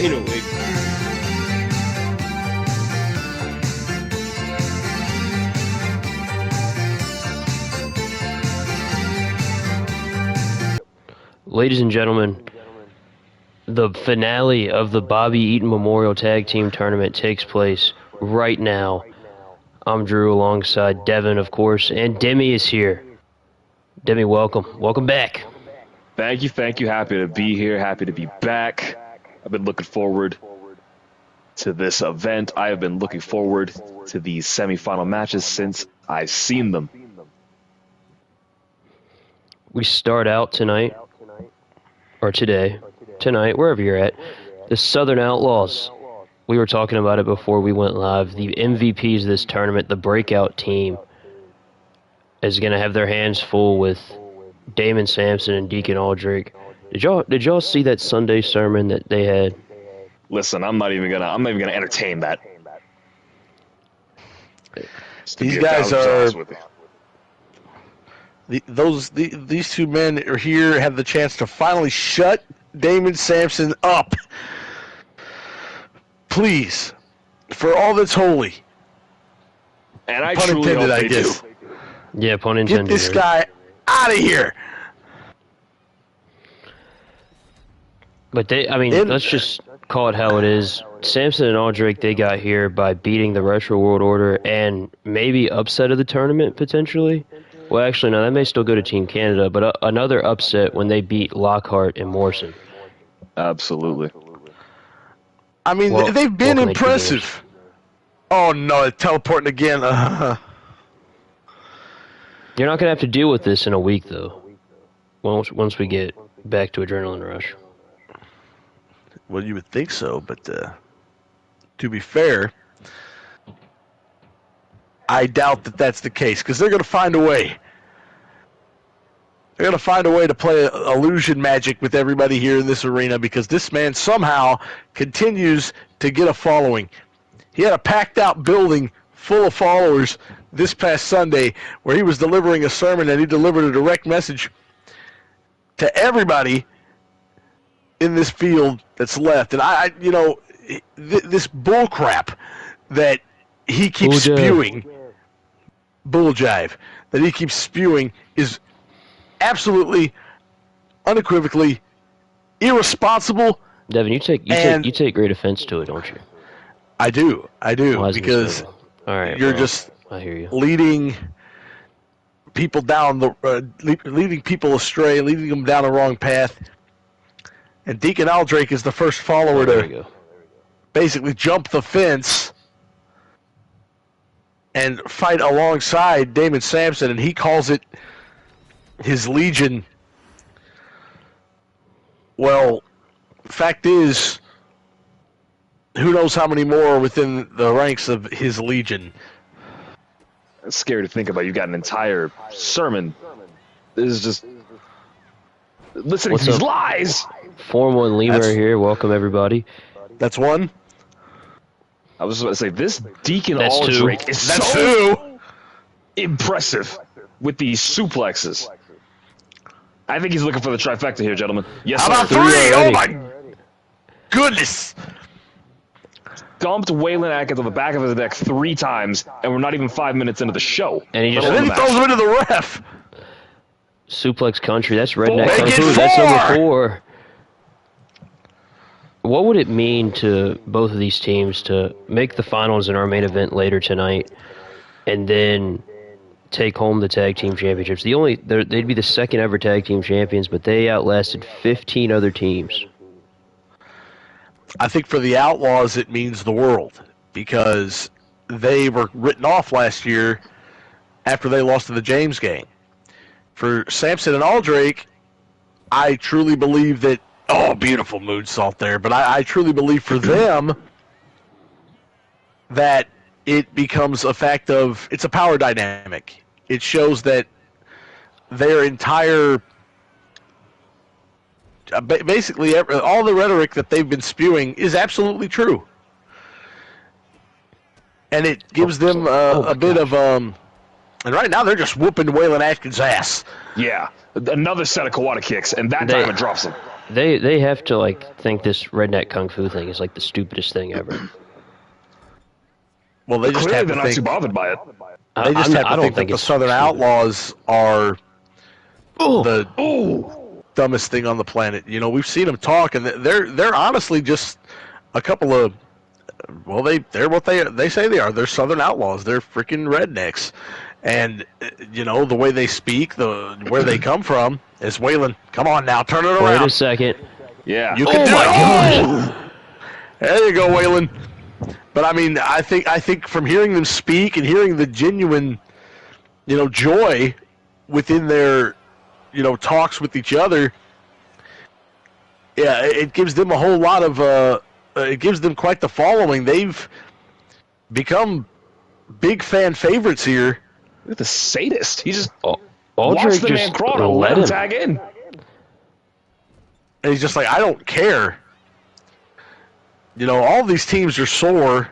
in a week. Ladies and gentlemen, the finale of the Bobby Eaton Memorial Tag Team Tournament takes place right now. I'm Drew alongside Devin, of course, and Demi is here. Demi, welcome. Welcome back. Thank you. Happy to be here. Happy to be back. I've been looking forward to this event. I have been looking forward to these semifinal matches since I've seen them. We start out tonight, or tonight, wherever you're at, the Southern Outlaws. We were talking about it before we went live. The MVPs of this tournament, the breakout team, is going to have their hands full with Damon, Samson, and Deacon Aldrake. Did y'all see that Sunday sermon that they had? Listen, I'm not even gonna entertain that. These guys are. These two men are here, have the chance to finally shut Damon Samson up. Please, for all that's holy. And I pun truly intended, hope I they guess. do. Yeah, pun intended. Get this guy out of here. But let's just call it how it is. Samson and Aldrake, they got here by beating the Retro World Order and maybe upset of the tournament, potentially. Well, actually, no, that may still go to Team Canada, but another upset when they beat Lockhart and Morrison. Absolutely. I mean, they've been impressive. Oh, no, teleporting again. You're not going to have to deal with this in a week, though, once we get back to Adrenaline Rush. Well, you would think so, but to be fair, I doubt that that's the case, because they're going to find a way. They're going to find a way to play illusion magic with everybody here in this arena, because this man somehow continues to get a following. He had a packed-out building full of followers this past Sunday where he was delivering a sermon, and he delivered a direct message to everybody in this field that's left. And this bull crap that he keeps spewing, bull jive, that he keeps spewing is absolutely, unequivocally irresponsible. Devin, you take great offense to it, don't you? I do, because you're just I hear you. leading people leading people astray, leading them down the wrong path. And Deacon Aldrake is the first follower to basically jump the fence and fight alongside Damon Samson, and he calls it his Legion. Well, fact is, who knows how many more are within the ranks of his Legion. It's scary to think about. You've got an entire sermon. This is just listening to these lies. Formal and Lemur here. Welcome, everybody. That's one. I was about to say, this Deacon That's Aldrake two. is That's so two. impressive with these suplexes. I think he's looking for the trifecta here, gentlemen. Yes, How sir. about three? Oh, my goodness. Dumped Waylon Atkins on the back of his neck 3 times, and we're not even 5 minutes into the show. And then he throws him into the ref. Suplex Country, that's Redneck Make it Country. That's number 4. 4. What would it mean to both of these teams to make the finals in our main event later tonight and then take home the tag team championships? They'd be the second ever tag team champions, but they outlasted 15 other teams. I think for the Outlaws it means the world, because they were written off last year after they lost to the James gang. For Samson and Aldrake, I truly believe that, beautiful moonsault there, but I truly believe for them that it becomes a fact of, it's a power dynamic. It shows that their entire, basically all the rhetoric that they've been spewing is absolutely true. And it gives them a bit of, and right now they're just whooping Waylon Atkins' ass. Yeah, another set of Kawada kicks, and that time it drops him. They have to like think this redneck kung fu thing is like the stupidest thing ever. Well, they just Clearly, have they're to not too think. bothered by it. They just have I to don't think that the it's Southern stupid. Outlaws are the Ooh. dumbest thing on the planet. You know, we've seen them talk, and they're honestly just a couple of. Well, they're what they say they are. They're Southern Outlaws. They're freaking rednecks, and you know the way they speak, where they come from. Is Waylon? Come on now, turn it around. Wait a second. Yeah. You can do my it. God. There you go, Waylon. But I mean, I think from hearing them speak and hearing the genuine, you know, joy within their, you know, talks with each other, yeah, it gives them a whole lot of, it gives them quite the following. They've become big fan favorites here. Look at the sadist. He just watch Aldrake the man just crawl and let him tag in. And he's just like, I don't care. You know, all these teams are sore.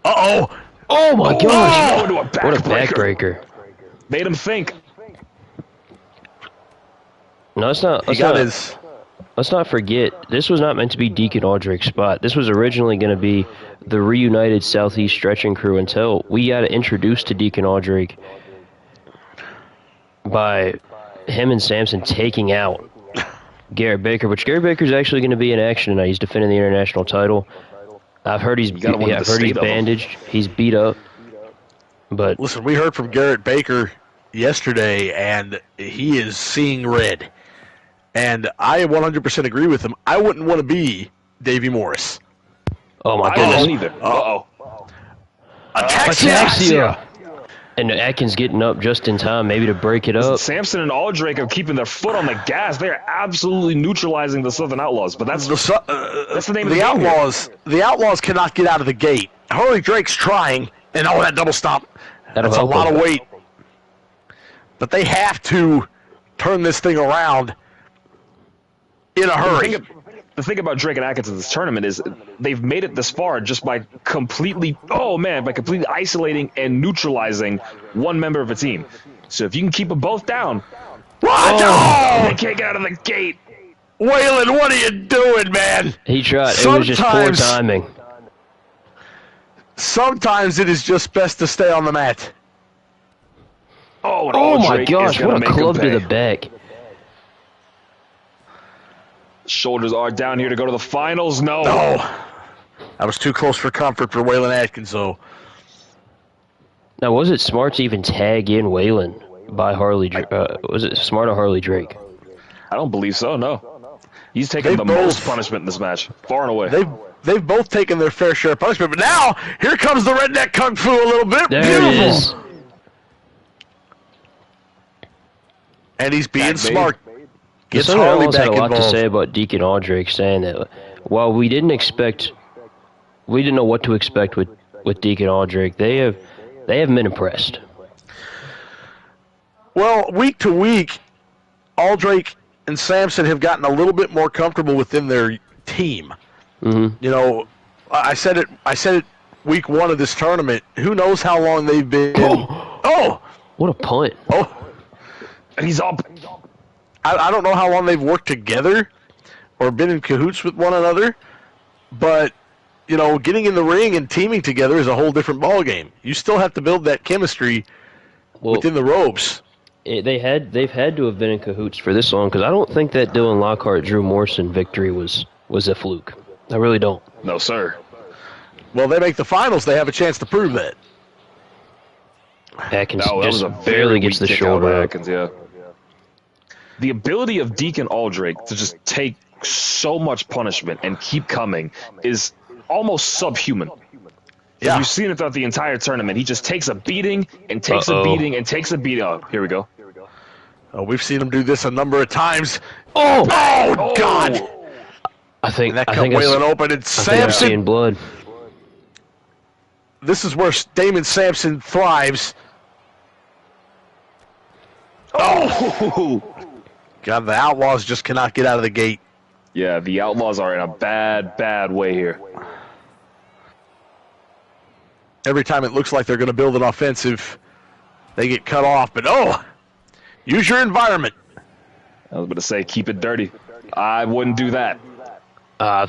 Uh-oh. Oh my gosh! Into a What a backbreaker! Made him think. No, let's not. Let's not forget. This was not meant to be Deacon Aldrake's spot. This was originally going to be the reunited Southeast stretching crew until we got introduced to Deacon Aldrake by him and Samson taking out Garrett Baker, which Garrett Baker's actually going to be in action tonight. He's defending the international title. I've heard he's bandaged. He's beat up. But listen, we heard from Garrett Baker yesterday, and he is seeing red. And I 100% agree with him. I wouldn't want to be Davey Morris. oh my I goodness! don't either. Uh-oh. Ataxia! And Atkins getting up just in time, maybe to break it up. Samson and Aldrake are keeping their foot on the gas. They are absolutely neutralizing the Southern Outlaws. But that's the name of the game Outlaws. The Outlaws cannot get out of the gate. Harley Drake's trying, and that double stomp. That's a lot of weight. But they have to turn this thing around in a hurry. The thing about Drake and Atkins in this tournament is they've made it this far just by completely isolating and neutralizing one member of a team. So if you can keep them both down, they can't get out of the gate. Waylon, what are you doing, man? He tried. It was just poor timing. Sometimes it is just best to stay on the mat. Oh my gosh, what a club to the back. Shoulders are down here to go to the finals. No. That was too close for comfort for Waylon Atkins, though. Now, was it smart to even tag in Waylon by Harley? Was it smart of Harley Drake? I don't believe so, no. He's taking the most punishment in this match, far and away. They've both taken their fair share of punishment, but now, here comes the redneck kung fu a little bit. There Beautiful. it is. And he's being smart. The Southern Outlaws had a lot to say about Deacon Aldrake, saying that while we didn't know what to expect with Deacon Aldrake, they haven't been impressed. Well, week to week, Aldrake and Samson have gotten a little bit more comfortable within their team. Mm-hmm. You know, I said it week one of this tournament. Who knows how long they've been? What a punt! And he's up. I don't know how long they've worked together or been in cahoots with one another, but, you know, getting in the ring and teaming together is a whole different ballgame. You still have to build that chemistry within the ropes. They've had to have been in cahoots for this long, because I don't think that Dylan Lockhart-Drew Morrison victory was a fluke. I really don't. No, sir. Well, they make the finals. They have a chance to prove that. Atkins was a barely gets the shoulder up. Atkins, yeah. The ability of Deacon Aldrake to just take so much punishment and keep coming is almost subhuman. Yeah. You've seen it throughout the entire tournament. He just takes a beating and takes a beating and takes a beating. Oh, here we go. We've seen him do this a number of times. Oh God! I think that cut Waylon open, and Samson. I'm seeing blood. This is where Damon Samson thrives. God, the Outlaws just cannot get out of the gate. Yeah, the Outlaws are in a bad, bad way here. Every time it looks like they're going to build an offensive, they get cut off. But, use your environment. I was about to say, keep it dirty. I wouldn't do that. I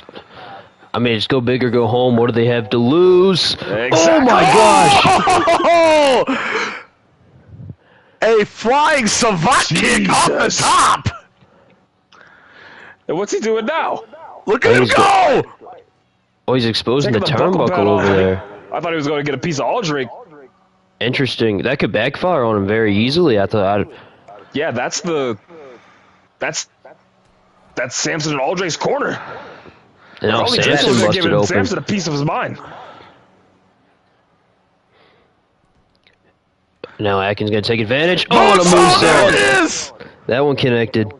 mean, just go big or go home. What do they have to lose? Exactly. Oh my gosh! A flying savant kick off the top! And what's he doing now? Look at him go! Oh, he's exposing the Taking the buckle turnbuckle pad over off. there. I thought he was going to get a piece of Aldrake. Interesting. That could backfire on him very easily. I thought. Yeah, that's Samson and Aldrake's corner. No, Samson Samson was busted giving open. Samson a piece of his mind. Now Atkins gonna take advantage. Oh, the there it moonsault. is! That one connected.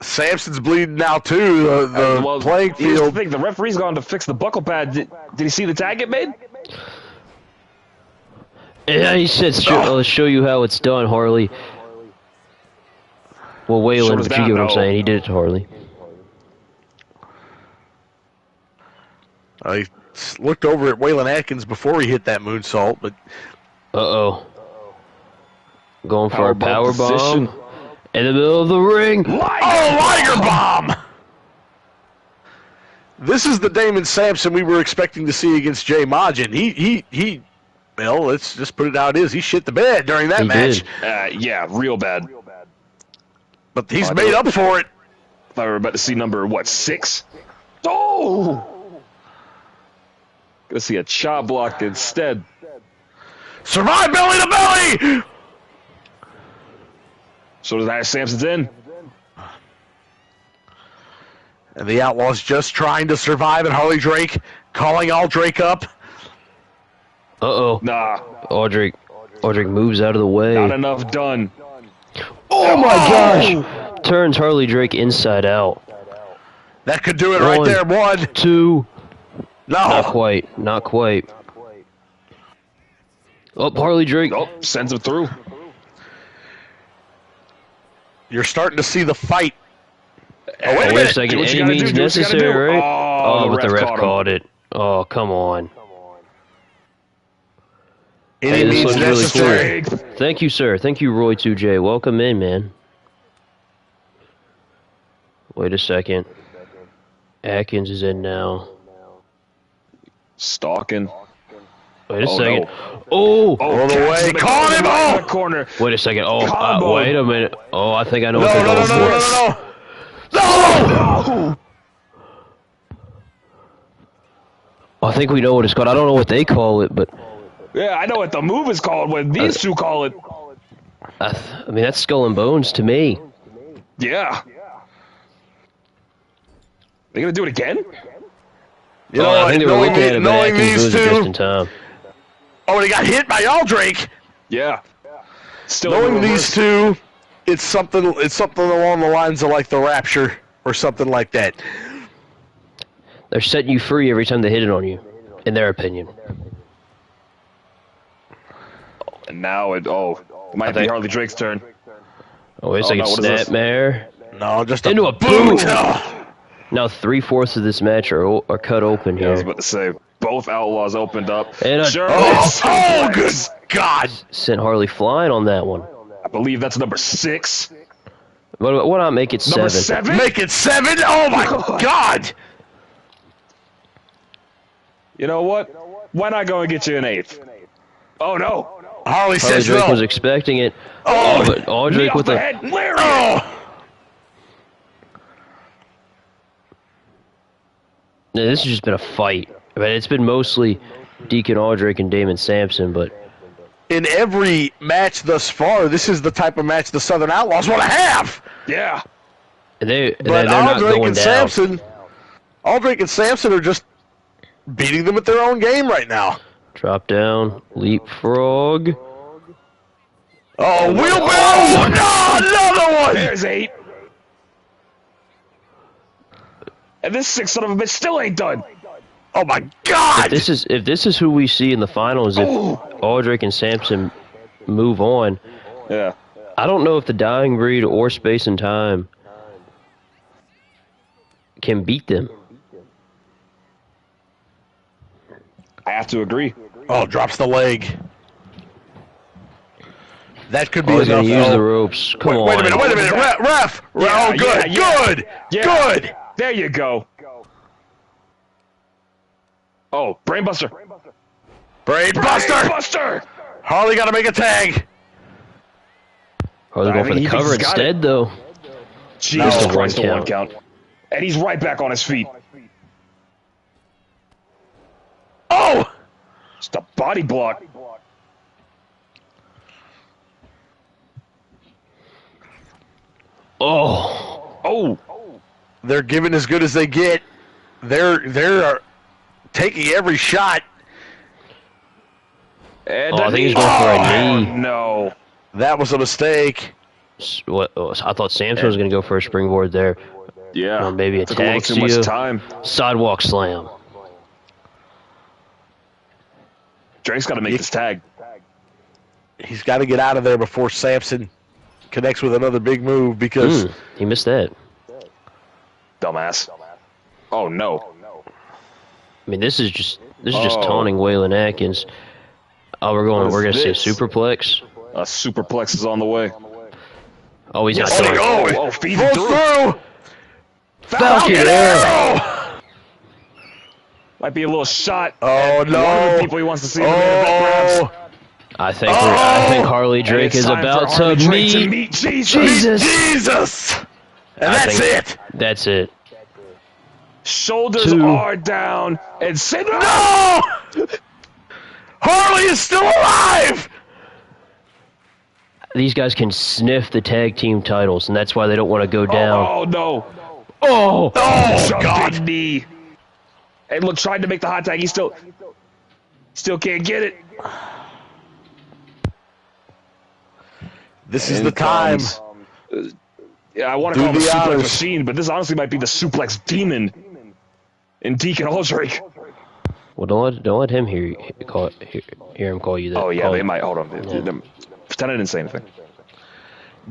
Samson's bleeding now too. The playing Here's the field. thing, the referee's gone to fix the buckle pad. Did he see the tag get made? Yeah, he said, let's show you how it's done, Harley. Well, Waylon, but you get what I'm saying. He did it to Harley. I looked over at Waylon Atkins before he hit that moonsault, but Uh-oh. Going for a Power power bomb bomb. In the middle of the ring. Liger bomb! This is the Damon Samson we were expecting to see against Jay Majin. He well, let's just put it how it is. He shit the bed during that match. Did. Yeah, real bad. But he's made up for it. I thought we were about to see number, 6? Oh! Gonna see a chop block instead. Survive belly to belly! So does that Samson's in? And the Outlaws just trying to survive, and Harley Drake calling Aldrake up. Uh-oh. Nah, Aldrake moves out of the way. not enough done. Oh my gosh! Turns Harley Drake inside out. That could do it right there. 1, 2. No. Not quite. Not quite. Oh, Harley Drake. Oh, sends him through. You're starting to see the fight. Oh, Wait a minute. second. Do what you Any gotta means do, do what you gotta necessary, do. right? Oh, But the ref caught him. caught it. Oh, come on. Any Hey, this means looks really necessary. cool. Thank you, sir. Thank you, Roy2J. Welcome in, man. Wait a second. Atkins is in now. Stalking. Wait a Oh, second. no. Oh! All the catches way. him Caught him. in the Oh! corner. Wait a second. Oh, Combo. wait a minute. Oh, I think I know No, what they're no, no, going no, for. no, no, no. No! I think we know what it's called. I don't know what they call it, but Yeah, I know what the move is called when these two call it. I mean, that's skull and bones to me. Yeah. They gonna do it again? You know I what? think they were Knowing, looking at it, but knowing Atkins these moves it just in two. time. Oh, and he got hit by Aldrake. Yeah. Still Knowing in these reverse. two, it's something along the lines of like the Rapture or something like that. They're setting you free every time they hit it on you, in their opinion. And now it might be Harley Drake's turn. Oh, wait a second. no, what is this? Snapmare. No, just Into a boot. boot. Now 3/4 of this match are cut open Yeah, I was here. about to say, both Outlaws opened up. And a- Sure, Oh, good God. Sent Harley flying on that one. I believe that's number 6. Why not make it Number 7? 7? Make it 7. Oh my God. You know what? Why not go and get you an 8th? Oh, no. Harley Harley says Drake no. was expecting it. Oh, But Aldrake Knee off with the a... head. Lariat. Oh. Now, this has just been a fight. I mean, it's been mostly Deacon Aldrake and Damon Samson, but In every match thus far, this is the type of match the Southern Outlaws want to have. Yeah. they're But not Aldrake going and down. Samson are just beating them at their own game right now. Drop down, leapfrog. Oh, wheelbarrow! Oh, another one! There's 8. And this 6 son of a bitch still ain't done. Oh my God! If this is who we see in the finals, if Aldrake and Samson move on, Yeah. I don't know if the Dying Breed or Space and Time can beat them. I have to agree. Oh, drops the leg. That could be Oh, he's enough. going to use the ropes. Come on. Wait a minute. Ref. Yeah, Oh, good. Yeah. Good. There you go. Oh, Brainbuster. Brainbuster. Harley got to make a tag. Harley going for the cover instead, though. Jesus Christ, the one count. And he's right back on his feet. Oh! Just a body block. Oh. They're giving as good as they get. They're taking every shot. And I think he's going for a knee. No. That was a mistake. I thought Samson was going to go for a springboard there. Yeah. Or maybe a took a little tag too much time. Sidewalk slam. Drake's got to make this tag. He's got to get out of there before Samson connects with another big move because he missed that. Dumbass. Oh no. I mean, this is just taunting Waylon Atkins. Oh, we're gonna see a superplex. A superplex is on the way. Oh, he's got feed through. Falcon Arrow. Might be a little shot. Oh no! One of the people he wants to see in the main event, perhaps. I think Harley Drake is about to meet Jesus. And That's it. Shoulders are down and sit. No! Harley is still alive. These guys can sniff the tag team titles, and that's why they don't want to go down. Oh no! Oh God! Knee. And look, tried to make the hot tag. He still can't get it. This is the time. Yeah, I want to call him the suplex machine, but this honestly might be the suplex demon in Deacon Aldrake. Well, don't let him hear him call you that. Oh yeah, they might. Hold on. Yeah. Pretend I didn't say anything.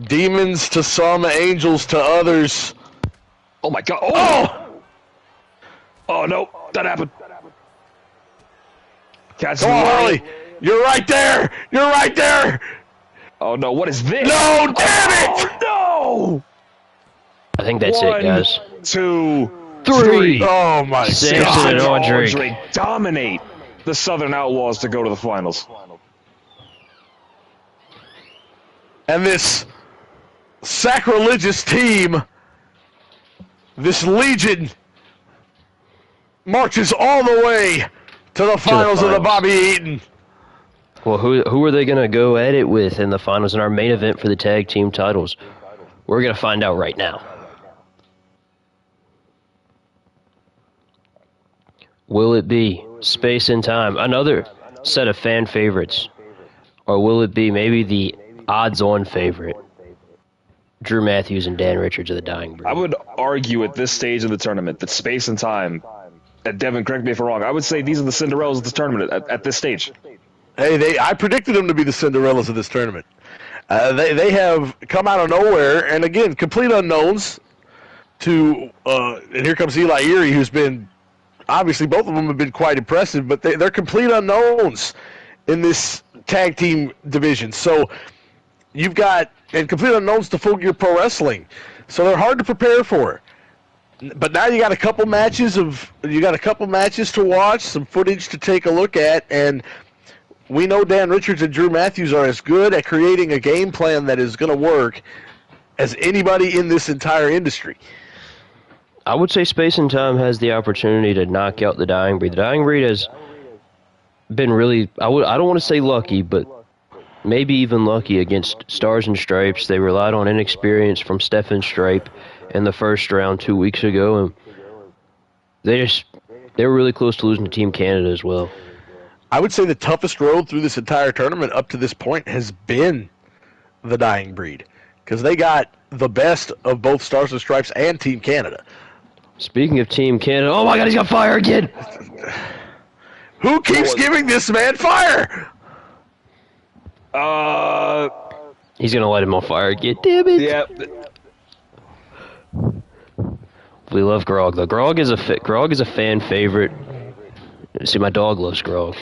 Demons to some, angels to others. Oh my God! Oh no, that happened. Catch Harley, you're right there. Oh no, what is this? No, damn it! Oh no! I think that's it, guys. 1, 2, 3. Oh my Samson God! and Aldrake dominate the Southern Outlaws to go to the finals. And this sacrilegious team, this legion, marches all the way to the finals of the Bobby Eaton. Well, who are they going to go at it with in the finals in our main event for the tag team titles? We're going to find out right now. Will it be Space and Time, another set of fan favorites? Or will it be maybe the odds-on favorite, Drew Matthews and Dan Richards of the Dying Breed? I would argue at this stage of the tournament that Space and Time, and Devin, correct me if I'm wrong, I would say these are the Cinderellas of this tournament at this stage. Hey, I predicted them to be the Cinderellas of this tournament. They have come out of nowhere, and again, complete unknowns to, and here comes Eli Erie, who's been, obviously both of them have been quite impressive, but they're complete unknowns in this tag team division. So you've got, and complete unknowns to Full Gear Pro Wrestling. So they're hard to prepare for. But now you got a couple matches to watch, some footage to take a look at, and we know Dan Richards and Drew Matthews are as good at creating a game plan that is going to work as anybody in this entire industry. I would say Space and Time has the opportunity to knock out the Dying Breed. The Dying Breed has been really, I don't want to say lucky, but maybe even lucky against Stars and Stripes. They relied on inexperience from Stefan Stripe in the first round 2 weeks ago, and they were really close to losing to Team Canada as well. I would say the toughest road through this entire tournament up to this point has been the Dying Breed, because they got the best of both Stars and Stripes and Team Canada. Speaking of Team Canada, oh my God, he's got fire again! Who keeps giving this man fire? He's gonna light him on fire again. Damn it! Yeah. We love Grog though. Grog is a fan favorite. See, my dog loves Grog.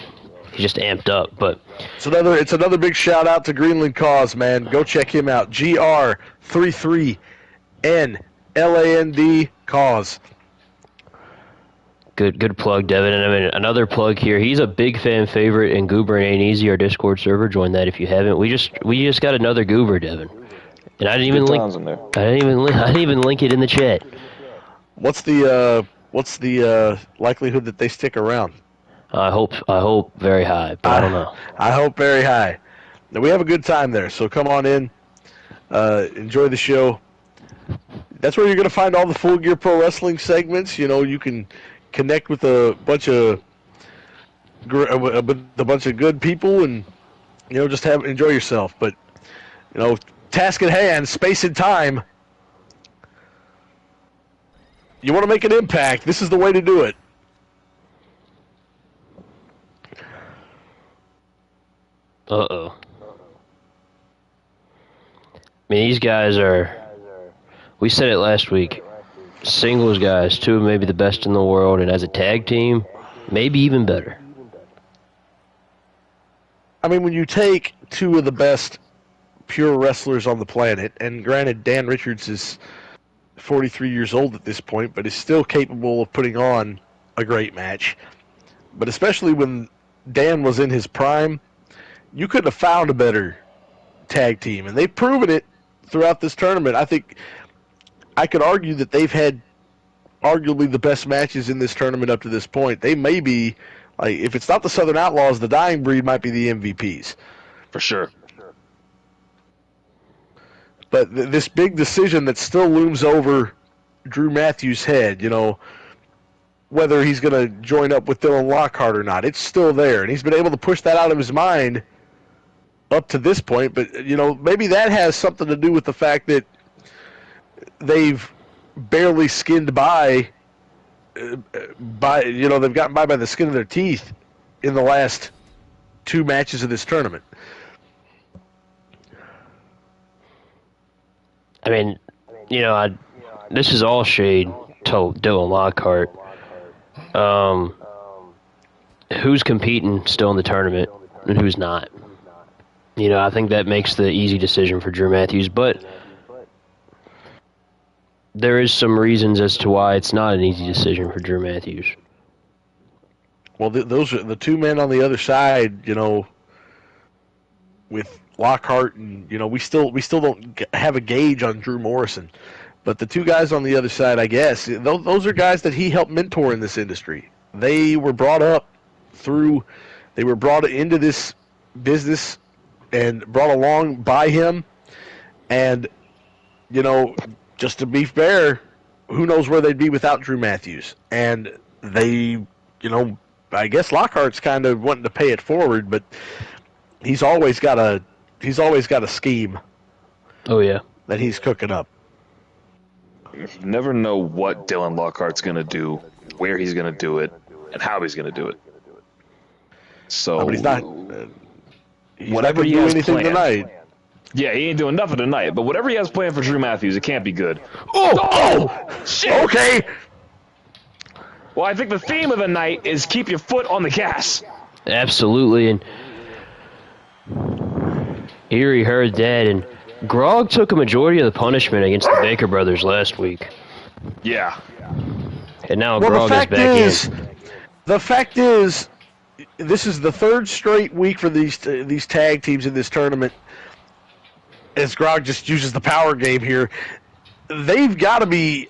He's just amped up. But it's another big shout out to GR33NLAND CAWS, man. Go check him out. GR33NLAND CAWS. Good plug, Devin. And I mean, another plug here. He's a big fan favorite in Goober and Ain't Easy, our Discord server. Join that if you haven't. We just got another Goober, Devin. And I didn't even link. I didn't even link it in the chat. What's the likelihood that they stick around? I hope very high, but I don't know. I hope very high. Now, we have a good time there, so come on in, enjoy the show. That's where you're going to find all the Full Gear Pro Wrestling segments. You know, you can connect with a bunch of good people, and just enjoy yourself. But task at hand, space and time. You want to make an impact. This is the way to do it. Uh-oh. I mean, these guys are... We said it last week. Singles guys, two of maybe the best in the world, and as a tag team, maybe even better. I mean, when you take two of the best pure wrestlers on the planet, and granted, Dan Richards is 43 years old at this point, but is still capable of putting on a great match. But especially when Dan was in his prime, you couldn't have found a better tag team, and they've proven it throughout this tournament. I think I could argue that they've had arguably the best matches in this tournament up to this point. They may be, like, if it's not the Southern Outlaws, the Dying Breed might be the MVPs. For sure. But this big decision that still looms over Drew Matthews' head, whether he's going to join up with Dylan Lockhart or not, it's still there. And he's been able to push that out of his mind up to this point. But, maybe that has something to do with the fact that they've barely skinned by they've gotten by the skin of their teeth in the last two matches of this tournament. I mean, this is all shade to Dylan Lockhart. Who's competing still in the tournament and who's not? I think that makes the easy decision for Drew Matthews, but there is some reasons as to why it's not an easy decision for Drew Matthews. Well, those are the two men on the other side, with Lockhart, and we still don't have a gauge on Drew Morrison, but the two guys on the other side, I guess, those are guys that he helped mentor in this industry. They were brought into this business and brought along by him, and just to be fair, who knows where they'd be without Drew Matthews? And they, I guess Lockhart's kind of wanting to pay it forward, but he's always got a scheme. Oh yeah, that he's cooking up. You never know what Dylan Lockhart's going to do, where he's going to do it, and how he's going to do it. So, but he's not whatever he do has anything planned tonight. Yeah, he ain't doing nothing tonight. But whatever he has planned for Drew Matthews, it can't be good. Oh, shit! Okay. Well, I think the theme of the night is keep your foot on the gas. Absolutely, and here he heard that, and Grog took a majority of the punishment against the Baker brothers last week. Yeah. And now Grog is back in. The fact is, this is the third straight week for these tag teams in this tournament, as Grog just uses the power game here. They've got to be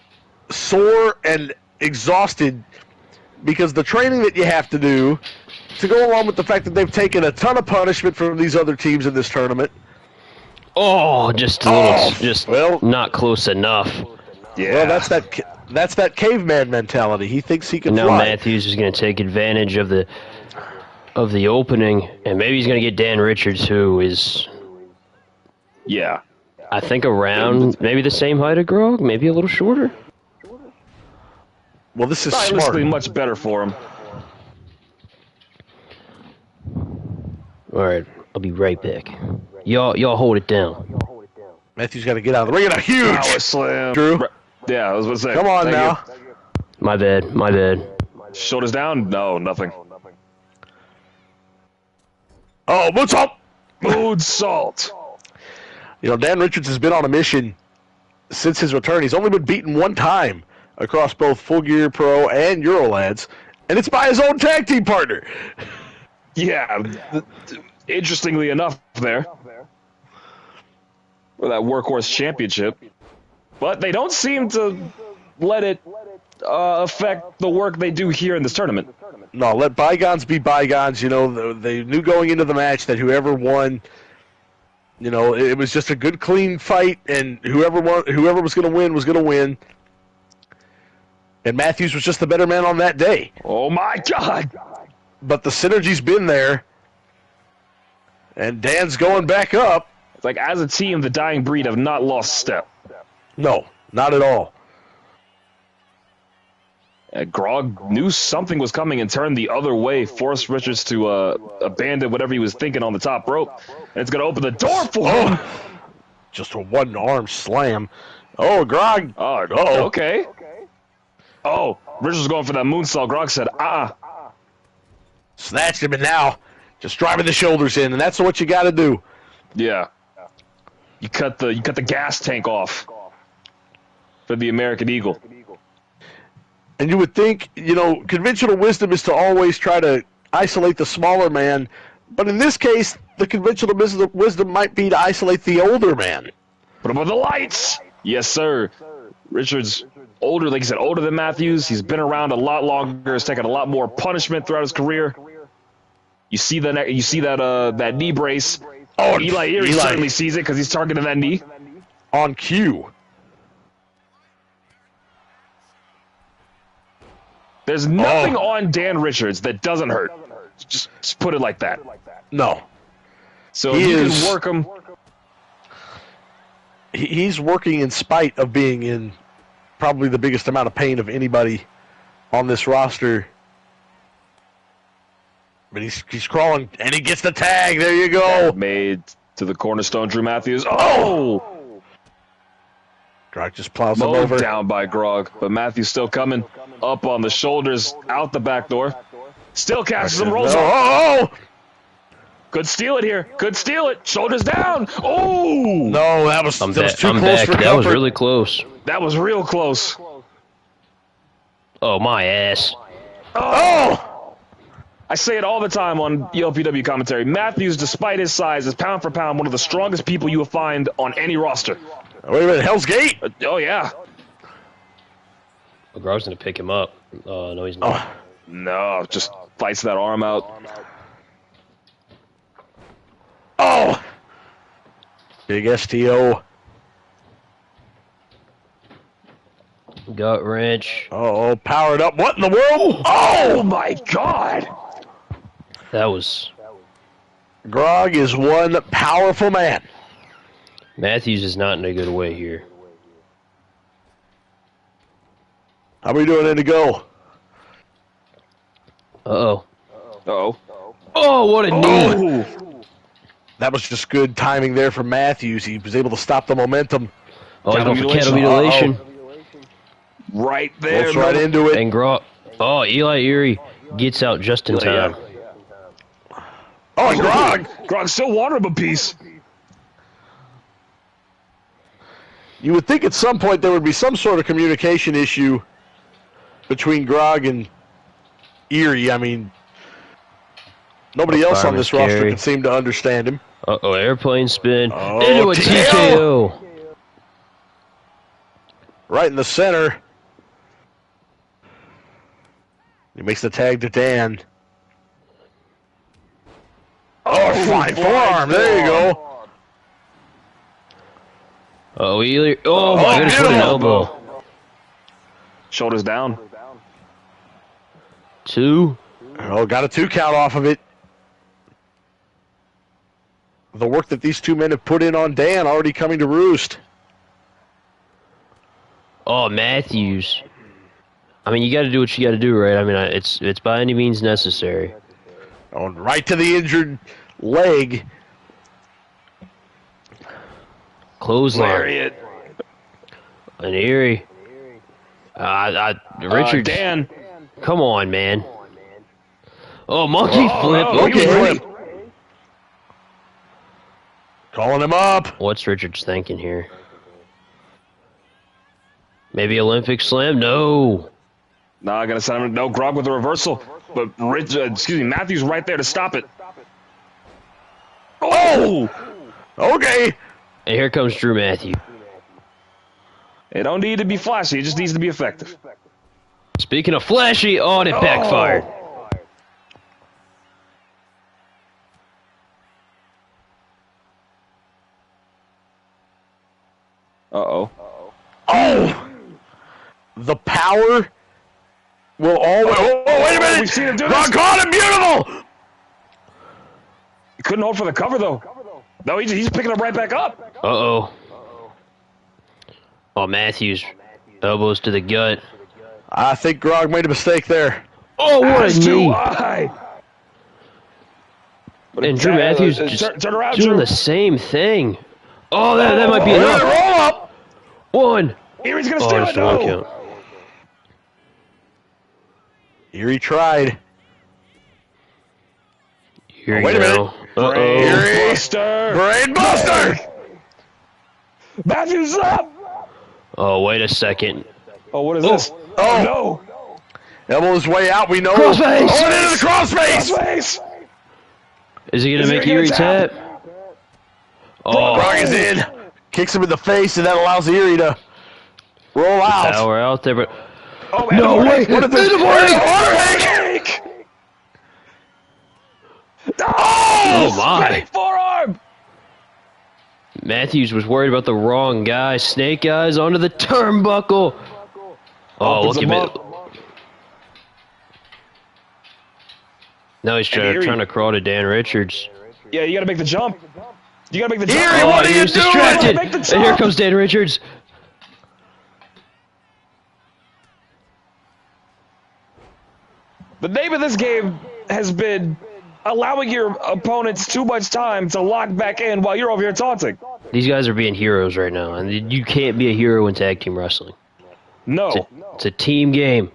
sore and exhausted because the training that you have to do, to go along with the fact that they've taken a ton of punishment from these other teams in this tournament. Oh, just a little, not close enough. Yeah. Well, that's that caveman mentality. He thinks he can now fly. Matthews is going to take advantage of the opening, and maybe he's going to get Dan Richards, who is, yeah, I think around maybe the same height as Grog, maybe a little shorter. Well, this is stylistically smart. much better for him. All right, I'll be right back. Y'all hold it down. Matthews got to get out of the ring in a huge Power slam. Drew. Yeah, I was going to say. Come on now. My bad. Shoulders down? No, nothing. Oh, moonsault! Moonsault. You know, Dan Richards has been on a mission since his return. He's only been beaten one time across both Full Gear Pro and Eurolads, and it's by his own tag team partner. Yeah, interestingly enough there. For that Workhorse Championship. But they don't seem to let it affect the work they do here in this tournament. No, let bygones be bygones. You know, they knew going into the match that whoever won, you know, it was just a good, clean fight, and whoever was going to win was going to win. And Matthews was just the better man on that day. Oh, my God. But the synergy's been there, and Dan's going back up. It's like, as a team, the Dying Breed have not lost step. No, not at all. Grog knew something was coming and turned the other way, forced Richards to abandon whatever he was thinking on the top rope. And it's going to open the door for him. Just a one-arm slam. Oh, Grog. Oh, okay. Oh, Richards was going for that moonsault. Grog said, Snatched him, and now just driving the shoulders in, and that's what you got to do. Yeah. You cut the gas tank off for the American Eagle. And you would think, you know, conventional wisdom is to always try to isolate the smaller man, but in this case, the conventional wisdom might be to isolate the older man. Put him on the lights. Yes, sir. Richards, older, like you said, older than Matthews. He's been around a lot longer. Has taken a lot more punishment throughout his career. You see that knee brace. Oh, Eli Erie certainly sees it because he's targeting that knee. On cue. There's nothing on Dan Richards that doesn't hurt. Just put it like that. No. So if you can work him. He's working in spite of being in probably the biggest amount of pain of anybody on this roster. But he's crawling, and he gets the tag. There you go. Made to the cornerstone, Drew Matthews. Oh! Grog just plows him over. Down by Grog, but Matthews still coming up on the shoulders, out the back door. Still catches him, rolls off. Oh! Could steal it here. Could steal it. Shoulders down. Oh! No, that was too close for comfort. That was really close. That was real close. Oh, my ass. Oh! I say it all the time on ELPW commentary. Matthews, despite his size, is pound for pound one of the strongest people you will find on any roster. Wait a minute, Hell's Gate? Oh, yeah. Well, Grog's going to pick him up. No, he's not. No, just fights that arm out. Oh! Big STO. Gut wrench. Oh, powered up. What in the world? Oh, my God! That was... Grog is one powerful man. Matthews is not in a good way here. How are we doing, Indigo? Uh-oh. Uh-oh. Oh, what a knee! That was just good timing there from Matthews. He was able to stop the momentum. Oh, he's going for cattle mutilation. Right there. Goes right into it. And Grog... Oh, Eli Erie gets out just in time. Oh, and Grog! Grog still wanted him a piece. You would think at some point there would be some sort of communication issue between Grog and Erie. I mean, nobody else on this roster can seem to understand him. Uh-oh, airplane spin into a TKO. Right in the center. He makes the tag to Dan. Oh, flying forearm. There you go. Oh, Eli. Oh, my goodness, what an elbow. Shoulders down. 2. Oh, got a 2 count off of it. The work that these two men have put in on Dan already coming to roost. Oh, Matthews. I mean, you got to do what you got to do, right? I mean, it's by any means necessary. Oh, right to the injured leg. Clothesline. Lariat. An Erie. Richard. Dan. Come on, man. Oh, monkey flip. Okay. Flip. Calling him up. What's Richards thinking here? Maybe Olympic slam? No. No, I gotta send him. No, Grog with a reversal. But Matthews right there to stop it. Oh! Okay. And here comes Drew Matthews. It don't need to be flashy. It just needs to be effective. Speaking of flashy, oh, and it backfired. Uh-oh. Oh! The power will always... Oh, wait a minute! We've seen him do Grog this. caught him, beautiful! He couldn't hold for the cover, though. No, he's picking him right back up. Uh-oh. Oh, Matthews. Elbows to the gut. I think Grog made a mistake there. Oh, what That's a too knee. high. And Drew Matthews just turn around, doing Drew. the same thing. Oh, that might be enough. Roll up! One. Erie's gonna Oh, steal just it. one No. count. Erie tried. Here you wait a go. minute. Uh-oh. Erie. Buster. Brain buster! Matthews up. Oh, wait a second. Oh, what is this? Oh. No. Elbow his way out, we know. Crossface! Oh, and into the crossface! Face. Is he going Is to he make gonna Erie tap? tap? Oh, Grog is in. Kicks him in the face, and that allows Erie to roll out. power out there, but... Oh, No way! What is It's a this? Oh, my. Spinning forearm. Matthews was worried about the wrong guy. Snake eyes onto the turnbuckle. Oh, Opens look him at up. it. Now he's Erie. trying to crawl to Dan Richards. Yeah, you gotta make the jump. You gotta make the jump. Erie, Oh, what are he you was doing? distracted. Make the And here jump. comes Dan Richards. The name of this game has been allowing your opponents too much time to lock back in while you're over here taunting. These guys are being heroes right now, and you can't be a hero in tag team wrestling. No. It's a team game.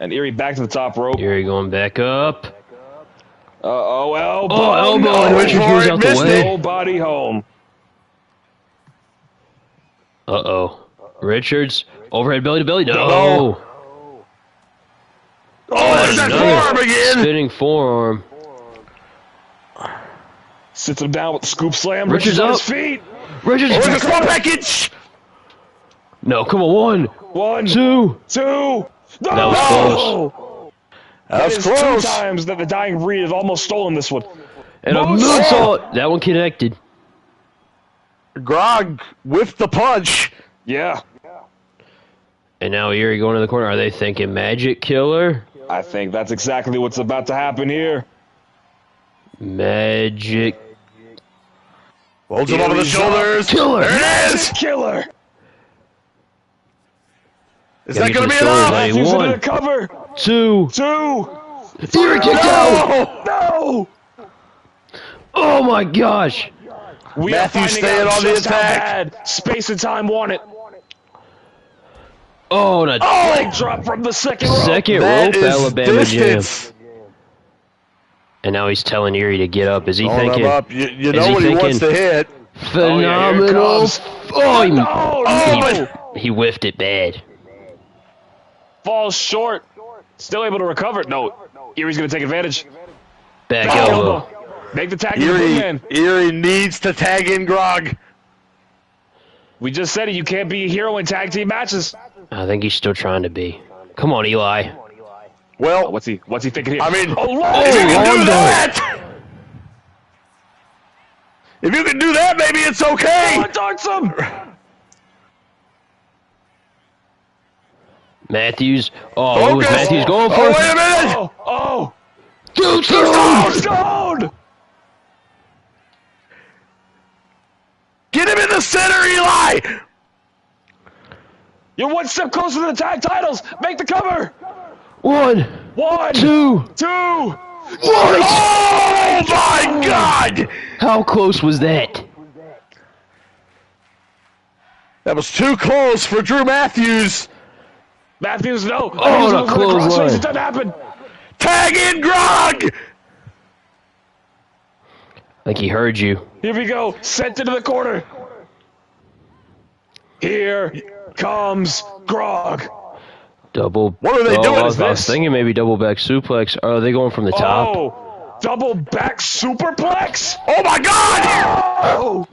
And Erie back to the top rope. Erie going back up. Elbow. Oh, elbow, No. and Richards moves out the Missed way. Nobody home. Uh-oh. Richards, overhead belly to belly. No. No. Oh, there's that Another forearm again! spinning forearm. Sits him down with the scoop slam. Richards on up. his feet. Richards. Oh, there's a small package! No, come on. 1, Two. 2. No! That was close. That was is close. 2 times that the Dying Breed has almost stolen this one. And a Moonsault. moonsault. That one connected. Grog whiffed the punch. Yeah. And now Erie going to the corner. Are they thinking Magic Killer? I think that's exactly what's about to happen here. Magic Holds him over the shoulders. Killer. There it is! Killer. Is Gotta that going to get be to the enough? story, buddy. Matthews One. into the cover. 2. 2. Erie kicked out. No. Oh my gosh. We Matthews are finding staying out on the just how attack. bad Space and Time want it. Oh, and a Leg drop from the second row. second That rope is Alabama jam. distance. And now he's telling Erie to get up. Is he Hold him thinking up. You is know he what he wants thinking- to hit. phenomenal? comes. Oh, he, No. he whiffed it bad. Falls short. Still able to recover. No. Erie's going to take advantage. Back Back elbow. elbow. Make the tag to the big man. Erie needs to tag in Grog. We just said it. You can't be a hero in tag team matches. I think he's still trying to be. Come on, Eli. Well, What's he thinking here? I mean, oh, if you can do Londo. that, if you can do that, maybe it's okay. Darts him. Matthews. Oh, what was Focus. Matthews going for? Oh, wait a minute. Oh. Tombstone! Stone. Get him in the center, Eli. You're one step closer to the tag titles. Make the cover. 1, 1, 2. 2. What? Oh my God! How close was that? That was too close for Drew Matthews. Matthews, no. Oh, Matthews the looking for the crossface. clothesline. It doesn't happen. Tag in Grog! I think he heard you. Here we go. Sent into the corner. Here comes Grog. Double. What are they doing? I was this? thinking maybe double back suplex. Are they going from the top? Oh, double back superplex. Oh my God! Oh,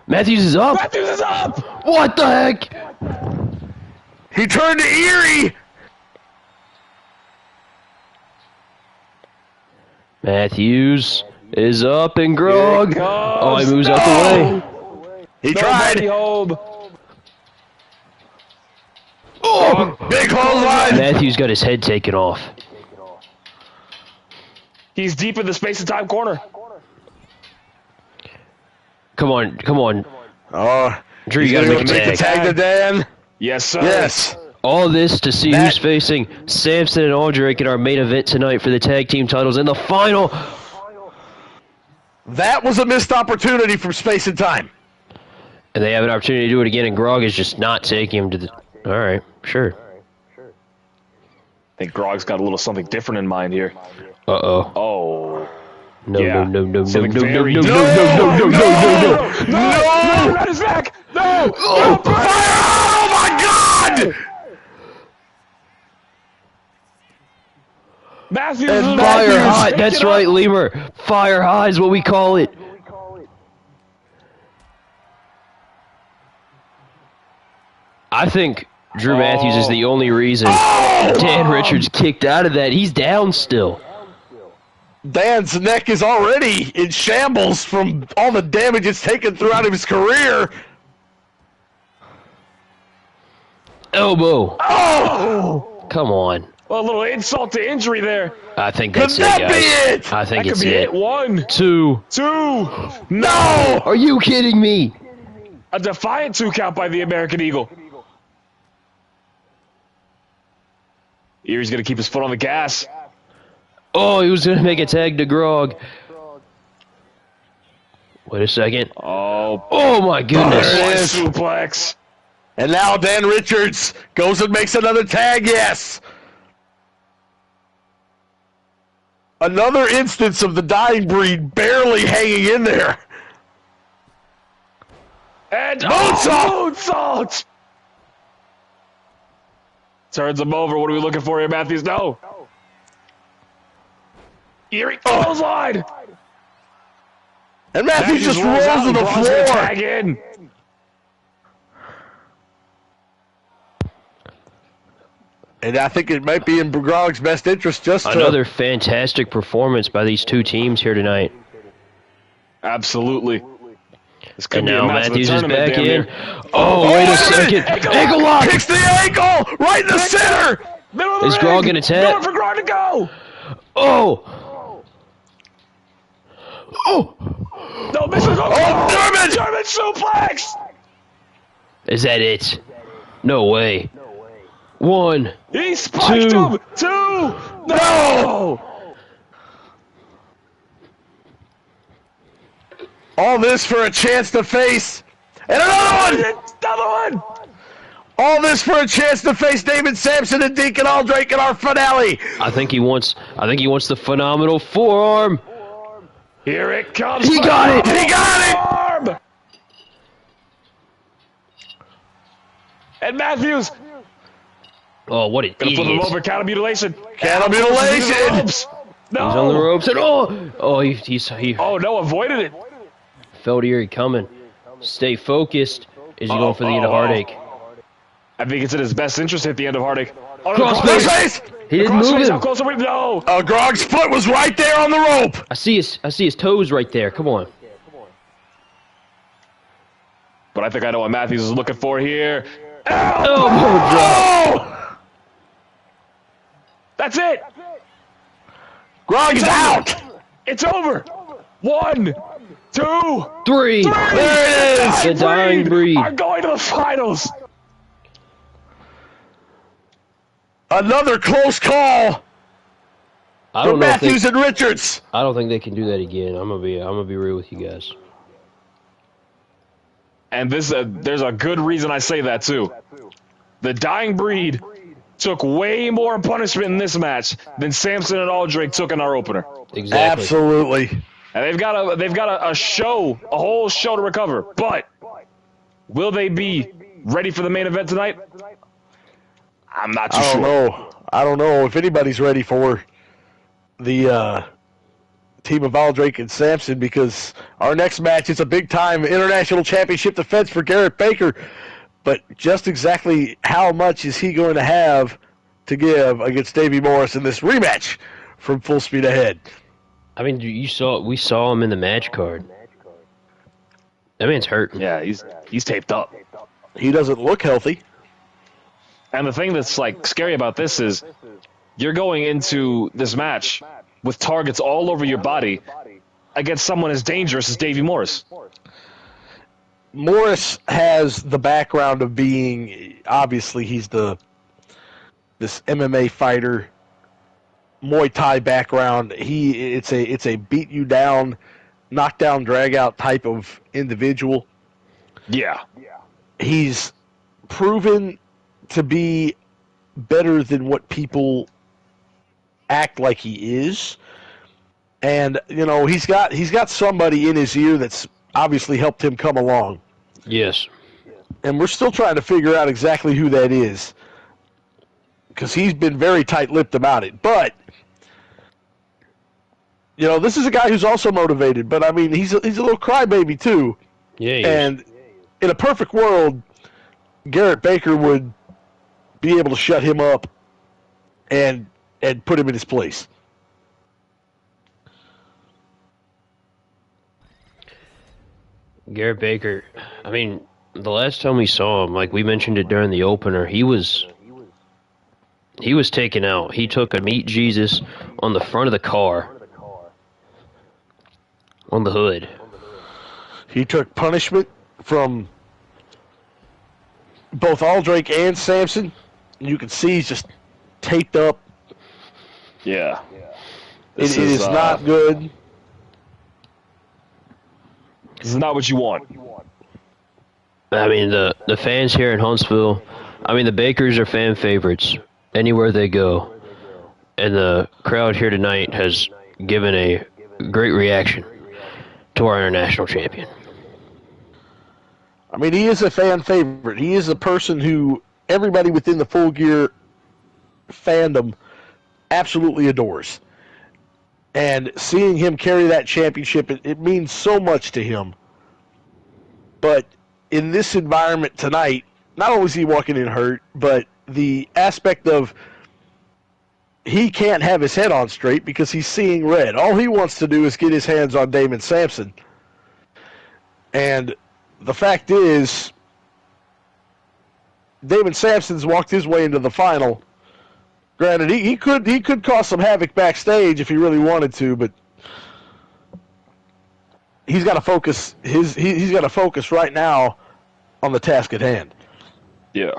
Matthews is up. Matthews is up. What the heck? He turned to Erie! Matthews is up and Grog. Here it comes. Oh, he moves out the way. He No, tried! Buddy Hobe. Oh! Big clothesline! Matthews got his head taken off. He's deep in the space and time corner. Come on, come on. Oh, Drew, you he's gotta gonna make a make tag. a tag to Dan. Yes, sir. Yes. All this to see who's facing Samson and Aldrake in our main event tonight for the tag team titles in the final. That was a missed opportunity from space and time. And they have an opportunity to do it again, and Grog is just not taking him to the... All right, sure. I think Grog's got a little something different in mind here. Uh-oh. Oh. No, Yeah. no, no, no, no, Something no, no, no, very no, deep. no, no, no, no, no, no. No! Red is back! No! Oh, oh my God! Matthews And is Fire Matthews, high. pick That's it up. right, Lemur. Fire high is what we call it. I think Drew Matthews is the only reason Dan Richards kicked out of that. He's down still. Dan's neck is already in shambles from all the damage it's taken throughout his career. Elbow. Oh! Come on. Well, a little insult to injury there. I think Could that's it, that guys. be it? I think That it's could be it. it. 1, 2. 2. No! Are you kidding me? A defiant 2 count by the American Eagle. Erie's going to keep his foot on the gas. Oh, he was going to make a tag to Grog. Wait a second. Oh, my goodness. There it is. suplex. And now Dan Richards goes and makes another tag, yes! Another instance of the dying breed barely hanging in there. And Moonsault! moonsault! Turns him over. What are we looking for here, Matthews? No. Erie clothesline. And Matthews just rolls out to and the Grog's gonna floor. tag in. And I think it might be in Grog's best interest just to... Another fantastic performance by these two teams here tonight. Absolutely. This could And be a now match of the Matthews is tournament, back damn in. near. Oh, wait a second. Ankle lock. Kicks the ankle! Right in the center! Middle of the Is ring. Grog gonna tap? Going for Grog to go. Oh. Oh. No, misses. Oh, German! German suplex. Is that it? No way. 1. He spiked 2. him. 2. No. All this for a chance to face... And another one! Another one. All this for a chance to face Damon, Samson, and Deacon Aldrake in our finale. I think he wants the phenomenal forearm. Here it comes. He got it. He got it! Arm. And Matthews Oh, what an gonna flip him idiot. over. Counter mutilation. Cattle He's mutilation! No. He's on the ropes and he Oh no, avoided it. felt Erie coming. Stay focused. Is he going for the end of heartache? I think it's in his best interest to hit the end of heartache. Oh, Crossface. Face! He didn't move Crossface, how him. close are we? No. Grog's foot was right there on the rope. I see his toes right there. Come on. But I think I know what Matthews is looking for here. Elbow drop. Oh! That's it. Grog is out. It's over. 1, 2, 3. There it is. The dying breed. are going to the finals. Another close call I for don't know if they, Matthews and Richards. I don't think they can do that again. I'm gonna be real with you guys. And this, there's a good reason I say that too. The dying breed took way more punishment in this match than Samson and Aldrake took in our opener. Exactly. Absolutely. And they've got a show, a whole show to recover. But will they be ready for the main event tonight? I'm not too sure. I don't know if anybody's ready for the team of Aldrake and Samson, because our next match is a big-time international championship defense for Garrett Baker. But just exactly how much is he going to have to give against Davey Morris in this rematch from Full Speed Ahead? I mean, we saw him in the match card. That man's hurt. Yeah, he's taped up. He doesn't look healthy. And the thing that's like scary about this is you're going into this match with targets all over your body against someone as dangerous as Davey Morris. Morris has the background of being, obviously he's this MMA fighter, Muay Thai background. It's a beat you down, knockdown, drag out type of individual. Yeah. He's proven to be better than what people act like he is. And, you know, he's got somebody in his ear that's obviously helped him come along. Yes. And we're still trying to figure out exactly who that is, because he's been very tight-lipped about it. But, you know, this is a guy who's also motivated, but, I mean, he's a little crybaby, too. Yeah, And in a perfect world, Garrett Baker would be able to shut him up and put him in his place. Garrett Baker, I mean, the last time we saw him, like we mentioned it during the opener, he was taken out. He took a Meet Jesus on the front of the car, on the hood. He took punishment from both Aldrake and Samson. You can see he's just taped up. Yeah. It is not good. This is not what you want. I mean, the fans here in Huntsville, I mean, the Bakers are fan favorites anywhere they go. And the crowd here tonight has given a great reaction to our international champion. I mean, he is a fan favorite. He is a person who everybody within the Full Gear fandom absolutely adores. And seeing him carry that championship, it means so much to him. But in this environment tonight, not only is he walking in hurt, but the aspect of he can't have his head on straight because he's seeing red. All he wants to do is get his hands on Damon Samson. And the fact is, Damon Samson's walked his way into the final. Granted, he could cause some havoc backstage if he really wanted to, but he's got to focus. He's got to focus right now on the task at hand. Yeah.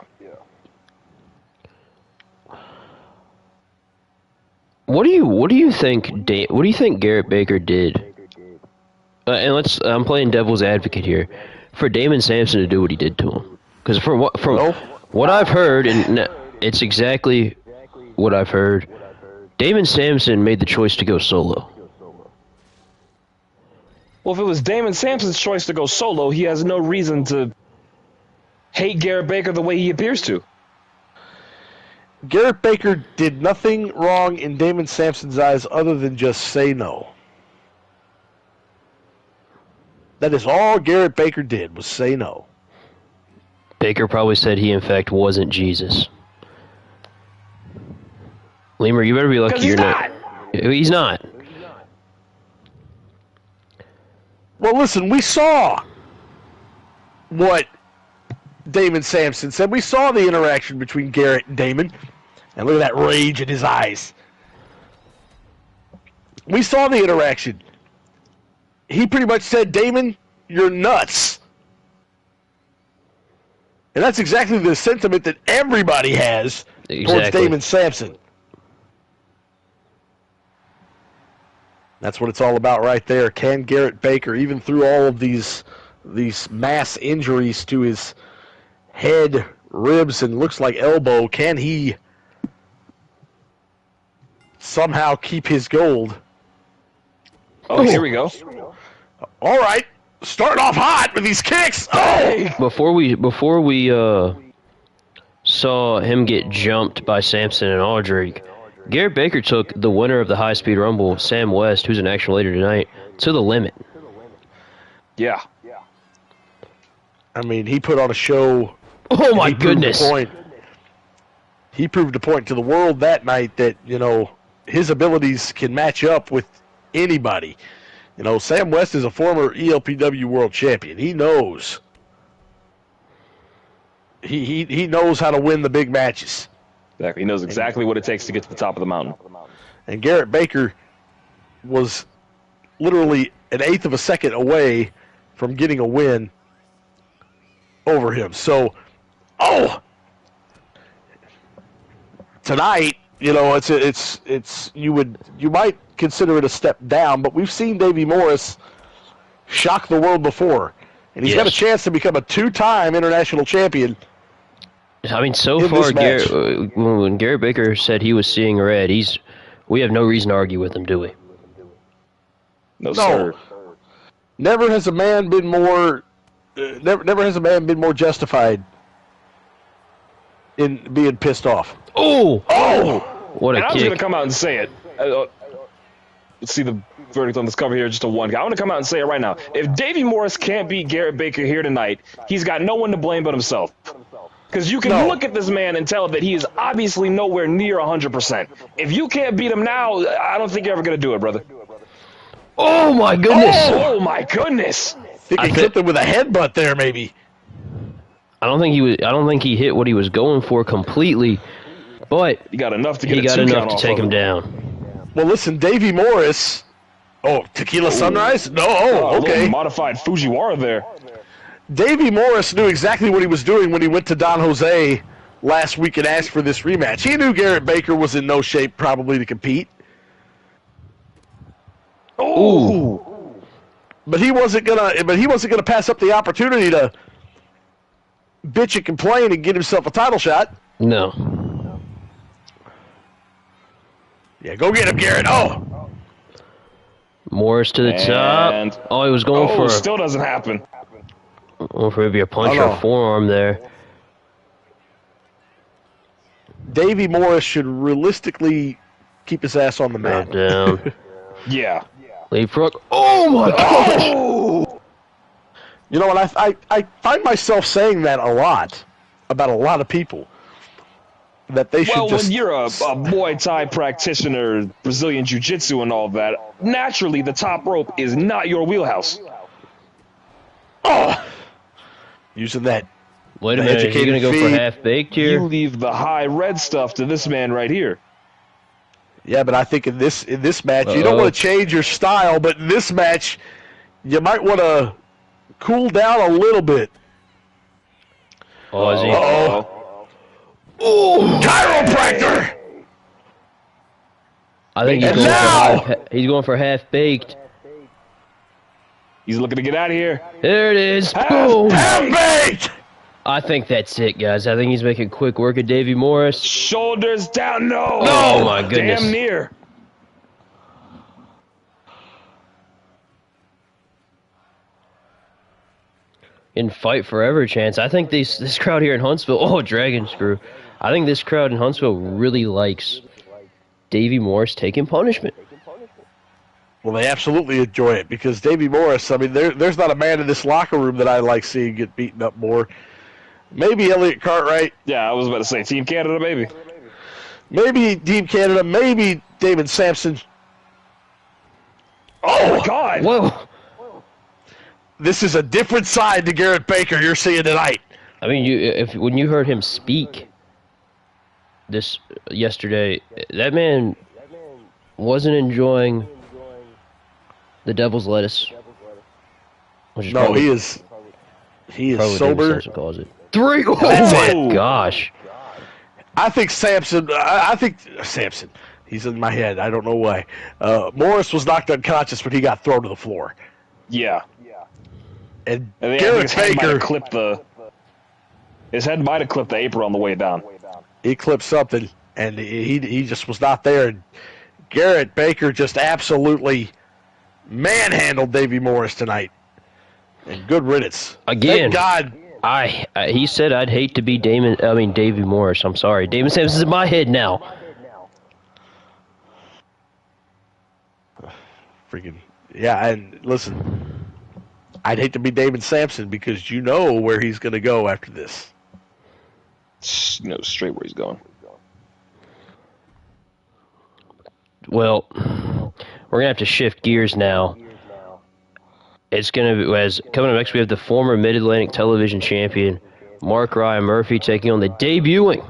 What do you think? What do you think Garrett Baker did? And I'm playing devil's advocate here, for Damon Samson to do what he did to him. Because from what I've heard, and it's exactly what I've heard, Damon Samson made the choice to go solo. Well, if it was Damon Samson's choice to go solo, he has no reason to hate Garrett Baker the way he appears to. Garrett Baker did nothing wrong in Damon Samson's eyes other than just say no. That is all Garrett Baker did, was say no. Baker probably said he, in fact, wasn't Jesus. Lemur, you better be lucky you're not. He's not. Well, listen, we saw what Damon Samson said. We saw the interaction between Garrett and Damon. And look at that rage in his eyes. We saw the interaction. He pretty much said, Damon, you're nuts. And that's exactly the sentiment that everybody has towards Damon Samson. That's what it's all about right there. Can Garrett Baker, even through all of these mass injuries to his head, ribs, and looks like elbow, can he somehow keep his gold. Oh, here we go. All right, starting off hot with these kicks. Oh! Before we saw him get jumped by Samson and Aldrake, Garrett Baker took the winner of the high-speed rumble, Sam West, who's an action later tonight, to the limit. Yeah. I mean, he put on a show. Oh my goodness! He proved a point to the world that night that, you know, his abilities can match up with anybody. You know, Sam West is a former ELPW world champion. He knows. He knows how to win the big matches. Exactly. He knows exactly what it takes to get to the top of the mountain. And Garrett Baker was literally an eighth of a second away from getting a win over him. So, tonight, you know, it's you might consider it a step down, but we've seen Davey Morris shock the world before, and he's got a chance to become a two-time international champion. I mean, so far, when Garrett Baker said he was seeing red, we have no reason to argue with him, do we? No, sir. Never has a man been more. Never has a man been more justified in being pissed off. Oh! What a kick. I was going to come out and say it. Let's see the verdict on this cover here, just a one guy. I want to come out and say it right now. If Davey Morris can't beat Garrett Baker here tonight, he's got no one to blame but himself. Because you can look at this man and tell that he is obviously nowhere near 100%. If you can't beat him now, I don't think you're ever going to do it, brother. Oh, my goodness. Oh, my goodness. I think he clipped him with a headbutt there, maybe. I don't think he hit what he was going for completely, but he got enough to take him down. Well, listen, Davey Morris. Oh, Tequila Sunrise? No, okay. Modified Fujiwara there. Davey Morris knew exactly what he was doing when he went to Don Jose last week and asked for this rematch. He knew Garrett Baker was in no shape probably to compete. Ooh. But he wasn't gonna pass up the opportunity to bitch and complain and get himself a title shot. No. Yeah, go get him, Garrett. Oh. Morris to the top. Oh, he was going for. Still doesn't happen. Going for maybe a punch or a forearm there. Davey Morris should realistically keep his ass on the mat. Down. Yeah. Leapfrog. Oh my God! You know what? I find myself saying that a lot about a lot of people. That they should just. Well, when you're a Muay Thai practitioner, Brazilian Jiu-Jitsu and all that, naturally the top rope is not your wheelhouse. Oh! Using that. Wait a minute, are you going to go for half-baked here? You leave the high red stuff to this man right here. Yeah, but I think in this match, you don't want to change your style, but in this match, you might want to cool down a little bit. Oh, is he? Uh-oh. Ooh, chiropractor! I think he's going for half-baked. He's looking to get out of here. There it is. Boom! Half-baked! I think that's it, guys. I think he's making quick work of Davey Morris. Shoulders down. No! Oh, my goodness. Damn near. In Fight Forever chance. I think this crowd here in Huntsville, Dragon Screw. I think this crowd in Huntsville really likes Davey Morris taking punishment. Well, they absolutely enjoy it because Davey Morris, I mean, there's not a man in this locker room that I like seeing get beaten up more. Maybe Elliott Cartwright. Yeah, I was about to say Team Canada, maybe. Maybe Team Canada, maybe Damon Samson. Oh, my God. Whoa. This is a different side to Garrett Baker you're seeing tonight. I mean, when you heard him speak yesterday, that man wasn't enjoying the devil's lettuce. No, he is sober. Calls it. 3. Oh my gosh! I think Samson. Samson. He's in my head. I don't know why. Morris was knocked unconscious when he got thrown to the floor. Yeah. And Garrett Baker his head might have clipped the apron on the way down. He clipped something, and he just was not there. And Garrett Baker just absolutely manhandled Davey Morris tonight. And good riddance. Again. Thank God. He said I'd hate to be Davey Morris. I'm sorry. Damon Samson's in my head now. Freaking, yeah, and listen, I'd hate to be Damon Samson because you know where he's going to go after this. You know straight where he's going. Well, we're going to have to shift gears now. It's going to be, as coming up next, we have the former Mid-Atlantic television champion, Mark Ryan Murphy, taking on the debuting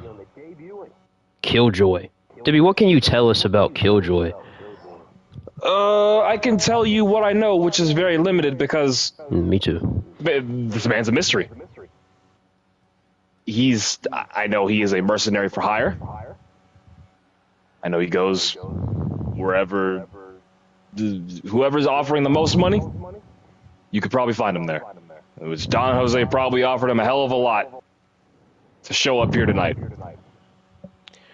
Killjoy. Debbie, what can you tell us about Killjoy? I can tell you what I know, which is very limited because... Me too. This man's a mystery. I know he is a mercenary for hire. I know he goes wherever, whoever's offering the most money, you could probably find him there. Which Don Jose probably offered him a hell of a lot to show up here tonight.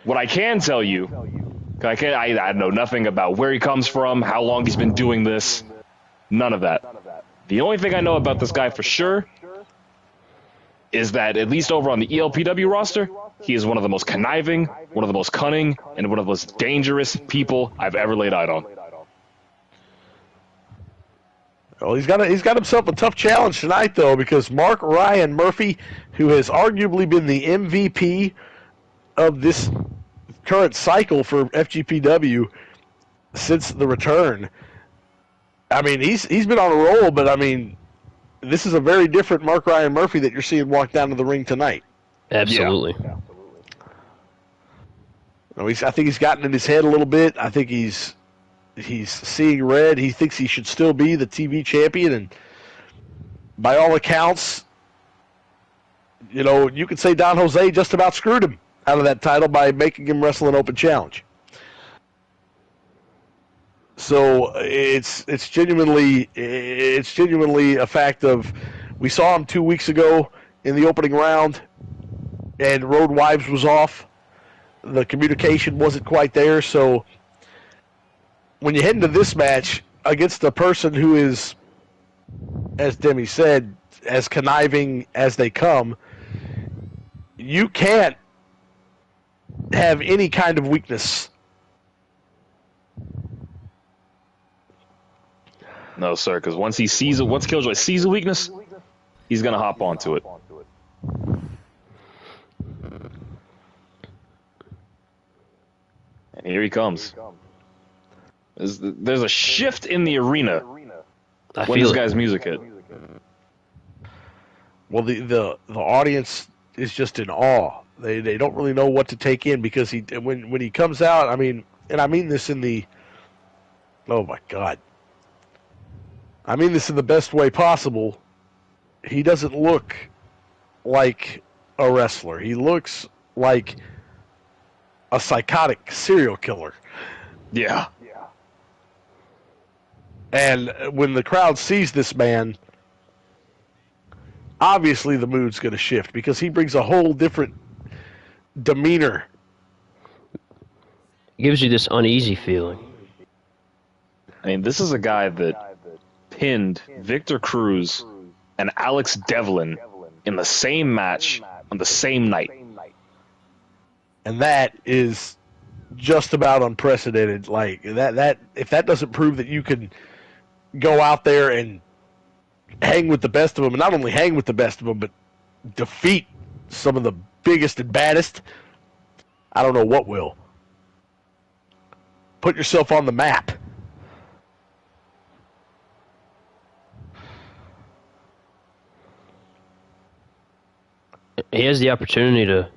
What I can tell you, I know nothing about where he comes from, how long he's been doing this, none of that. The only thing I know about this guy for sure is that, at least over on the ELPW roster, he is one of the most conniving, one of the most cunning, and one of the most dangerous people I've ever laid eyes on. Well, he's got himself a tough challenge tonight, though, because Mark Ryan Murphy, who has arguably been the MVP of this current cycle for FGPW since the return, I mean, he's been on a roll, but I mean, this is a very different Mark Ryan Murphy that you're seeing walk down to the ring tonight. Absolutely. Yeah. I think he's gotten in his head a little bit. I think he's seeing red. He thinks he should still be the TV champion, and by all accounts, you know, you could say Don Jose just about screwed him out of that title by making him wrestle an open challenge. So it's genuinely a fact of, we saw him 2 weeks ago in the opening round, and Road Wives was off. The communication wasn't quite there. So when you head into this match against a person who is, as Demi said, as conniving as they come, you can't have any kind of weakness. No, sir, because once Killjoy sees a weakness, he's going to hop onto it. And here he comes. There's a shift in the arena when this guy's music hit. Well, the audience is just in awe. They don't really know what to take in, because when he comes out, I mean, and I mean this in the, oh my God, I mean this in the best way possible, he doesn't look like a wrestler. He looks like a psychotic serial killer. Yeah. And when the crowd sees this man, obviously the mood's going to shift, because he brings a whole different demeanor. It gives you this uneasy feeling. I mean, this is a guy that pinned Victor Cruz and Alex Devlin in the same match on the same night. And that is just about unprecedented. Like that if that doesn't prove that you can go out there and hang with the best of them, and not only hang with the best of them, but defeat some of the biggest and baddest, I don't know what will. Put yourself on the map. He has the opportunity to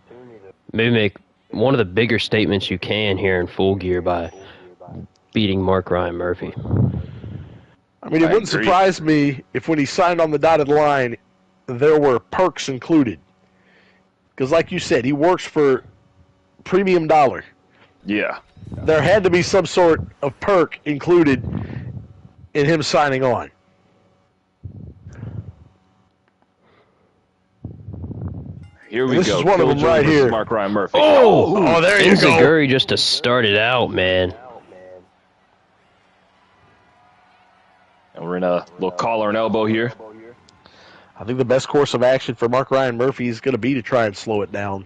maybe make one of the bigger statements you can here in Full Gear by beating Mark Ryan Murphy. I mean, it wouldn't surprise me if when he signed on the dotted line, there were perks included. Because like you said, he works for premium dollar. Yeah. There had to be some sort of perk included in him signing on. Here we this go. This is one of them right here. Mark Ryan Murphy. Oh, there you go. Enziguri just to start it out, man. a little collar and elbow here. I think the best course of action for Mark Ryan Murphy is going to be to try and slow it down.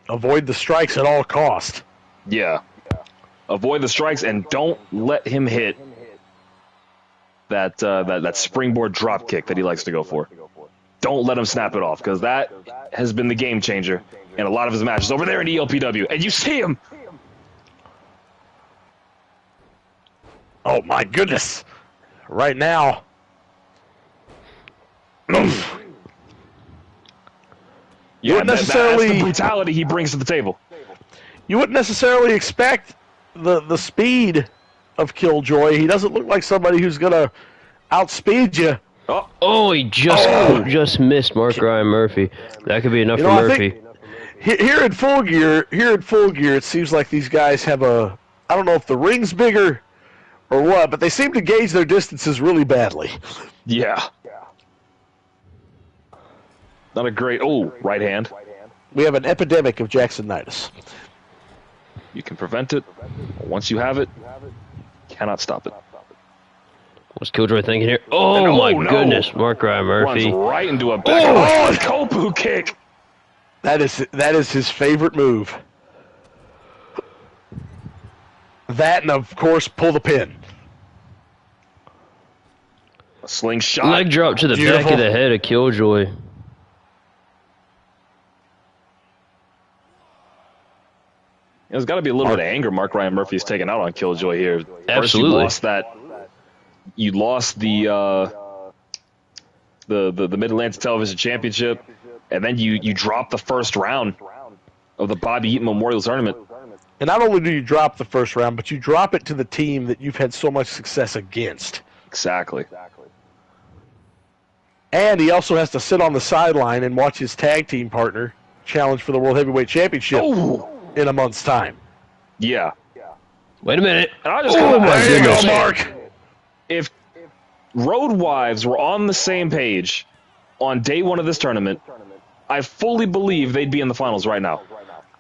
Avoid the strikes at all cost. Yeah. Avoid the strikes and don't let him hit that springboard drop kick that he likes to go for. Don't let him snap it off, because that has been the game changer in a lot of his matches over there in ELPW. And you see him. Oh, my goodness. Right now. Yeah, that's the brutality he brings to the table. You wouldn't necessarily expect the speed of Killjoy. He doesn't look like somebody who's going to outspeed you. Oh, he just missed Mark Ryan Murphy. That could be enough for Murphy. Here in full gear, it seems like these guys have I don't know if the ring's bigger or what, but they seem to gauge their distances really badly. Yeah. Not a great, right hand. We have an epidemic of Jacksonitis. You can prevent it. Once you have it, cannot stop it. What's Killjoy thinking here? Oh, my goodness. Mark Ryan Murphy. Runs right into a back Kopu kick. That is his favorite move. That and, of course, pull the pin. A slingshot. Leg drop to the back of the head of Killjoy. There's got to be a little bit of anger Mark Ryan Murphy's taking out on Killjoy here. Absolutely. First you lost the Mid-Atlantic Television Championship, and then you dropped the first round of the Bobby Eaton Memorial Tournament. And not only do you drop the first round, but you drop it to the team that you've had so much success against. Exactly. And he also has to sit on the sideline and watch his tag team partner challenge for the World Heavyweight Championship in a month's time. Yeah. Wait a minute. And I just there you go, Mark. If Road Wives were on the same page on day one of this tournament, I fully believe they'd be in the finals right now.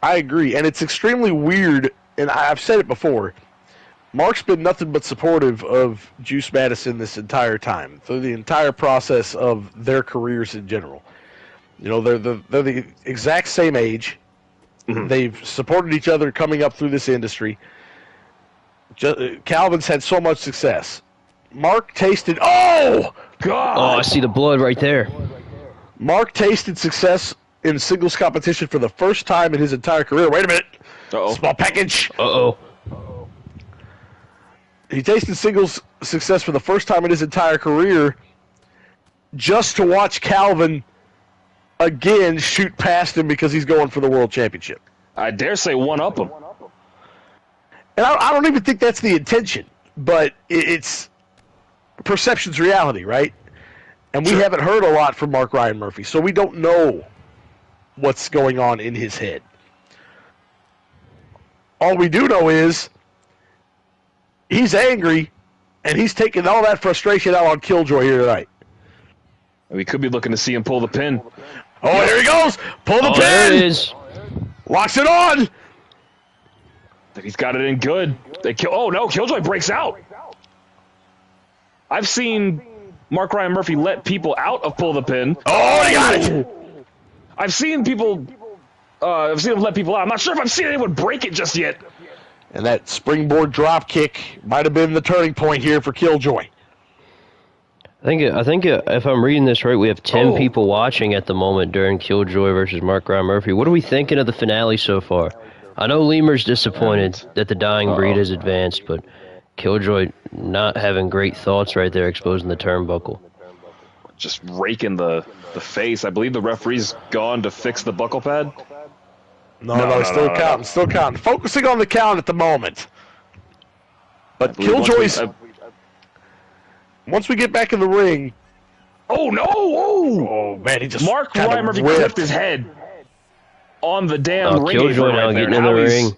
I agree, and it's extremely weird, and I've said it before. Mark's been nothing but supportive of Juice Madison this entire time, through the entire process of their careers in general. You know, they're the exact same age. Mm-hmm. They've supported each other coming up through this industry. Calvin's had so much success. Mark tasted... Oh, God! Oh, I see the blood right there. Mark tasted success in singles competition for the first time in his entire career. Wait a minute. Uh-oh. Small package. Uh-oh. He tasted singles success for the first time in his entire career just to watch Calvin again shoot past him because he's going for the world championship. I dare say one-up him. And I don't even think that's the intention, but it's perception's reality, right? And we haven't heard a lot from Mark Ryan Murphy, so we don't know what's going on in his head. All we do know is he's angry, and he's taking all that frustration out on Killjoy here tonight. We could be looking to see him pull the pin. Oh, here he goes! Pull the pin! There it is. Locks it on! He's got it in good. Oh, no, Killjoy breaks out. I've seen Mark Ryan Murphy let people out of pull the pin. Oh, he got it! I've seen him let people out. I'm not sure if I've seen anyone break it just yet. And that springboard drop kick might have been the turning point here for Killjoy. I think if I'm reading this right, we have 10 people watching at the moment during Killjoy versus Mark Ryan Murphy. What are we thinking of the finale so far? I know Lemur's disappointed that the Dying Breed has advanced, but Killjoy not having great thoughts right there, exposing the turnbuckle. Just raking the face. I believe the referee's gone to fix the buckle pad. No, still counting. Focusing on the count at the moment. But Killjoy's... Once we get back in the ring... Oh, no! Oh, man, he just... Mark Ryan Murphy clipped his head on the damn ring. Killjoy now getting in the ring.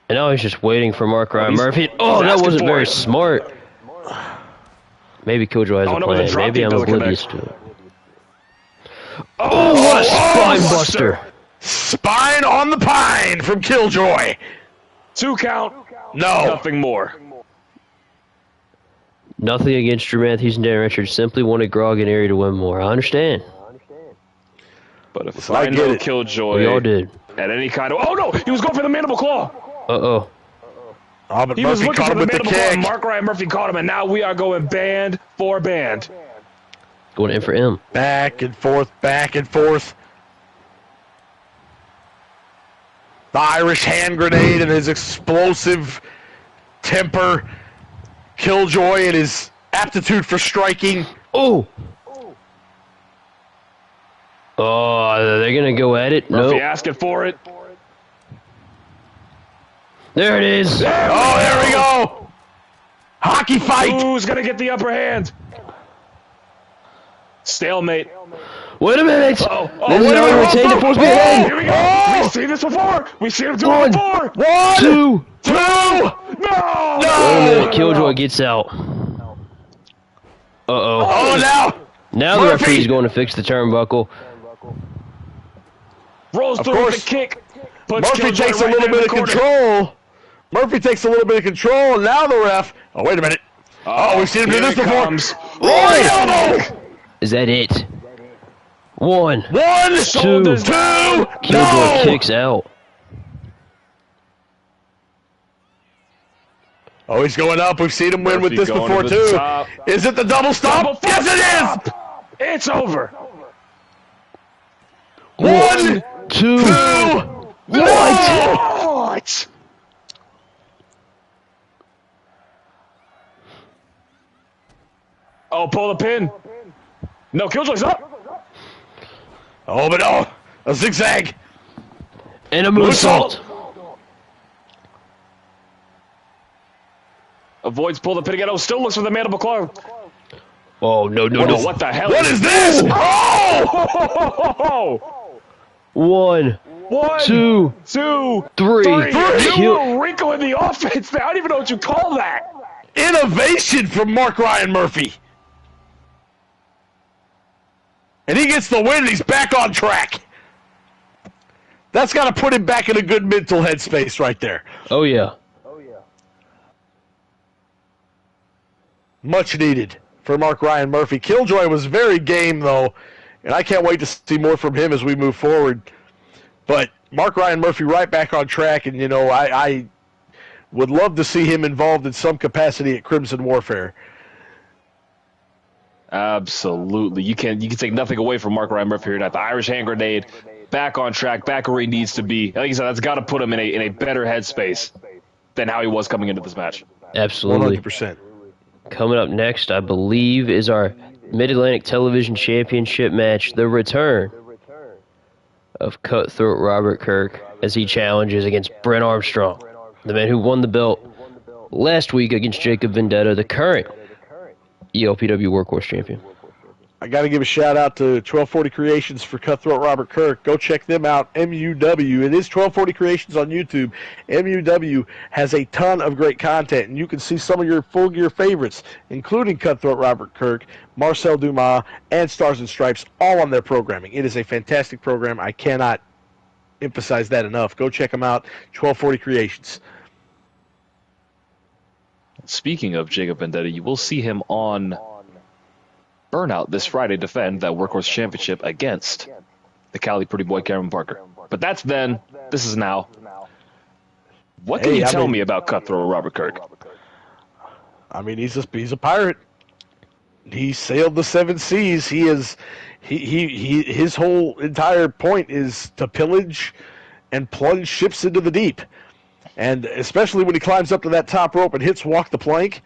And now he's just waiting for Mark Ryan Murphy. Oh, that wasn't very smart. Maybe Killjoy has a plan. Maybe I'm oblivious to it. Oh, what a spine buster. Spine on the pine from Killjoy. 2 count. No. Nothing more. Nothing against Drew Matthews and Dan Richards. Simply wanted Grog and Erie to win more. I understand. But if So I I know get it. Killjoy We all did. at any kind of... Oh, no! He was going for the mandible claw! Uh-oh. Oh, but He was Murphy looking caught for him the with the mandible claw, and kick. Mark Ryan Murphy caught him, and now we are going band for band. Going in for M. Back and forth, back and forth. The Irish hand grenade and his explosive temper. Killjoy and his aptitude for striking. Oh! Oh, they're going to go at it? Murphy Nope. asking for it. There it is. Oh, there we go. Hockey fight. Who's going to get the upper hand? Stalemate. Wait a minute. Oh, This is how we retain the force behind. Here we go. We've seen this before. We've seen him do it before. 1, 2. 2. No. Wait a minute. Killjoy gets out. Uh-oh. Oh, now. Now the Murphy. referee's going to fix the turnbuckle. Rolls Of through course. with the kick. Puts Murphy Killjoy takes a right little in the bit of corner. control. Murphy takes a little bit of control, and now the ref. Oh, wait a minute. Oh, we've seen him do Here this it before. comes. Right elbow. Is that it? 1. 1, 2. Shoulders Killjoy No. kicks out. Oh, he's going up. We've seen him win with Murphy this going before, to the too. top. Is it the double stop? Double Yes, foot it stop. It's over. is. 1, 2. 2. What? Oh, pull the pin. No, Killjoy's up. Oh, but no. A zigzag. And a moonsault. Avoids pull the pin again. Oh, still looks for the mandible claw. Oh, no, no, Oh, no. what the hell What is this? Oh! 1, 1, 2, 2, 3. 3. New Kill- little wrinkle in the offense. I don't even know what you call that. Innovation from Mark Ryan Murphy. And he gets the win, and he's back on track. That's got to put him back in a good mental headspace right there. Oh, yeah. Much needed for Mark Ryan Murphy. Killjoy was very game, though, and I can't wait to see more from him as we move forward. But Mark Ryan Murphy right back on track, and, you know, I would love to see him involved in some capacity at Crimson Warfare. Absolutely. You can take nothing away from Mark Ryan Murphy here tonight. The Irish hand grenade, back on track, back where he needs to be. Like you said, that's got to put him in a better headspace than how he was coming into this match. Absolutely. 100%. Coming up next, I believe, is our Mid-Atlantic Television Championship match, the return of Cutthroat Robert Kirk as he challenges against Brent Armstrong, the man who won the belt last week against Jacob Vendetta, the current ELPW Workhorse Champion. I got to give a shout out to 1240 Creations for Cutthroat Robert Kirk. Go check them out. MUW. It is 1240 Creations on YouTube. MUW has a ton of great content, and you can see some of your full gear favorites, including Cutthroat Robert Kirk, Marcel Dumas, and Stars and Stripes, all on their programming. It is a fantastic program. I cannot emphasize that enough. Go check them out. 1240 Creations. Speaking of Jacob Vendetta, you will see him on Burnout this Friday defend that Workhorse Championship against the Cali Pretty Boy Cameron Parker. But that's then. This is now. What can you tell me about Cutthroat Robert Kirk? I mean, he's a pirate. He sailed the 7 seas. His whole entire point is to pillage and plunge ships into the deep. And especially when he climbs up to that top rope and hits walk the plank,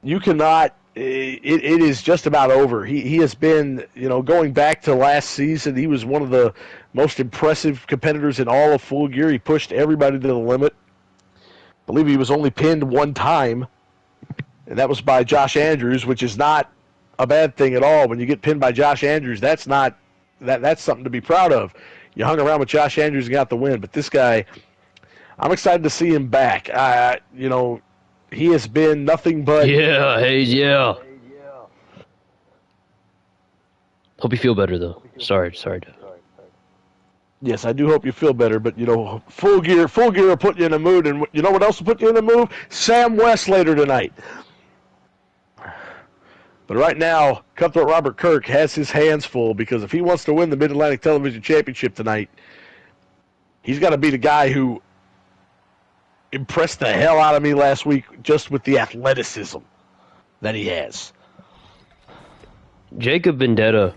you cannot. It is just about over. He has been, going back to last season, he was one of the most impressive competitors in all of Full Gear. He pushed everybody to the limit. I believe he was only pinned one time, and that was by Josh Andrews, which is not a bad thing at all. When you get pinned by Josh Andrews, that's something to be proud of. You hung around with Josh Andrews and got the win, but this guy, I'm excited to see him back. He has been nothing but... Yeah, Hayes, yeah. Hope you feel better, though. Sorry. Yes, I do hope you feel better, but, Full Gear will put you in a mood, and you know what else will put you in a mood? Sam West later tonight. But right now, Cutthroat Robert Kirk has his hands full because if he wants to win the Mid-Atlantic Television Championship tonight, he's got to be the guy who impressed the hell out of me last week just with the athleticism that he has. Jacob Vendetta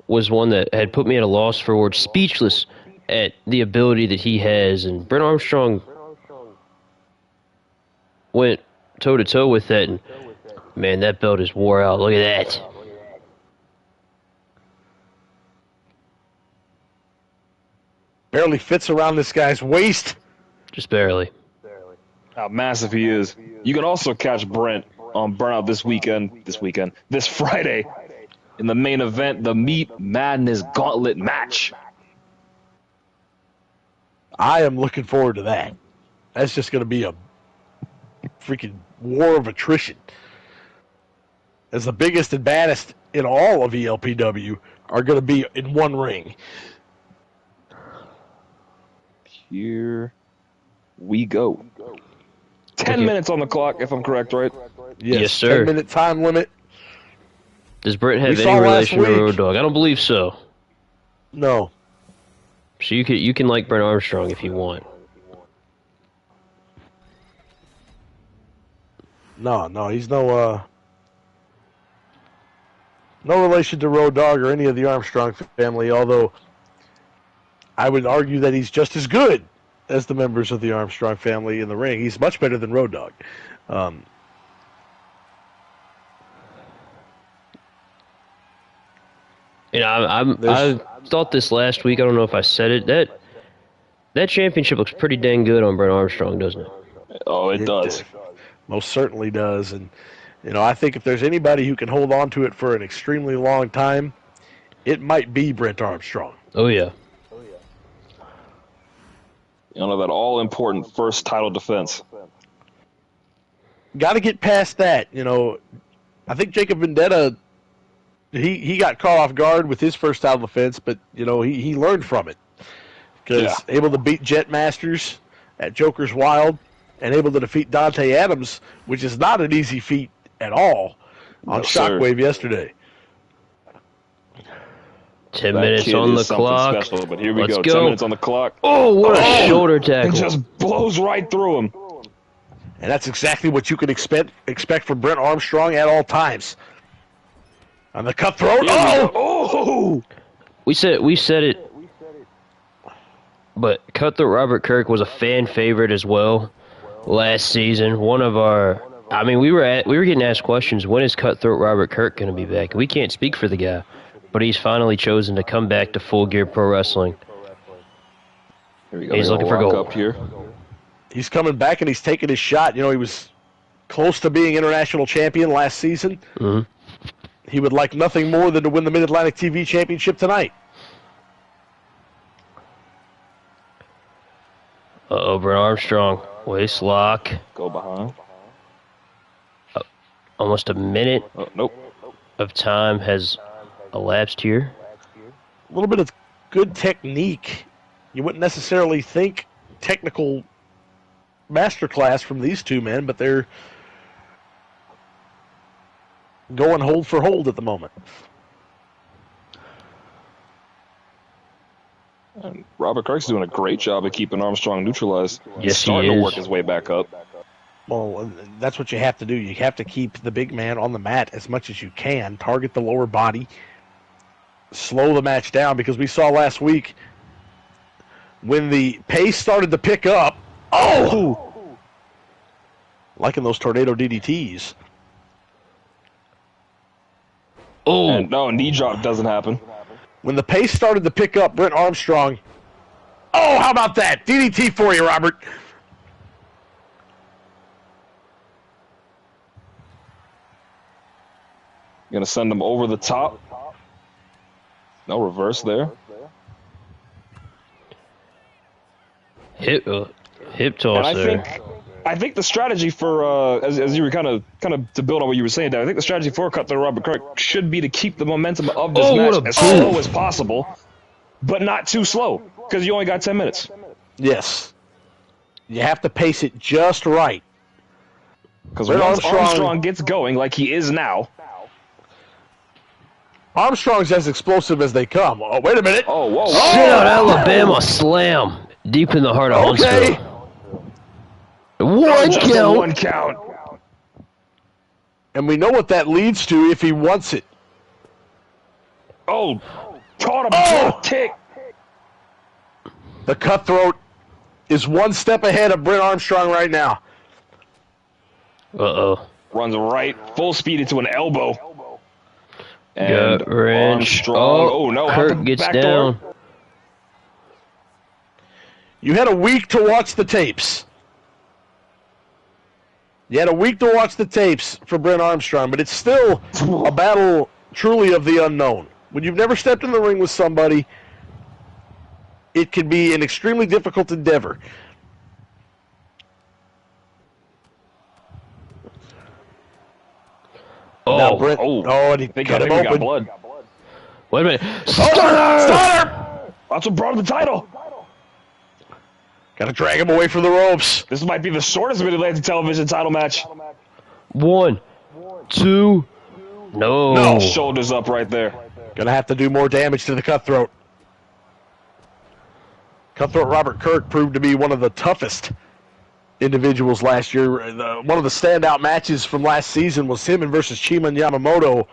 was one that had put me at a loss for words, speechless at the ability that he has, and Brent Armstrong went toe-to-toe with that, and man, that belt is wore out. Look at that. Barely fits around this guy's waist. Just barely. How massive he is. You can also catch Brent on Burnout this Friday, in the main event, the Meat Madness Gauntlet match. I am looking forward to that. That's just going to be a freaking war of attrition. As the biggest and baddest in all of ELPW are going to be in one ring. Here we go. 10 minutes on the clock, if I'm correct, right? Yes, sir. 10-minute time limit. Does Brent have any relation to Road Dogg? I don't believe so. No. So you can like Brent Armstrong if you want. No, he's no relation to Road Dogg or any of the Armstrong family, although I would argue that he's just as good as the members of the Armstrong family in the ring. He's much better than Road Dogg. You know, I thought this last week. I don't know if I said it. That championship looks pretty dang good on Brent Armstrong, doesn't it? Oh, it does. Most certainly does. And, you know, I think if there's anybody who can hold on to it for an extremely long time, it might be Brent Armstrong. Oh, yeah. You know, that all-important first title defense. Got to get past that. You know, I think Jacob Vendetta, he got caught off guard with his first title defense, but, you know, he learned from it. Because able to beat Jet Masters at Joker's Wild and able to defeat Dante Adams, which is not an easy feat at all, on Shockwave yesterday. 10 minutes on the clock. Special, but here we Let's go. go. 10 minutes on the clock. Oh, what a shoulder tackle. It just blows right through him. And that's exactly what you can expect from Brent Armstrong at all times. On the Cutthroat. Oh! We said it. But Cutthroat Robert Kirk was a fan favorite as well last season. One of our, I mean, we were getting asked questions. When is Cutthroat Robert Kirk going to be back? We can't speak for the guy, but he's finally chosen to come back to Full Gear Pro Wrestling. Here we go. He's looking for gold. Up here. He's coming back and he's taking his shot. You know, he was close to being international champion last season. Mm-hmm. He would like nothing more than to win the Mid-Atlantic TV Championship tonight. Brent Armstrong, waist lock. Go behind. Almost a minute Nope. of time has elapsed here. A little bit of good technique. You wouldn't necessarily think technical masterclass from these two men, but they're going hold for hold at the moment. And Robert Kirk's doing a great job of keeping Armstrong neutralized. Yes, He's starting he to is. work his way back up. Well, that's what you have to do. You have to keep the big man on the mat as much as you can, target the lower body, slow the match down, because we saw last week when the pace started to pick up, liking those tornado DDTs. Oh, And no, knee drop doesn't happen. When the pace started to pick up, Brent Armstrong, how about that? DDT for you, Robert. Gonna send him over the top. No reverse there. hip And toss there. I think the strategy for as you were kind of to build on what you were saying, Dad, I think the strategy for Cutthroat Robert Kirk should be to keep the momentum of this match as slow as possible, but not too slow, because you only got 10 minutes. Yes. You have to pace it just right. Because once Armstrong gets going, like he is now, Armstrong's as explosive as they come. Oh, wait a minute. Oh, whoa. Sit out Alabama slam. Deep in the heart of Okay. Huntsville. One Just a count. one count. And we know what that leads to if he wants it. Oh, caught him. Oh! Kick. The Cutthroat is one step ahead of Brent Armstrong right now. Uh-oh. Runs right, full speed into an elbow. And Gut wrench. Armstrong. Oh, no. out Kirk the gets back down. door. You had a week to watch the tapes. You had a week to watch the tapes for Brent Armstrong, but it's still a battle truly of the unknown. When you've never stepped in the ring with somebody, it can be an extremely difficult endeavor. Now Oh, Brent, and he cut him we got open. blood. wait a minute. Stunner! That's what brought him the title. Got to drag him away from the ropes. This might be the shortest Mid-Atlantic Television title match. 1, 2. No. Shoulders up right there. Gonna have to do more damage to the Cutthroat. Cutthroat Robert Kirk proved to be one of the toughest individuals last year. One of the standout matches from last season was him versus Chima Yamamoto.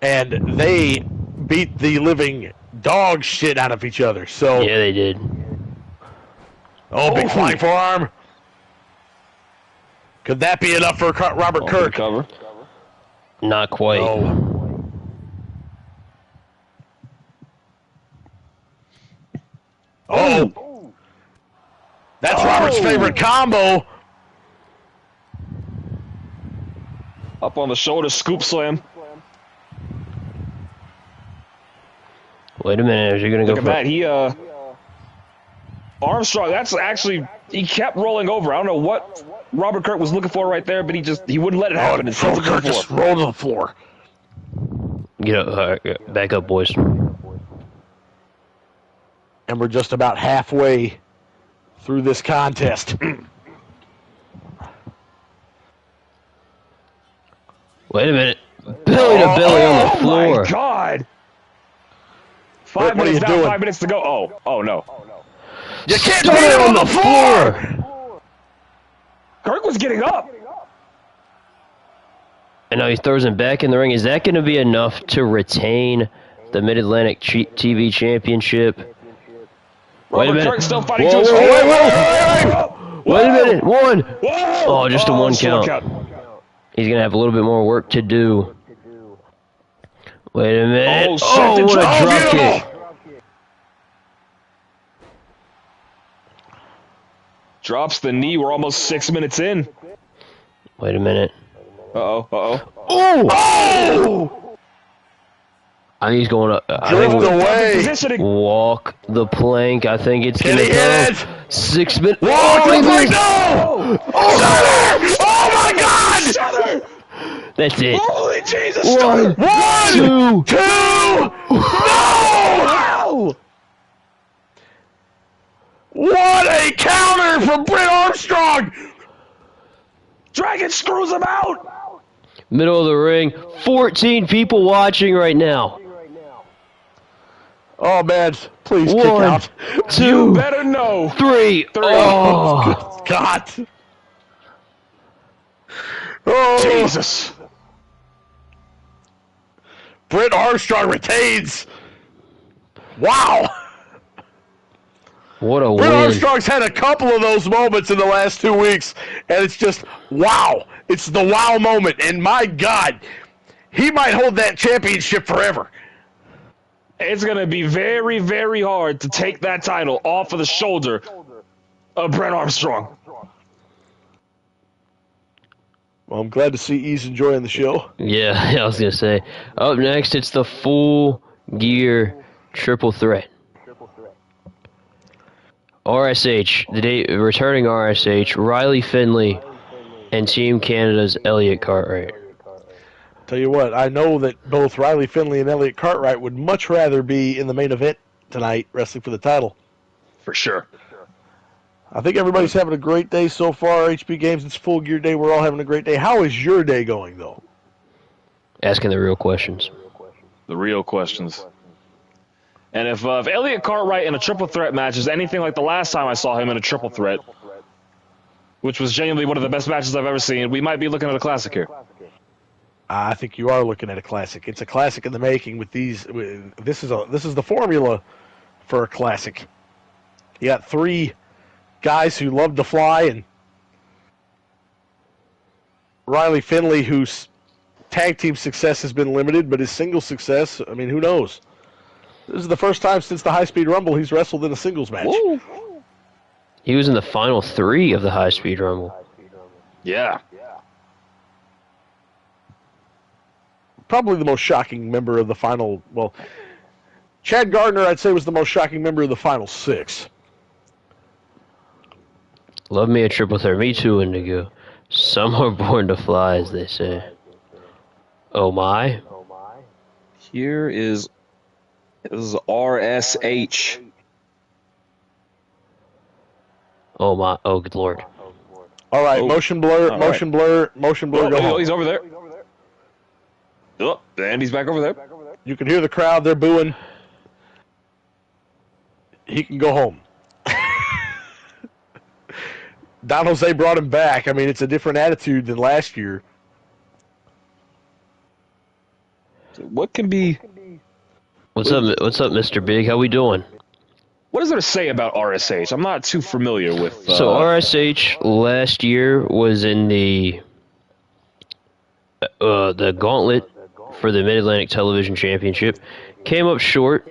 And they beat the living dog shit out of each other. So Yeah, they did. big flying forearm. Could that be enough for Robert Kirk? Cover. Not quite. Oh. That's Robert's favorite combo. Up on the shoulder, scoop slam. Wait a minute. Is he going to go Look for at that. He, Armstrong, that's actually, he kept rolling over. I don't know what Robert Kirk was looking for right there, but he wouldn't let it happen. It's Robert Kirk just rolled to the floor. Get up, back up, boys. And we're just about halfway through this contest. Wait a minute. Belly to belly on the floor. Oh, my God. What are you Down, doing? 5 minutes to go. Oh, no. You can't Start beat him on the floor. Kirk was getting up. And now he throws him back in the ring. Is that going to be enough to retain the Mid-Atlantic TV Championship? Wait a Robert minute. Kirk still fighting Whoa, to his whoa, feet. whoa, whoa. Wait a minute. 1. Whoa. Oh, just a one slow count. He's going to have a little bit more work to do. Wait a minute. Oh, what a drop beautiful. kick. Drops the knee. We're almost 6 minutes in. Wait a minute. Uh-oh. Oh! I think he's going up. Drift away. Positioning. Walk the plank. I think it's Can going he to hit go. it? 6 minutes. Walk he the plank. missed. No! Oh my God! Shudder. That's it. Holy Jesus. 1, 2. 2! No! What a counter from Brent Armstrong! Dragon screws him out. Middle of the ring. 14 people watching right now. Oh man, please kick 1, out. 2, Better know. 3. Oh. God. Oh, Jesus. Brent Armstrong retains. Wow. What a Brent win. Armstrong's had a couple of those moments in the last 2 weeks, and it's just wow. It's the wow moment, and my God, he might hold that championship forever. It's going to be very, very hard to take that title off of the shoulder of Brent Armstrong. Well, I'm glad to see he's enjoying the show. Yeah, I was going to say. Up next, it's the full gear triple threat. RSH, returning RSH, Riley Finley, and Team Canada's Elliott Cartwright. Tell you what, I know that both Riley Finley and Elliott Cartwright would much rather be in the main event tonight, wrestling for the title. For sure. I think everybody's having a great day so far. HB Games, it's full gear day. We're all having a great day. How is your day going, though? Asking the real questions. The real questions. And if Elliott Cartwright in a triple threat match is anything like the last time I saw him in a triple threat, which was genuinely one of the best matches I've ever seen, we might be looking at a classic here. I think you are looking at a classic. It's a classic in the making. This is the formula for a classic. You got three guys who love to fly, and Riley Finley, whose tag team success has been limited, but his single success, I mean, who knows? This is the first time since the High Speed Rumble he's wrestled in a singles match. Woo. He was in the final 3 of the High Speed Rumble. Yeah. Probably the most shocking member of the final. Well, Chad Gardner, I'd say, was the most shocking member of the final 6. Love me a triple threat. Me too, Indigo. Some are born to fly, as they say. Oh my. Here is RSH. Oh my. Oh, good lord. All right, motion blur, All motion blur, motion blur. Go home. He's over there. Oh, and he's back over there. You can hear the crowd. They're booing. He can go home. Don Jose brought him back. I mean, it's a different attitude than last year. What can be... What's up, Mr. Big? How we doing? What is there to say about RSH? I'm not too familiar with... So RSH last year was in the gauntlet for the Mid-Atlantic Television Championship. Came up short.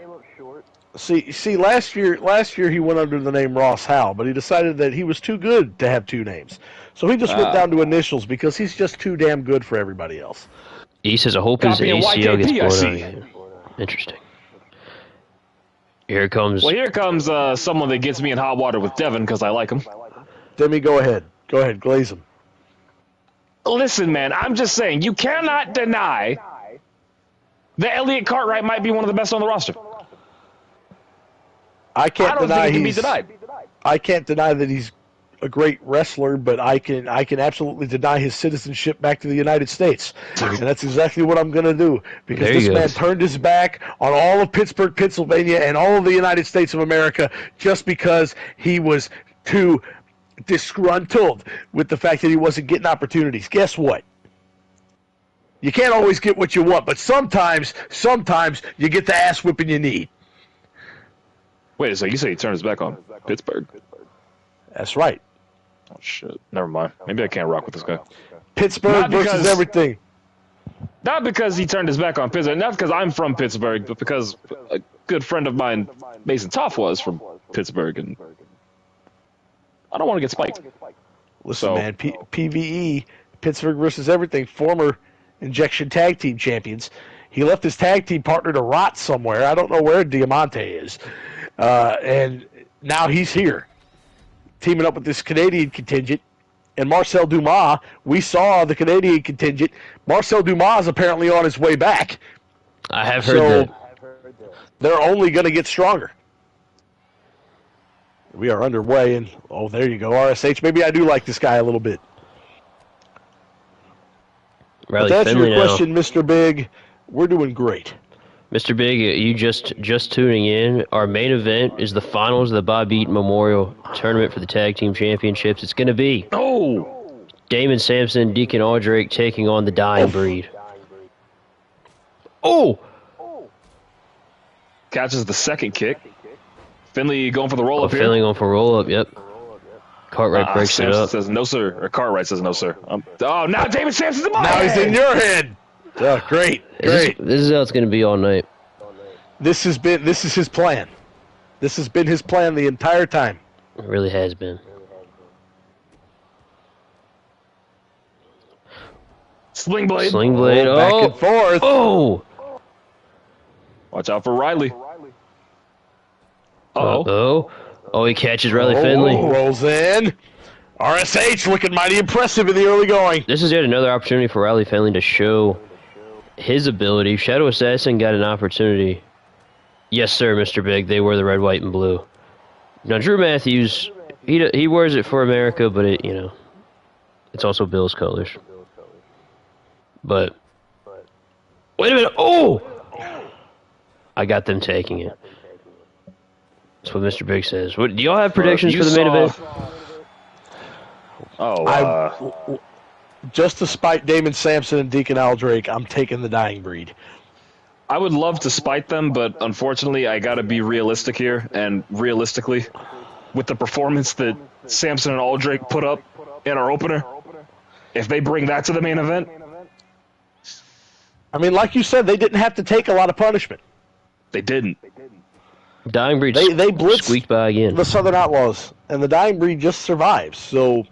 See, last year he went under the name Ross Howe, but he decided that he was too good to have 2 names. So he just went down to initials because he's just too damn good for everybody else. He says, I hope his Copy of ACL gets YKP, blown I out see. again. Interesting. Here comes... Well, here comes someone that gets me in hot water with Devin because I like him. Demi, go ahead. Go ahead, glaze him. Listen, man, I'm just saying, you cannot deny that Elliott Cartwright might be one of the best on the roster. I can't don't deny think it can be denied. I can't deny that he's a great wrestler, but I can absolutely deny his citizenship back to the United States. And that's exactly what I'm going to do, because There you this go. man turned his back on all of Pittsburgh, Pennsylvania, and all of the United States of America just because he was too disgruntled with the fact that he wasn't getting opportunities. Guess what? You can't always get what you want, but sometimes you get the ass whipping you need. Wait a second, you say he turned his back on Pittsburgh? That's right. Oh, shit. Never mind. Maybe I can't rock with this guy. Pittsburgh Not versus because- everything. Not because he turned his back on Pittsburgh, not because I'm from Pittsburgh, but because a good friend of mine, Mason Toff, was from Pittsburgh, and I don't want to get spiked. Listen, So- man, PVE, Pittsburgh versus everything, former Injection Tag Team Champions. He left his tag team partner to rot somewhere. I don't know where Diamante is. And now he's here, teaming up with this Canadian contingent. And Marcel Dumas, we saw the Canadian contingent. Marcel Dumas is apparently on his way back. I have heard that. They're only going to get stronger. We are underway, and oh, there you go, RSH. Maybe I do like this guy a little bit. Riley But that's Finley your now. question, Mr. Big. We're doing great. Mr. Big, you just tuning in. Our main event is the finals of the Bobby Eaton Memorial Tournament for the Tag Team Championships. It's going to be Damon, Samson, Deacon, Aldrake taking on the Dying Breed. Oh! Catches the second kick. Finley going for the roll-up here. Finley going for roll-up, yep. Cartwright breaks it Samson up. says no, sir. Or Cartwright says no, sir. Oh, now Damon Samson's in my Now he's head. in your head. Oh, great. This is how it's going to be all night. This is his plan. This has been his plan the entire time. It really has been. Sling blade. Sling blade. Back Oh! and forth. Oh! Watch out for Riley. Uh-oh. Oh! Oh, he catches Riley Finley. Rolls in. RSH looking mighty impressive in the early going. This is yet another opportunity for Riley Finley to show his ability. Shadow Assassin got an opportunity. Yes, sir, Mr. Big. They wear the red, white, and blue. Now, Drew Matthews, he wears it for America, but it's also Bill's colors. But Wait a minute. Oh! I got them taking it. That's what Mr. Big says. What, do y'all have predictions for the main event? Just to spite Damon, Samson, and Deacon Aldrake, I'm taking the Dying Breed. I would love to spite them, but unfortunately, I got to be realistic here. And realistically, with the performance that Samson and Aldrake put up in our opener, if they bring that to the main event, I mean, like you said, they didn't have to take a lot of punishment. They didn't. Dying Breed they blitzed squeaked by again. The Southern Outlaws, and the Dying Breed just survives. So,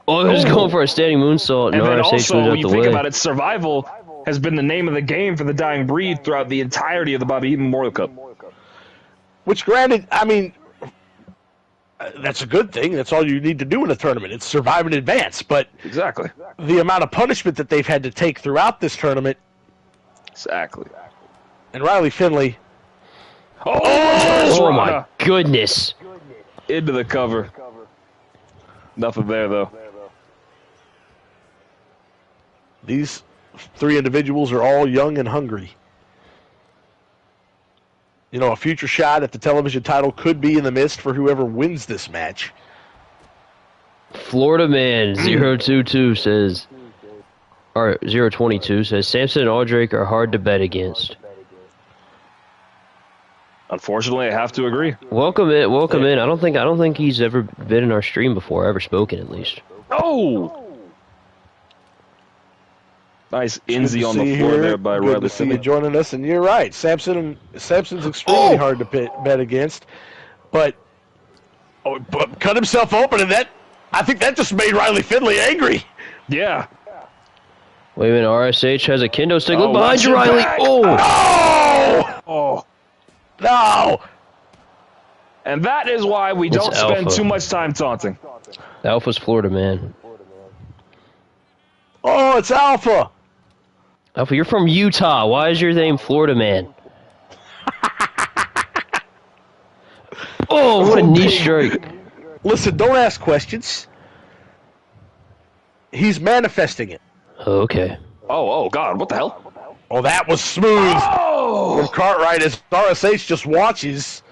they're just going for a standing moonsault, and then RSH also, when you think way. about it, survival has been the name of the game for the Dying Breed throughout the entirety of the Bobby Eaton Memorial Cup. Which, granted, I mean, that's a good thing. That's all you need to do in a tournament. It's survive and advance. But exactly, the amount of punishment that they've had to take throughout this tournament. Exactly. And Riley Finley. Oh my goodness. Into the cover. Nothing there, though. These three individuals are all young and hungry. You know, a future shot at the television title could be in the mist for whoever wins this match. Florida Man 022 says, or 022 says, Samson and Aldrake are hard to bet against. Unfortunately, I have to agree. Welcome in. I don't think he's ever been in our stream before, ever spoken at least. Oh! Nice Inzy on the floor there by Riley. Good to see you joining us, and you're right. Samson's extremely hard to bet against, but cut himself open, and I think that just made Riley Finley angry. Yeah. Wait a minute, RSH has a kendo stick. Look behind you, Riley. Back. Oh! No! And that is why we don't spend too much time taunting. Alpha's Florida Man. Oh, it's Alpha! Alpha, you're from Utah. Why is your name Florida Man? Oh, what a knee strike. Listen, don't ask questions. He's manifesting it. Okay. Oh, God, what the hell? Oh, that was smooth. From Cartwright as RSH just watches.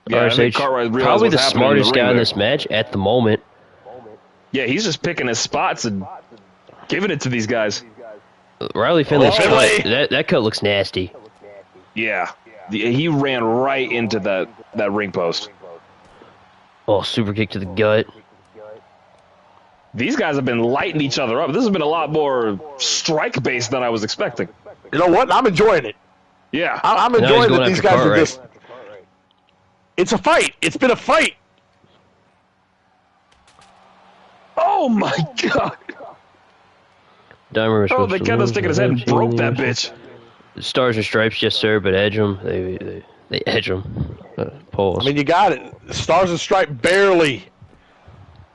Yeah, RSH, probably the smartest guy in this match at the moment. Yeah, he's just picking his spots and giving it to these guys. Riley Finley's cut, that cut looks nasty. Yeah. He ran right into that ring post. Oh, super kick to the gut. These guys have been lighting each other up. This has been a lot more strike-based than I was expecting. You know what? I'm enjoying it. Yeah. I'm enjoying that these guys are just... It's a fight. It's been a fight. Oh, my God. Diamond they kept us sticking his head and broke that bitch. Stars and Stripes, yes, sir, but edge them. They edge them. Pause. I mean, you got it. Stars and Stripes barely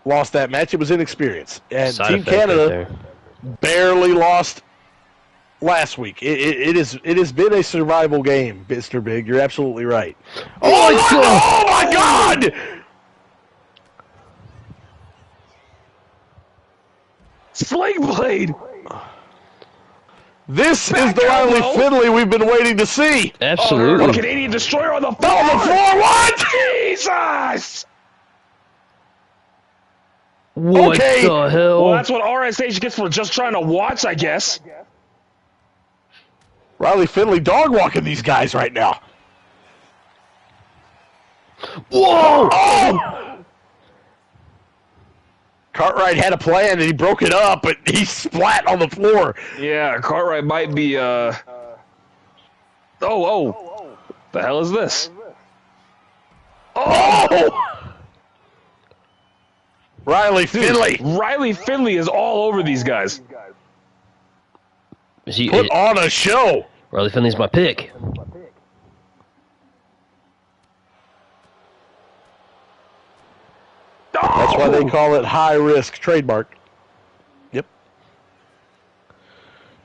lost that match. It was inexperience. And Team Canada barely lost last week. It has been a survival game, Mr. Big. You're absolutely right. Oh my God! Sling blade! This is the Riley Finley we've been waiting to see. Absolutely. Oh, Canadian Destroyer on the floor! On the floor, what? Jesus! What the hell? Well, that's what RSH gets for just trying to watch, I guess. Riley Finley dog walking these guys right now. Whoa! Oh! Cartwright had a plan and he broke it up, but he splat on the floor. Yeah, Cartwright might be, The hell is this? Oh! Riley Finley. Riley Finley is all over these guys. Put on a show. Riley Finley's my pick. That's why they call it high risk trademark. Yep.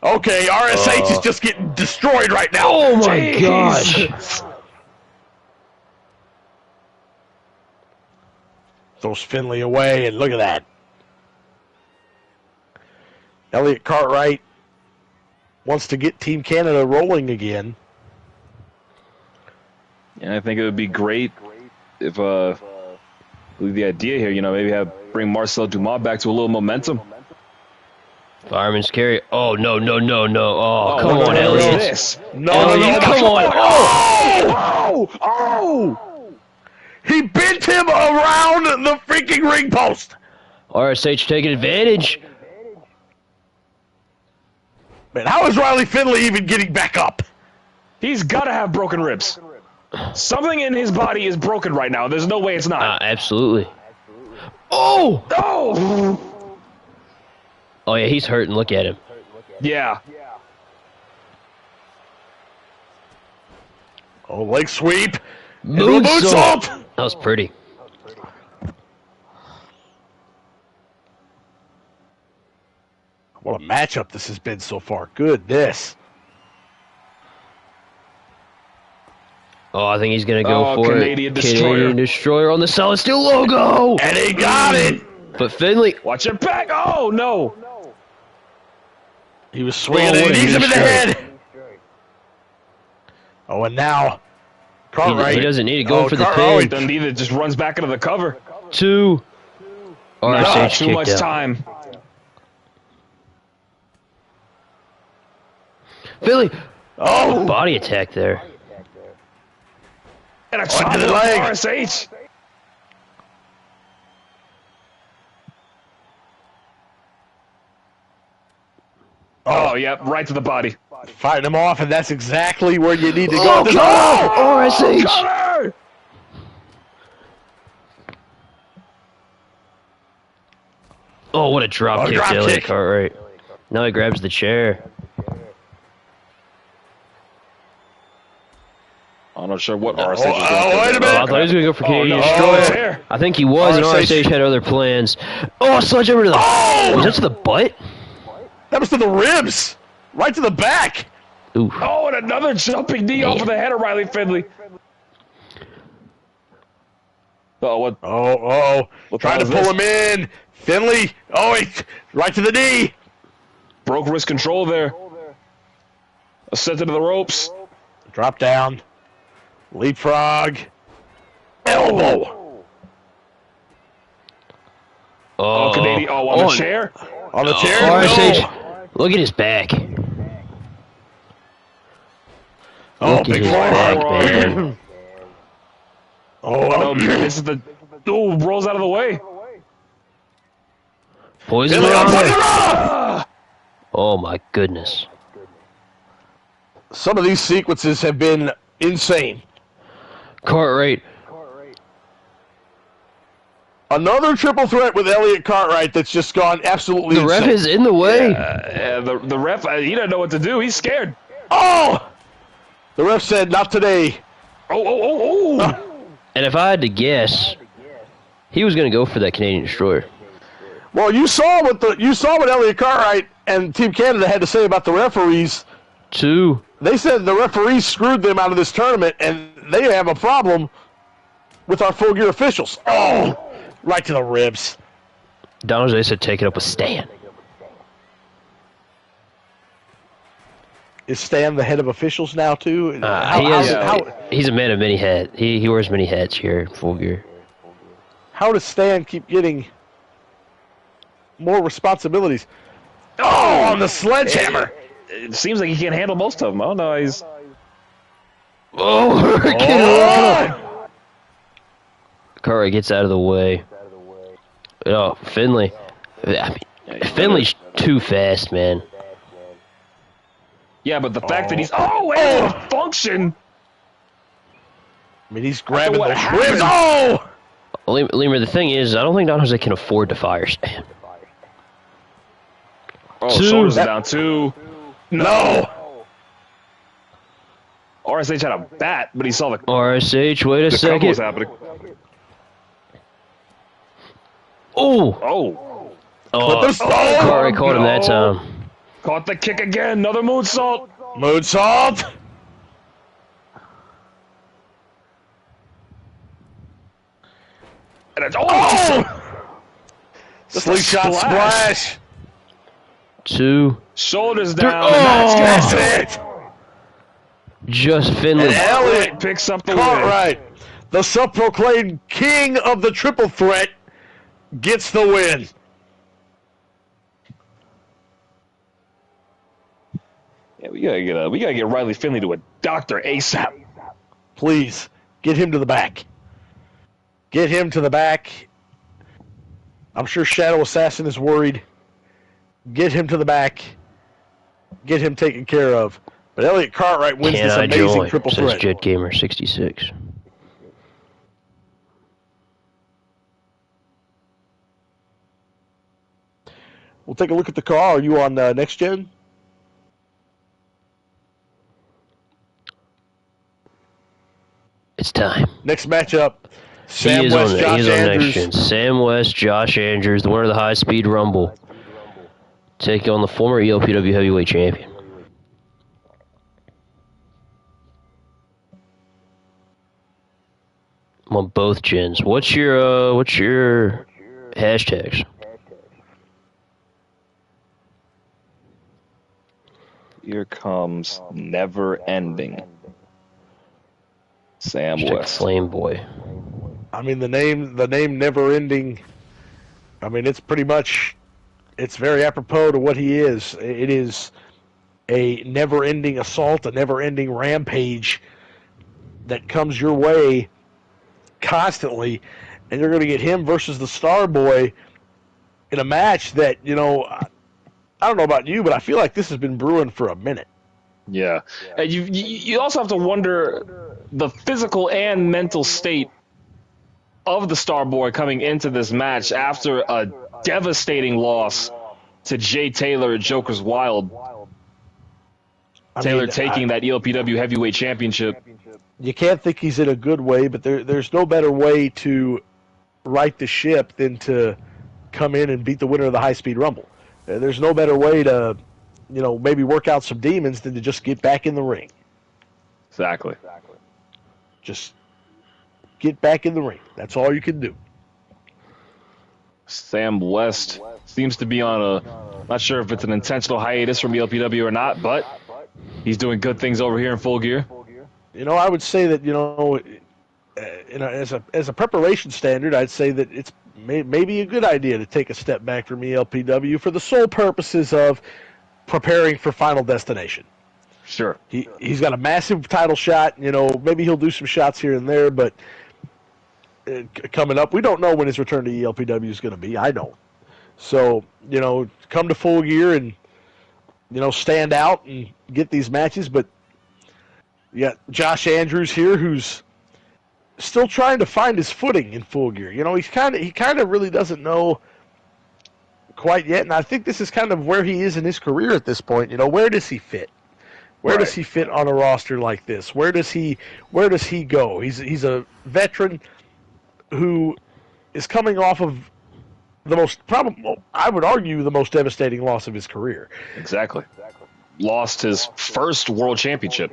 Okay, RSH is just getting destroyed right now. Oh my gosh. Throws Finley away, and look at that. Elliott Cartwright wants to get Team Canada rolling again. And I think it would be great if the idea here, maybe bring Marcel Dumas back to a little momentum. Fireman's carry. Oh, no. Oh, come what on, the hell is Elliott. this? Elliott, come on. Oh! He bent him around the freaking ring post. RSH taking advantage. Man, how is Riley Finley even getting back up? He's got to have broken ribs. Something in his body is broken right now. There's no way it's not. Absolutely. Oh! Oh! Oh, yeah, he's hurting. Look at him. Yeah. Oh, leg sweep. Moonsault. That was pretty. What a matchup this has been so far. Goodness. Oh, I think he's going to go for Canadian it. Destroyer. Canadian Destroyer on the Solid Steel logo. And he got it. But Finley. Watch your back. Oh, no. He was swinging it. He needs him in the head. Oh, and now Cartwright. He doesn't need to go for the pin. Oh, he doesn't need it. Just runs back into the cover. 2. RSH Too much out. time. Finley. Oh. Body attack there. And a shot to the leg. RSH. Oh, yeah, right to the body. Fighting him off, and that's exactly where you need to go. Oh, God. RSH. Cover! Oh, what a drop kick to Elliott Cartwright. Now he grabs the chair. I'm not sure what RSH is wait a minute. I thought he was going to go for Canadian no. Destroyer. I think he was, and RSH had other plans. Oh, sledgehammer to the... Was that to the butt? That was to the ribs. Right to the back. Ooh. Oh, and another jumping knee off of the head of Riley Finley. Oh, what? Oh. Trying to pull him in. Finley. Oh, wait. Right to the knee. Broke wrist control there. Sent into the ropes. Drop down. Leapfrog. Elbow. Oh, Canadian. Oh, on the chair. On the chair. RSH. Look at his back. Oh, Look at big his forearm. back, man. Oh, no, this is the... Oh, rolls out of the way. Poison Finley on armor. poison. Oh, my goodness. Some of these sequences have been insane. Cartwright. Another triple threat with Elliott Cartwright that's just gone absolutely The ref insane. is in the way. The ref, he doesn't know what to do. He's scared. Oh! The ref said, not today. Oh. And if I had to guess, he was going to go for that Canadian Destroyer. Well, you saw what Elliott Cartwright and Team Canada had to say about the referees. 2. They said the referees screwed them out of this tournament, and they have a problem with our full gear officials. Oh! Right to the ribs. Don Jose said take it up with Stan. Is Stan the head of officials now, too? He's a man of many hats. He wears many hats here in Full Gear. How does Stan keep getting more responsibilities? Oh, on the sledgehammer. It seems like he can't handle most of them. Oh, no, he's... Oh, hurricane! Cartwright gets out of the way. Oh, Finley. I mean, Finley's too fast, man. Yeah, but the fact that he's... Oh, able to function! I mean, he's grabbing what those happened. ribs. Oh! Lemur, the thing is, I don't think Don Jose can afford to fire Stan. Oh, 2. shoulders down, 2. No! RSH had a bat, but he saw the RSH, wait a cover second. was happening. Oh! Oh, Cartwright caught him that time. Caught the kick again. Another moonsault. Moonsault! And it's, Slingshot splash! 2. Shoulders down, and that's it. Just Finley. And Elliott picks up the Cartwright, the self-proclaimed king of the triple threat, gets the win. Yeah, we gotta get Riley Finley to a doctor ASAP. Please, get him to the back. Get him to the back. I'm sure Shadow Assassin is worried. Get him to the back. Get him taken care of. But Elliott Cartwright wins this amazing triple says threat. JetGamer66. We'll take a look at the car. Are you on Next Gen? It's time. Next matchup, He is on Next Gen. Sam West, Josh Andrews, the winner of the High Speed Rumble, taking on the former ELPW Heavyweight Champion. I'm on both gens. What's your hashtags? Here comes Never Ending. Sam West. Flame Boy. I mean, the name Never Ending. I mean, it's very apropos to what he is. It is a never-ending assault, a never-ending rampage that comes your way constantly, and you're going to get him versus the Star Boy in a match that, I don't know about you, but I feel like this has been brewing for a minute. Yeah. And you also have to wonder the physical and mental state of the Star Boy coming into this match after a devastating loss to Jay Taylor at Joker's Wild. Taylor taking that ELPW Heavyweight Championship. You can't think he's in a good way, but there's no better way to right the ship than to come in and beat the winner of the High Speed Rumble. There's no better way to, maybe work out some demons than to just get back in the ring. Exactly. Just get back in the ring. That's all you can do. Sam West seems to be on not sure if it's an intentional hiatus from ELPW or not, but he's doing good things over here in Full Gear. I would say that, as a preparation standard, I'd say that it's maybe a good idea to take a step back from ELPW for the sole purposes of preparing for Final Destination. Sure. He's got a massive title shot. Maybe he'll do some shots here and there, but coming up, we don't know when his return to ELPW is going to be. I don't. So, come to Full Gear and, stand out and get these matches, but you got Josh Andrews here, who's still trying to find his footing in Full Gear. He kind of really doesn't know quite yet, and I think this is kind of where he is in his career at this point. Where does he fit? Where does he fit on a roster like this? Where does he go? He's a veteran who is coming off of the most probable, I would argue, the most devastating loss of his career. Exactly. Lost his first world championship.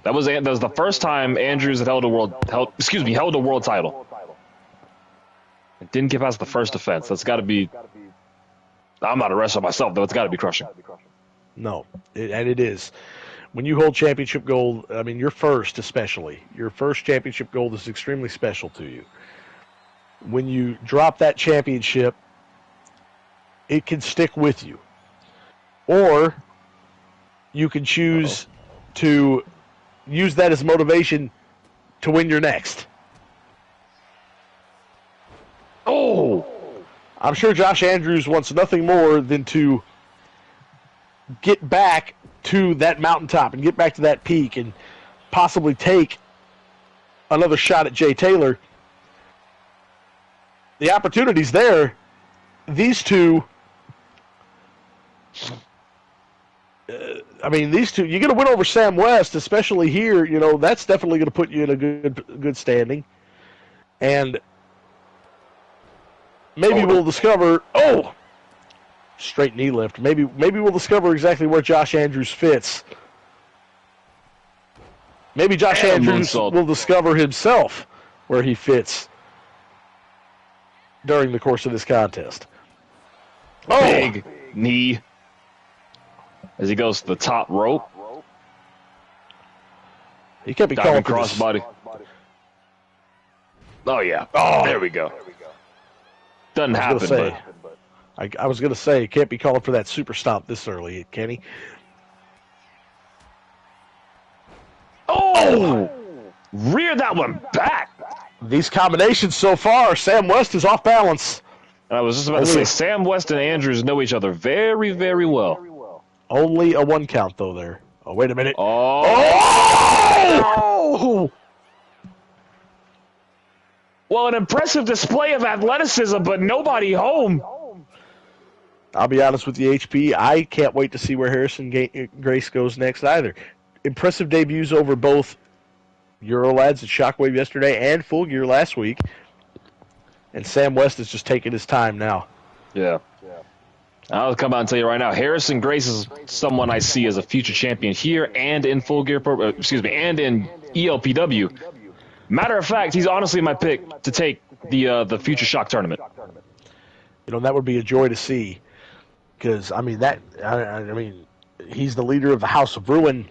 That was the first time Andrews had held a world title. It didn't get past the first defense. That's got to be. I'm not a wrestler myself, though. It's got to be crushing. No, and it is. When you hold championship gold, I mean, your first championship gold is extremely special to you. When you drop that championship, it can stick with you. Or you can choose to use that as motivation to win your next. Oh! I'm sure Josh Andrews wants nothing more than to get back to that mountaintop and get back to that peak and possibly take another shot at Jay Taylor. The opportunity's there. These two, these two, you're going to win over Sam West, especially here. That's definitely going to put you in a good standing. And maybe we'll discover, straight knee lift. Maybe we'll discover exactly where Josh Andrews fits. Maybe Josh Andrews will discover himself where he fits during the course of this contest. Big knee. as he goes to the top rope. He can't be Diving calling for this. crossbody. Oh, yeah. Oh. There we go. Doesn't I was happen, gonna but... say, I was going to say, he can't be calling for that super stomp this early, can he? Oh! Rear that one back. These combinations so far, Sam West is off balance. And I was just about to say, Sam West and Andrews know each other very, very well. Only a 1 count, though, there. Oh, wait a minute. Oh! Well, an impressive display of athleticism, but nobody home. I'll be honest with you, HP. I can't wait to see where Harrison Grace goes next either. Impressive debuts over both Eurolads at Shockwave yesterday and Full Gear last week. And Sam West is just taking his time now. Yeah. I'll come out and tell you right now, Harrison Grace is someone I see as a future champion here and in Full Gear, and in ELPW. Matter of fact, he's honestly my pick to take the Future Shock tournament. You know, that would be a joy to see. Because, I mean, he's the leader of the House of Ruin.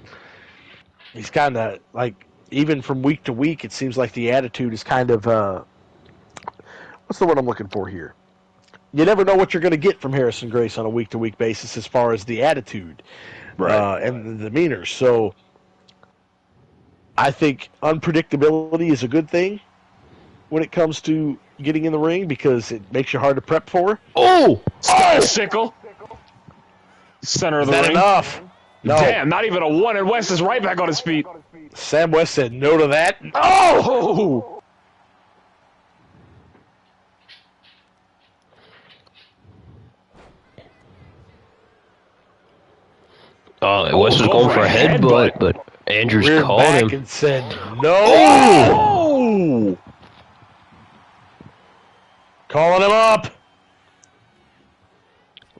He's kind of, like, even from week to week, it seems like the attitude is kind of, what's the word I'm looking for here? You never know what you're going to get from Harrison Grace on a week-to-week basis as far as the attitude and the demeanor. So I think unpredictability is a good thing when it comes to getting in the ring because it makes you hard to prep for. Oh! Sickle. Center of the ring. Is that enough? No. Damn, not even a 1, and West is right back on his feet. Sam West said no to that. Oh! West was going for a headbutt, but Andrews Reared called back him. and said no. Oh! Calling him up.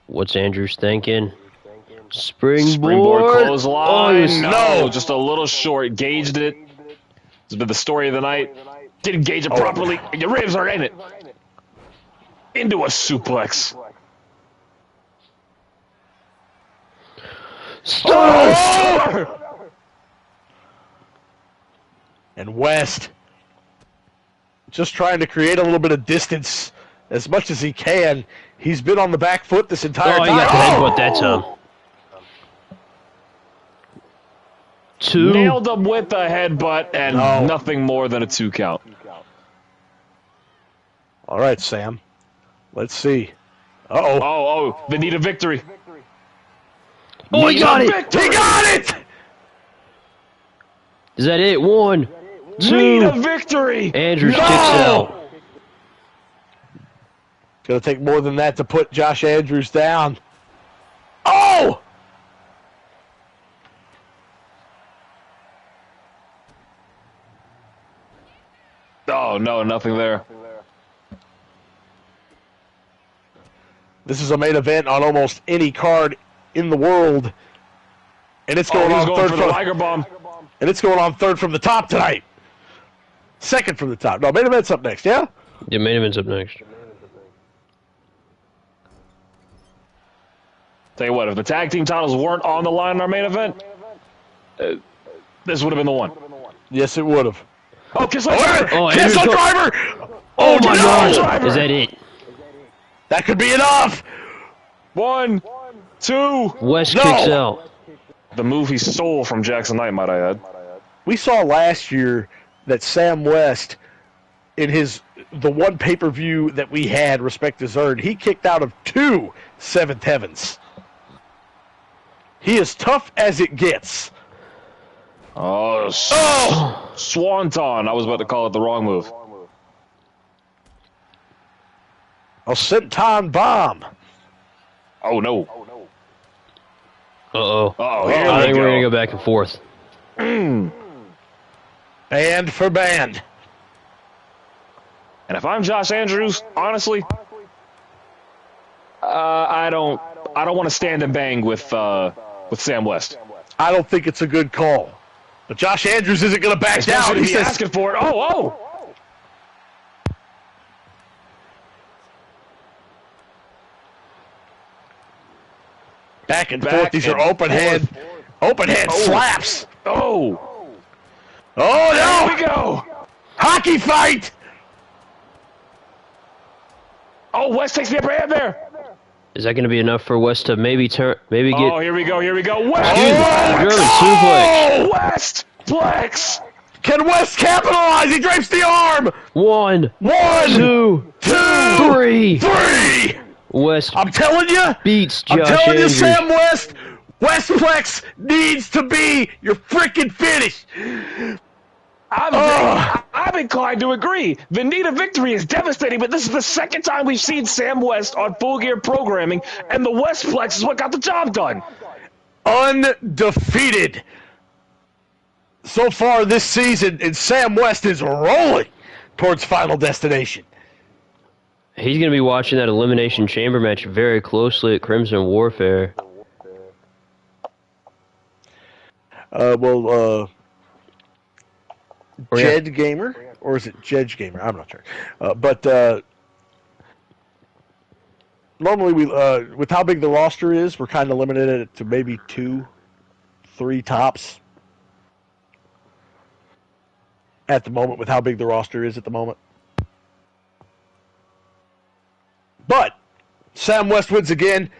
What's Andrews thinking? Springboard Clothesline. Oh, no, just a little short. Gauged it. It's been the story of the night. Didn't gauge it properly. And your ribs are in it. Into a suplex. Stop! And West just trying to create a little bit of distance as much as he can. He's been on the back foot this entire time. He got the headbutt that time. 2. Nailed him with the headbutt and nothing more than a 2 count. All right, Sam. Let's see. Uh-oh. Oh, they need a victory. Oh, he got it! Victory. He got it! Is that it? 1, 2. Need a victory! Andrews kicks out. It's going to take more than that to put Josh Andrews down. Oh! Oh, no, nothing there. This is a main event on almost any card in the world. And it's going on third for the Liger Bomb. And it's going on third from the top tonight. Second from the top. No, main event's up next, yeah? Yeah, main event's up next. Tell you what, if the tag team titles weren't on the line in our main event, this would have been the one. Yes, it would have. Oh, Kiss Like Driver! Kiss Like Driver! Oh my God! Is that it? That could be enough! 1, 2. West kicks out. The move he stole from Jackson Knight, might I add. We saw last year that Sam West, in the one pay-per-view that we had, Respect is Earned, he kicked out of 2 Seventh Heavens. He is tough as it gets. Oh, Swanton. I was about to call it the wrong move. A senton bomb. Oh, no. Uh-oh. Oh, I think we're going to go back and forth. Band for band. And if I'm Josh Andrews, honestly, I don't want to stand and bang with Sam West. I don't think it's a good call. But Josh Andrews isn't going to back down. He's asking for it. Oh. Back and forth. These are open hand slaps. Oh. Oh, no. Here we go. Hockey fight. Oh, West takes the upper hand there. Is that going to be enough for West to maybe get... Oh, here we go. West! German suplex. West! Plex! Can West capitalize? He drapes the arm. One, two, three. West I'm telling you. beats Josh I'm telling you, Andrews. Sam West. Westplex needs to be your freaking finish. I'm inclined to agree. The need of victory is devastating, but this is the second time we've seen Sam West on Full Gear programming, and the Westplex is what got the job done. Undefeated so far this season, and Sam West is rolling towards Final Destination. He's going to be watching that Elimination Chamber match very closely at Crimson Warfare. Jed Gamer, or is it Jedge Gamer? I'm not sure. But normally, with how big the roster is, we're kind of limited to maybe 2, 3 tops. At the moment, with how big the roster is at the moment. But Sam West wins again.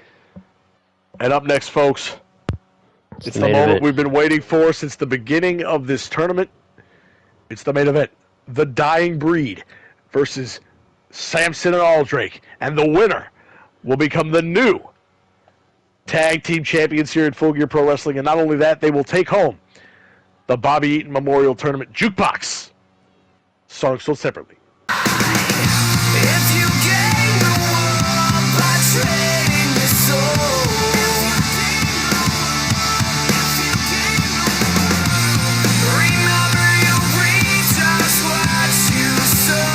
And up next, folks, it's the moment we've been waiting for since the beginning of this tournament. It's the main event. The Dying Breed versus Samson and Aldrake. And the winner will become the new Tag Team Champions here at Full Gear Pro Wrestling. And not only that, they will take home the Bobby Eaton Memorial Tournament Jukebox. Songs sold separately. If you gain the world by trading your soul, remember you reap just what you sow.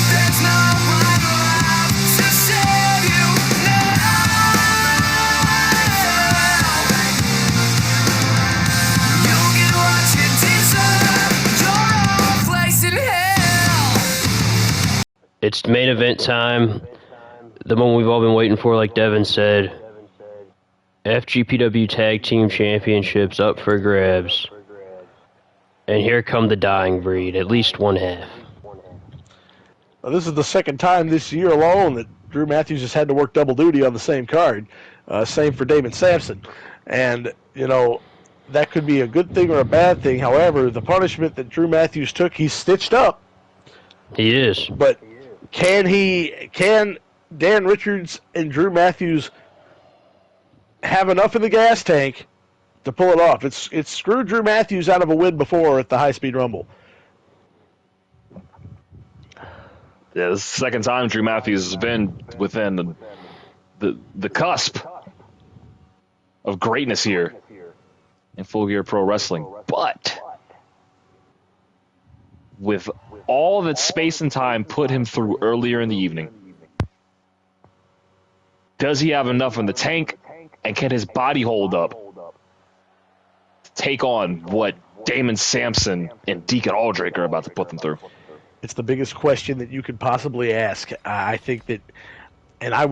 There's no one left to save you now. You'll get what you deserve. Your own place in hell. It's main event time. The moment we've all been waiting for, like Devin said. FGPW Tag Team Championships up for grabs. And here come the Dying Breed, at least one half. Now, this is the second time this year alone that Drew Matthews has had to work double duty on the same card. Same for Damon Samson. And, that could be a good thing or a bad thing. However, the punishment that Drew Matthews took, he's stitched up. He is. But can Dan Richards and Drew Matthews have enough in the gas tank to pull it off? It's screwed Drew Matthews out of a win before at the High Speed Rumble. Yeah, this is the second time Drew Matthews has been within the cusp of greatness here in Full Gear Pro Wrestling. But with all that space and time put him through earlier in the evening, does he have enough in the tank, and can his body hold up to take on what Damon Samson and Deacon Aldrake are about to put them through? It's the biggest question that you could possibly ask. I think that, and I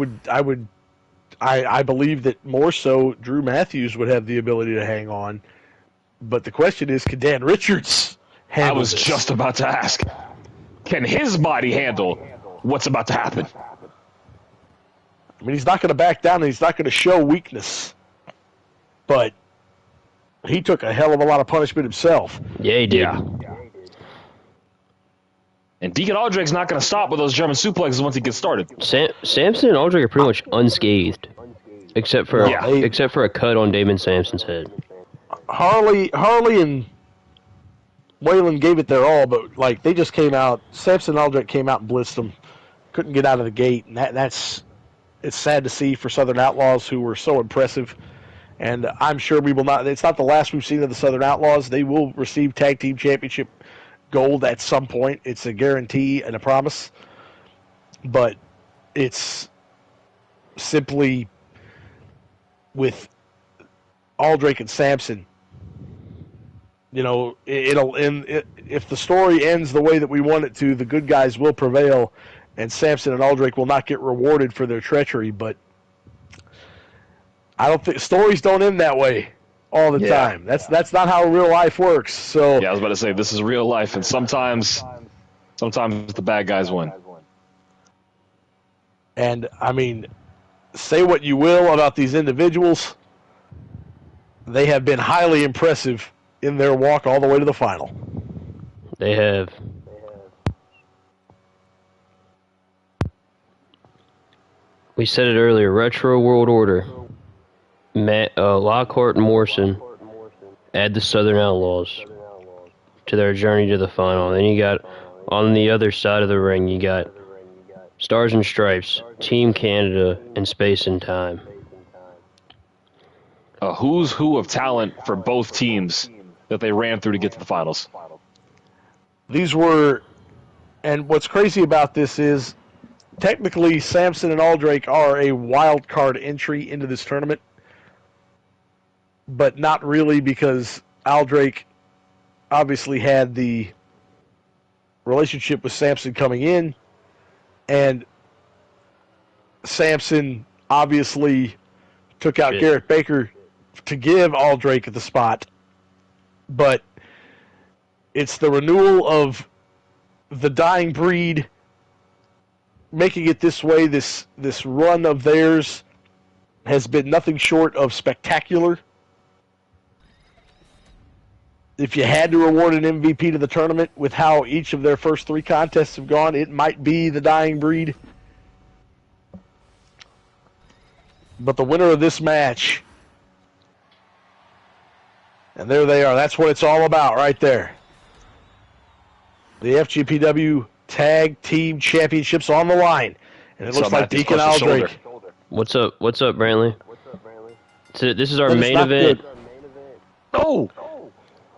believe that more so Drew Matthews would have the ability to hang on. But the question is, can Dan Richards handle this? Just about to ask. Can his body handle what's about to happen? I mean, he's not going to back down, and he's not going to show weakness. But he took a hell of a lot of punishment himself. Yeah, he did. Yeah. And Deacon Aldrake's not going to stop with those German suplexes once he gets started. Samson and Aldrake are pretty much unscathed, except for a cut on Damon Samson's head. Harley and Waylon gave it their all, but they just came out. Samson and Aldrake came out and blitzed them. Couldn't get out of the gate, and it's sad to see for Southern Outlaws, who were so impressive. And I'm sure we will not. It's not the last we've seen of the Southern Outlaws. They will receive Tag Team Championship gold at some point. It's a guarantee and a promise. But it's simply with Aldrake and Samson. It'll end. If the story ends the way that we want it to, the good guys will prevail, and Samson and Aldrake will not get rewarded for their treachery, but I don't think stories don't end that way all the time. That's not how real life works. So Yeah, I was about to say, this is real life, and sometimes the bad guys win. And, I mean, say what you will about these individuals, they have been highly impressive in their walk all the way to the final. They have. We said it earlier, Retro World Order. Lockhart and Morrison add the Southern Outlaws to their journey to the final. And then you got, on the other side of the ring, you got Stars and Stripes, Team Canada, and Space and Time. A who's who of talent for both teams that they ran through to get to the finals. These were, and what's crazy about this is, technically Samson and Aldrake are a wild card entry into this tournament, but not really, because Aldrake obviously had the relationship with Samson coming in, and Samson obviously took out Garrett Baker to give Aldrake the spot, but it's the renewal of the dying breed making it this way. This run of theirs has been nothing short of spectacular. If you had to award an MVP to the tournament with how each of their first 3 contests have gone, it might be the dying breed. But the winner of this match, and there they are. That's what it's all about right there. The FGPW Tag Team Championships on the line. And it looks like Deacon Aldrake. What's up, Brantley? So this is our main event. Oh!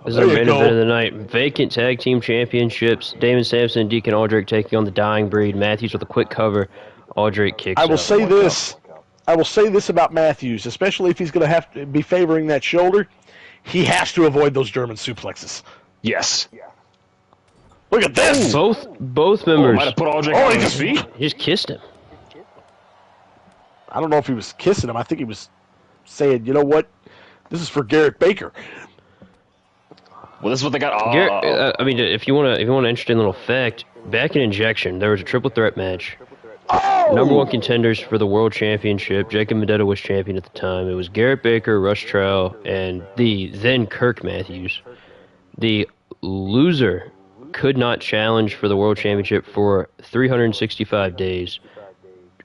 This is our main event of the night. Vacant Tag Team Championships. Damon, Samson, and Deacon Aldrake taking on the Dying Breed. Matthews with a quick cover. Aldrake kicks I will out. say this. I will say this about Matthews, especially if he's going to have to be favoring that shoulder. He has to avoid those German suplexes. Yes. Look at this! Both members. Might have put Aldrake on his feet. He just kissed him. I don't know if he was kissing him. I think he was saying, you know what? This is for Garrett Baker. Well, this is what they got. I mean, if you want an interesting little fact, back in Injection, there was a triple threat match. Number 1 contenders for the World Championship. Jacob Medetta was champion at the time. It was Garrett Baker, Rush Trow, and the then Kirk Matthews. The loser could not challenge for the World Championship for 365 days.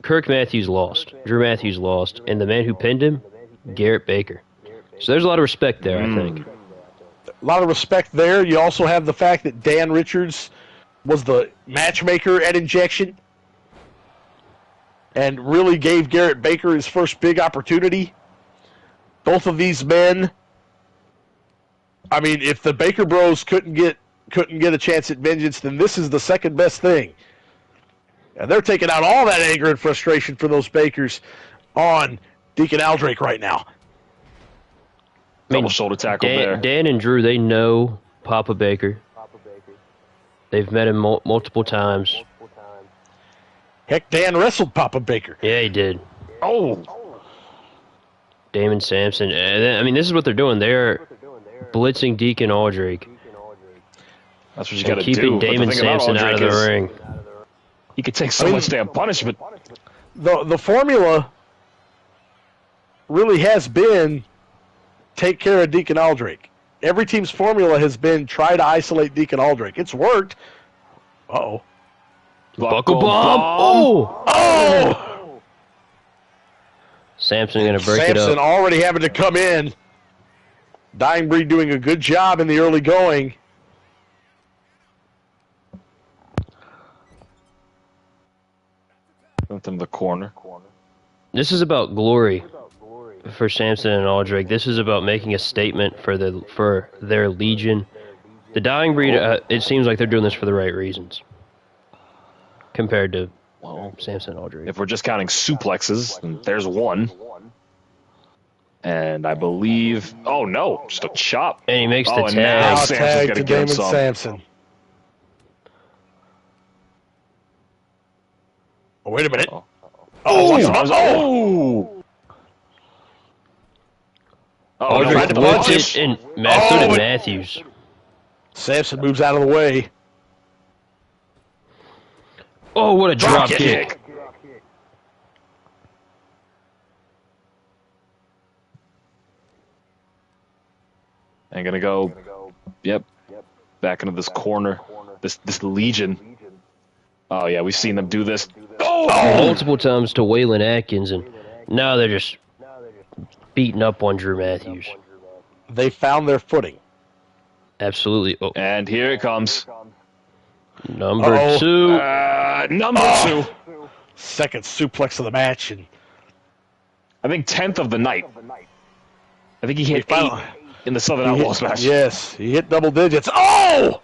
Kirk Matthews lost. Drew Matthews lost. And the man who pinned him, Garrett Baker. So there's a lot of respect there, I think. A lot of respect there. You also have the fact that Dan Richards was the matchmaker at Injection and really gave Garrett Baker his first big opportunity. Both of these men, I mean, if the Baker Bros couldn't get a chance at vengeance, then this is the second best thing. And they're taking out all that anger and frustration for those Bakers on Deacon Aldrake right now. Double shoulder tackle there. Dan and Drew, they know Papa Baker. They've met him multiple times. Heck, Dan wrestled Papa Baker. Yeah, he did. Oh! Damon Samson. I mean, this is what they're doing. They're blitzing Deacon Aldrake. That's what you got to do. Keeping Damon Samson out of the ring. He could take so much damn punishment. The formula really has been take care of Deacon Aldrake. Every team's formula has been try to isolate Deacon Aldrake. It's worked. Uh-oh. Buckle bomb! Oh! Oh! Samson going to break it up. Samson already having to come in. Dying Breed doing a good job in the early going. Something in the corner. This is about glory for Samson and Aldrake. This is about making a statement for their legion. The Dying Breed, it seems like they're doing this for the right reasons compared to Samson and Aldrake. If we're just counting suplexes, then there's one. And I believe... Oh, no. Just a chop. And he makes the and tag. now Now Samson's tag gonna to give him Damon some. Samson. Wait a minute. Oh, Oh! Oh, tried to punch him. And so did but- Matthews. Samson moves out of the way. Oh, what a drop kick. kick. And gonna go. Yep. Back into this corner. This Legion. Oh yeah, we've seen them do this. Oh! Multiple times to Waylon Atkins, and now they're just beating up on Drew Matthews. They found their footing. Absolutely. Oh, And here it comes. number Uh-oh. 2. Number 2. Second suplex of the match, and I think 10th of the night. I think he hit He 8 finally- in the Southern he Outlaws hit, match. yes, he hit double digits. Oh!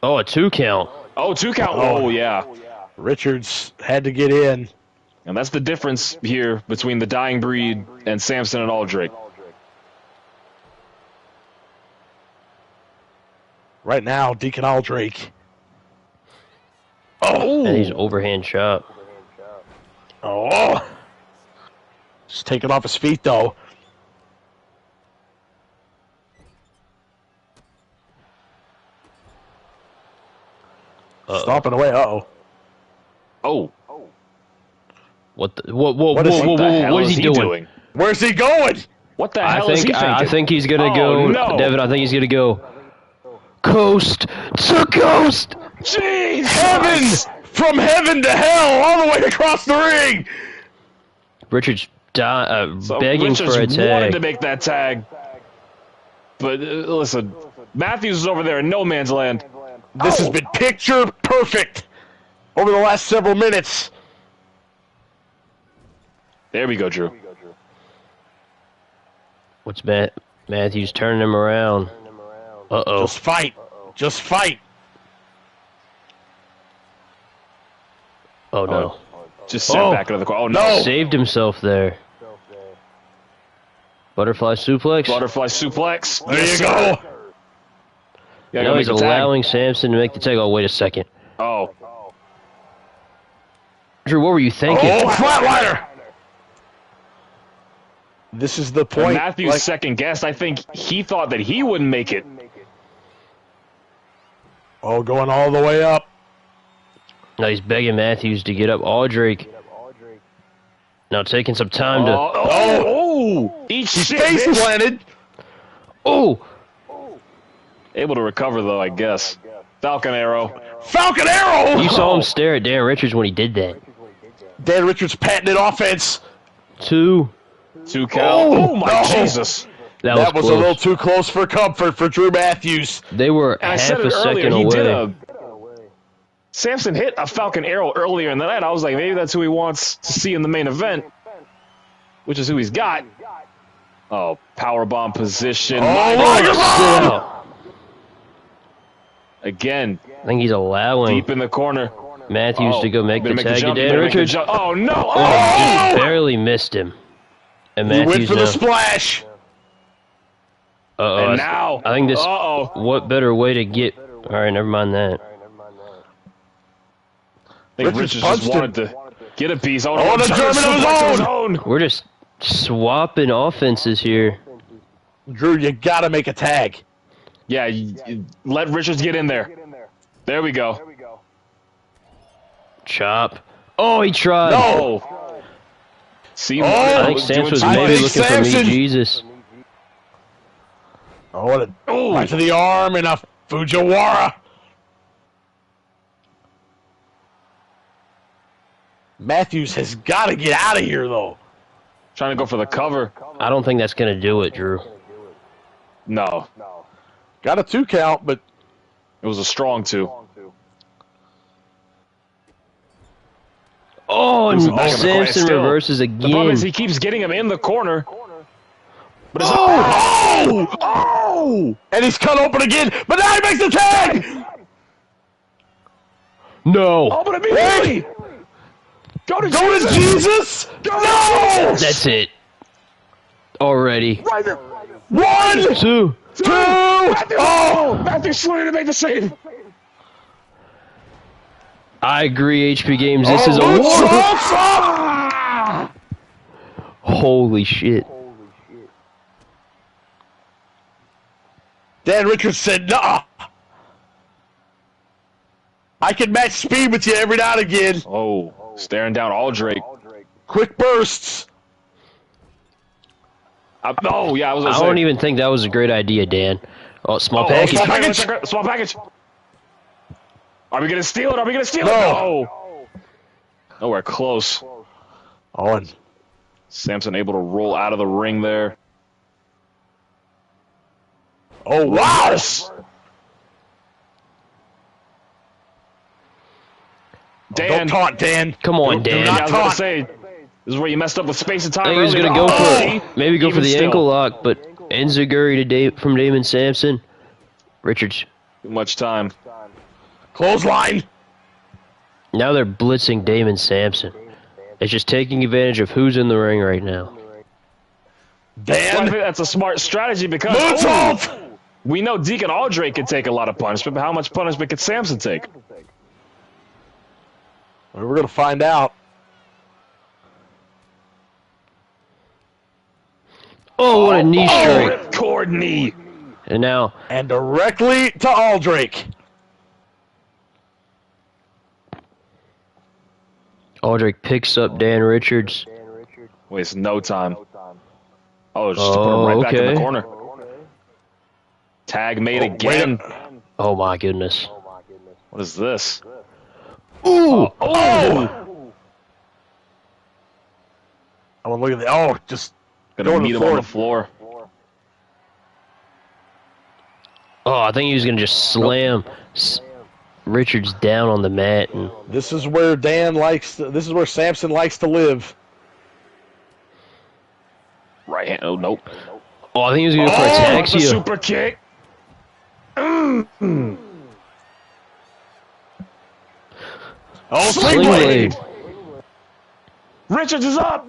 Oh, a 2 count. Oh, 2 count. Oh, yeah. Richards had to get in. And that's the difference here between the Dying Breed and Samson and Aldrake. Right now, Deacon Aldrake. And he's overhand chop. Oh! Just taking off his feet, though. Stomping away. Uh-oh. Oh, What the, What is he- what the hell what is he doing? Where's he going? What the I hell is he think thinking? I think he's gonna Oh, go. no. Devin, I think he's gonna go coast to coast. Jeez! Heaven! From heaven to hell, all the way across the ring! Richards So begging Richards for a wanted tag. to make that tag. But listen, Matthews is over there in no man's land. This has been picture perfect over the last several minutes. There we go, Drew. What's Matthews turning him around? Uh-oh. Just fight. Just fight. Oh, no. Just sent back into the corner. Oh, no. Saved himself there. Butterfly suplex. Butterfly suplex. There Yes, you sir. go. Yeah, Now go he's make the tag. allowing Samson to make the tag. Oh, wait a second. Oh. Drew, what were you thinking? Oh, flatliner. This is the And point. Matthews Like, second guessed. I think he thought that he wouldn't make it. oh, going all the way up. Now he's begging Matthews to get up. Aldrake. Now taking some time to... Oh! Each He's shit, face bitch. planted. Oh! Able to recover, though, I guess. Falcon arrow. Falcon arrow. You saw him stare at Dan Richards when he did that. Dan Richards patented offense. 2. 2 count. Oh, Oh, my no. Jesus. That was close. a little too close for comfort for Drew Matthews. They were And I half said a it earlier. second He did away. Samson hit a Falcon arrow earlier in the night. I was like, maybe that's who he wants to see in the main event, which is who he's got. Oh, powerbomb position. Oh, Again, I think he's allowing deep in the corner. Matthews to go make the Better tag to jump, Dan better make the Richards. jump. Oh, no. Oh, Oh! just barely missed him. And He went Matthews for the now. splash. Uh-oh, And now. I think this... Uh-oh. What better way to get... All right, never mind that. I think Richards Richards punched just wanted to get a piece. Oh, the German of his own. We're just swapping offenses here. Drew, you gotta make a tag. Yeah, let Richards get in there. There we go. Chop. Oh, he tried. Oh. See, I think doing Samson was too maybe much. looking for Samson. me, Jesus. Oh, what a Oh. right to the arm and a Fujiwara. Matthews has got to get out of here, though. Trying to go for the cover. I don't think that's going to do it, Drew. No, Got a 2 count, but it was a strong 2. Oh, and Losing back in the corner. Samson Still, reverses The problem again. is he keeps getting him in the corner. But it's oh, and he's cut open again. But now he makes the tag. No. Oh, but immediately! Go to Go to Jesus. No. That's it. Already. Right there. 1, 2. 2. Matthew, oh! Matthew Slater to make the save. I agree, HP Games. This is a moonsault! holy shit. Dan Richards said, "Nah, I can match speed with you every now and again. Oh, staring down Aldrake. Quick bursts." Oh, yeah, I was gonna I say. don't even think that was a great idea, Dan. Oh, small Oh, package. small package. Small package. Are we gonna steal it? Are we gonna steal it? No. Nowhere close. On. Samson able to roll out of the ring there. Oh, wow. Dan. Don't taunt, Dan. Come on, Do Dan. not Yeah, I was gonna taunt. say, this is where you messed up with space and time. I think he was earlier. going to go for Oh! it. Maybe go for Even the still. ankle lock, but enziguri from Damon Samson. Richards. Too much time. Clothesline. Now they're blitzing Damon Samson. It's just taking advantage of who's in the ring right now. Well, I think Dan. that's a smart strategy because Moonsault. we know Deacon Aldrake can take a lot of punishment, but how much punishment could Samson take? We're going to find out. Oh, what a knee strike. Ripcord knee. And now, And directly to Aldrake. Aldrake picks up Dan Richards. Wastes no time. Oh, just to put him right back in okay. the corner. Tag made again. Oh my goodness. What is this? Ooh! Oh! I want to look at the. Oh, just. Gonna Go to meet the him on floor. the floor. Oh, I think he was going to just slam Richards down on the mat. And This is where Dan likes. This is where Samson likes to live. Right hand. Oh, nope. oh, I think he was going to go for a The taxi. super kick. Oh, Sling blade. blade. Richards is up.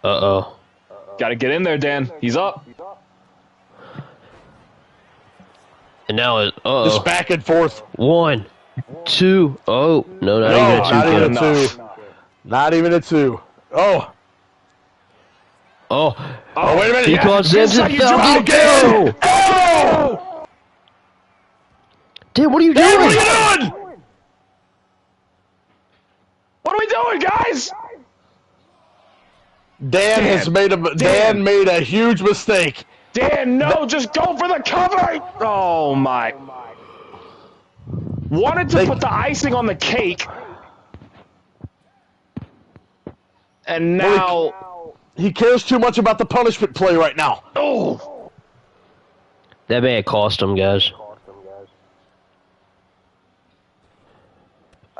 Uh-oh. Got to get in there, Dan. He's up. And now it. Just Uh-oh. back and forth. 1, 2. Oh, no, not No, even a 2 not even count. a 2. Not even a 2. Oh. Oh, Oh, wait a minute. he caught Samson. like you Falcon dropped Arrow. Oh! Dan, what are you Dan, what doing? are you doing? What are we doing, guys? Dan has made a. Dan made a huge mistake. Dan, no, just go for the cover. Oh, my. Wanted to put the icing on the cake. And now. He cares too much about the punishment play right now. Oh. That may have cost him, guys.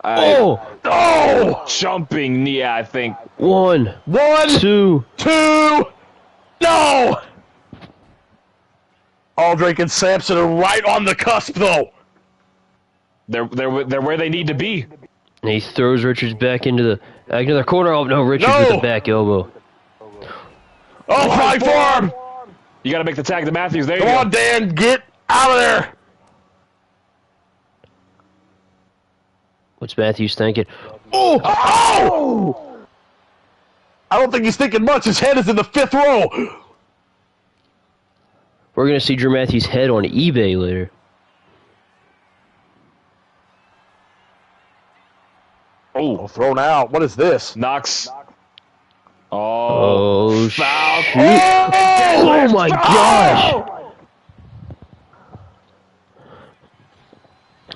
Oh! Oh! Jumping knee, I think. 1, 1, 2. 2. No! Aldrake and Samson are right on the cusp, though. They're where they need to be. And he throws Richards back into the corner. Oh, no, Richards No. with the back elbow. Oh, flying forearm! You got to make the tag to Matthews. There you Come go. on, Dan, get out of there! What's Matthews thinking? Oh! Oh! I don't think he's thinking much. His head is in the 5th row. We're going to see Drew Matthews' head on eBay later. Oh, thrown out. What is this? Knocks. Oh, foul. shoot. Oh, my gosh.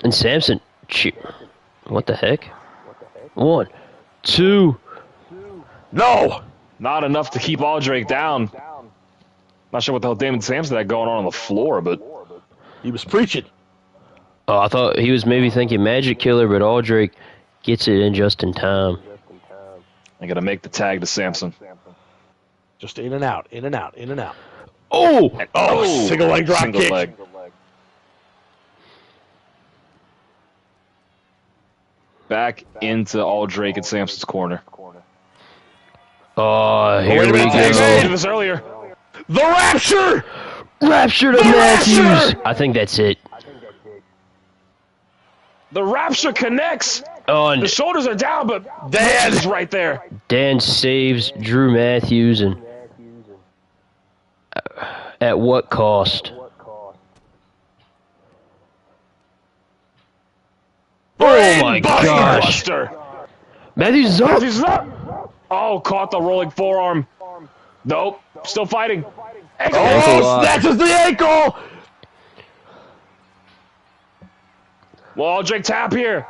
And Samson. What the heck? 1, 2. No! Not enough to keep Aldrake down. Not sure what the hell Damon Samson had going on the floor, but He was preaching. Oh, I thought he was maybe thinking Magic Killer, but Aldrake gets it in just in time. I got to make the tag to Samson. Just in and out, in and out, in and out. Oh! Oh, single leg drop Single kick. leg. Back into Aldrake at Samson's corner. Oh, here wait a we minute, I Davey. go. did this earlier. The Rapture! Rapture to The Matthews. Rapture! I think that's it. The Rapture connects. Oh, and The shoulders are down, but Dan. Richards is right there. Dan saves Drew Matthews, and at what cost? Oh my Brainbuster. gosh! Buster. Matthews is up. Matthews is up. Oh, caught the rolling forearm. Nope. Still fighting. Ankle. Ankle Oh, lock. snatches the ankle. Well, Aldrake tap here.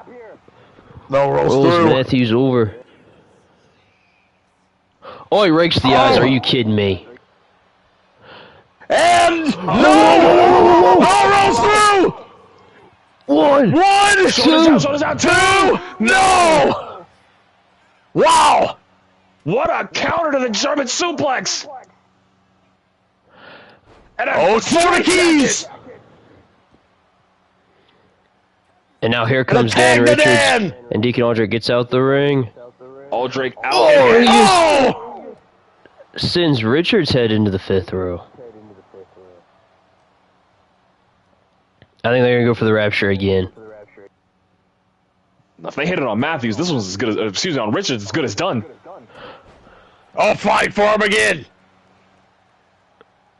No, rolls Rolls through. Matthews over. Oh, he rakes the eyes. Are you kidding me? And no! Oh, rolls through. One. One, Shoulders down, shoulders down. two, no! Wow! What a counter to the German suplex. And a Oh, it's for the keys! And now here And a comes Dan tag to Richards. Dan! And Deacon Aldrake gets out the ring. Aldrake out. Oh, he just Oh! sends Richards' head into the fifth row. I think they're going to go for the Rapture again. If they hit it on Matthews, this one's as good as, excuse me, on Richards, as good as done. I'll fight for him again!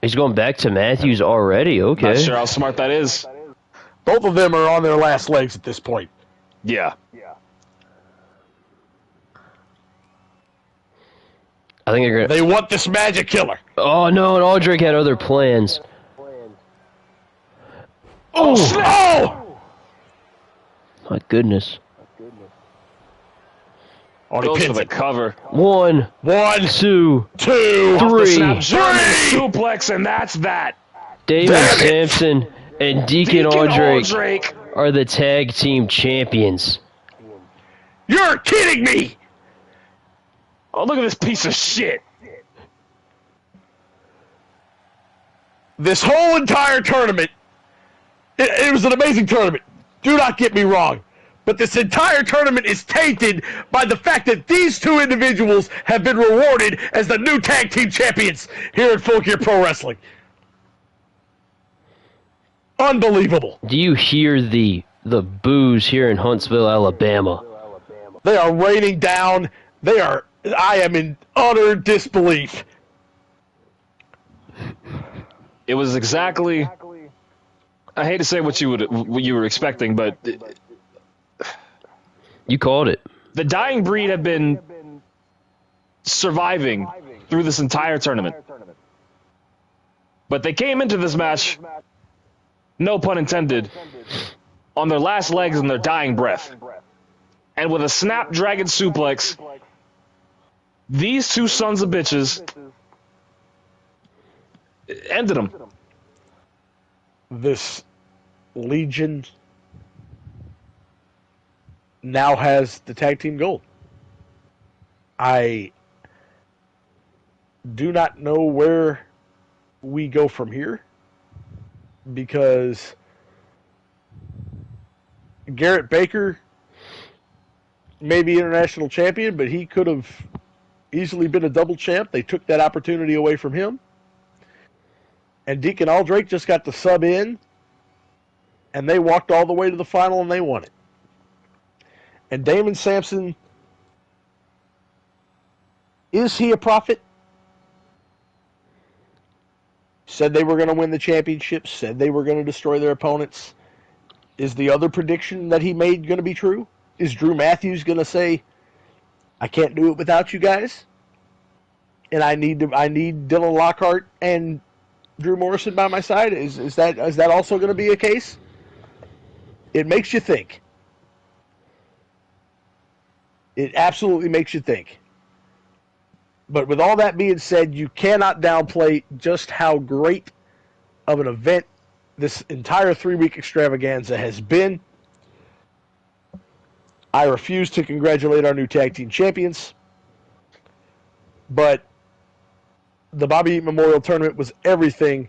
He's going back to Matthews already. Okay. Not sure how smart that is. Both of them are on their last legs at this point. Yeah. I think they're going to... They want this magic killer. Oh, no, and Aldrake had other plans. Oh, snap! Oh! My goodness. Oh, he Goes for pins the it. cover. 1, One, 2, two, Off the 3. snap German Three! suplex, and that's that. Damon Damn it. Sampson and Deacon Deacon Aldrake Aldrake. are the tag team champions. You're kidding me! Oh, look at this piece of shit. This whole entire tournament, it was an amazing tournament. Do not get me wrong. But this entire tournament is tainted by the fact that these two individuals have been rewarded as the new tag team champions here at Full Gear Pro Wrestling. Unbelievable. Do you hear the boos here in Huntsville, Alabama? They are raining down. I am in utter disbelief. It was exactly. I hate to say what you were expecting, but You called it. the Dying Breed have been surviving through this entire tournament. But they came into this match, no pun intended, on their last legs and their dying breath. And with a snapdragon suplex, these two sons of bitches ended them. This Legion now has the tag team gold. I do not know where we go from here because Garrett Baker may be international champion, but he could have easily been a double champ. They took that opportunity away from him. And Deacon Aldrake just got the sub in, and they walked all the way to the final, and they won it. And Damon Samson, is he a prophet? Said they were going to win the championship, said they were going to destroy their opponents. Is the other prediction that he made going to be true? Is Drew Matthews going to say, I can't do it without you guys? And I need Dylan Lockhart and Drew Morrison by my side? Is that also going to be a case? It makes you think. It absolutely makes you think. But with all that being said, you cannot downplay just how great of an event this entire 3-week extravaganza has been. I refuse to congratulate our new tag team champions, but the Bobby Eaton Memorial Tournament was everything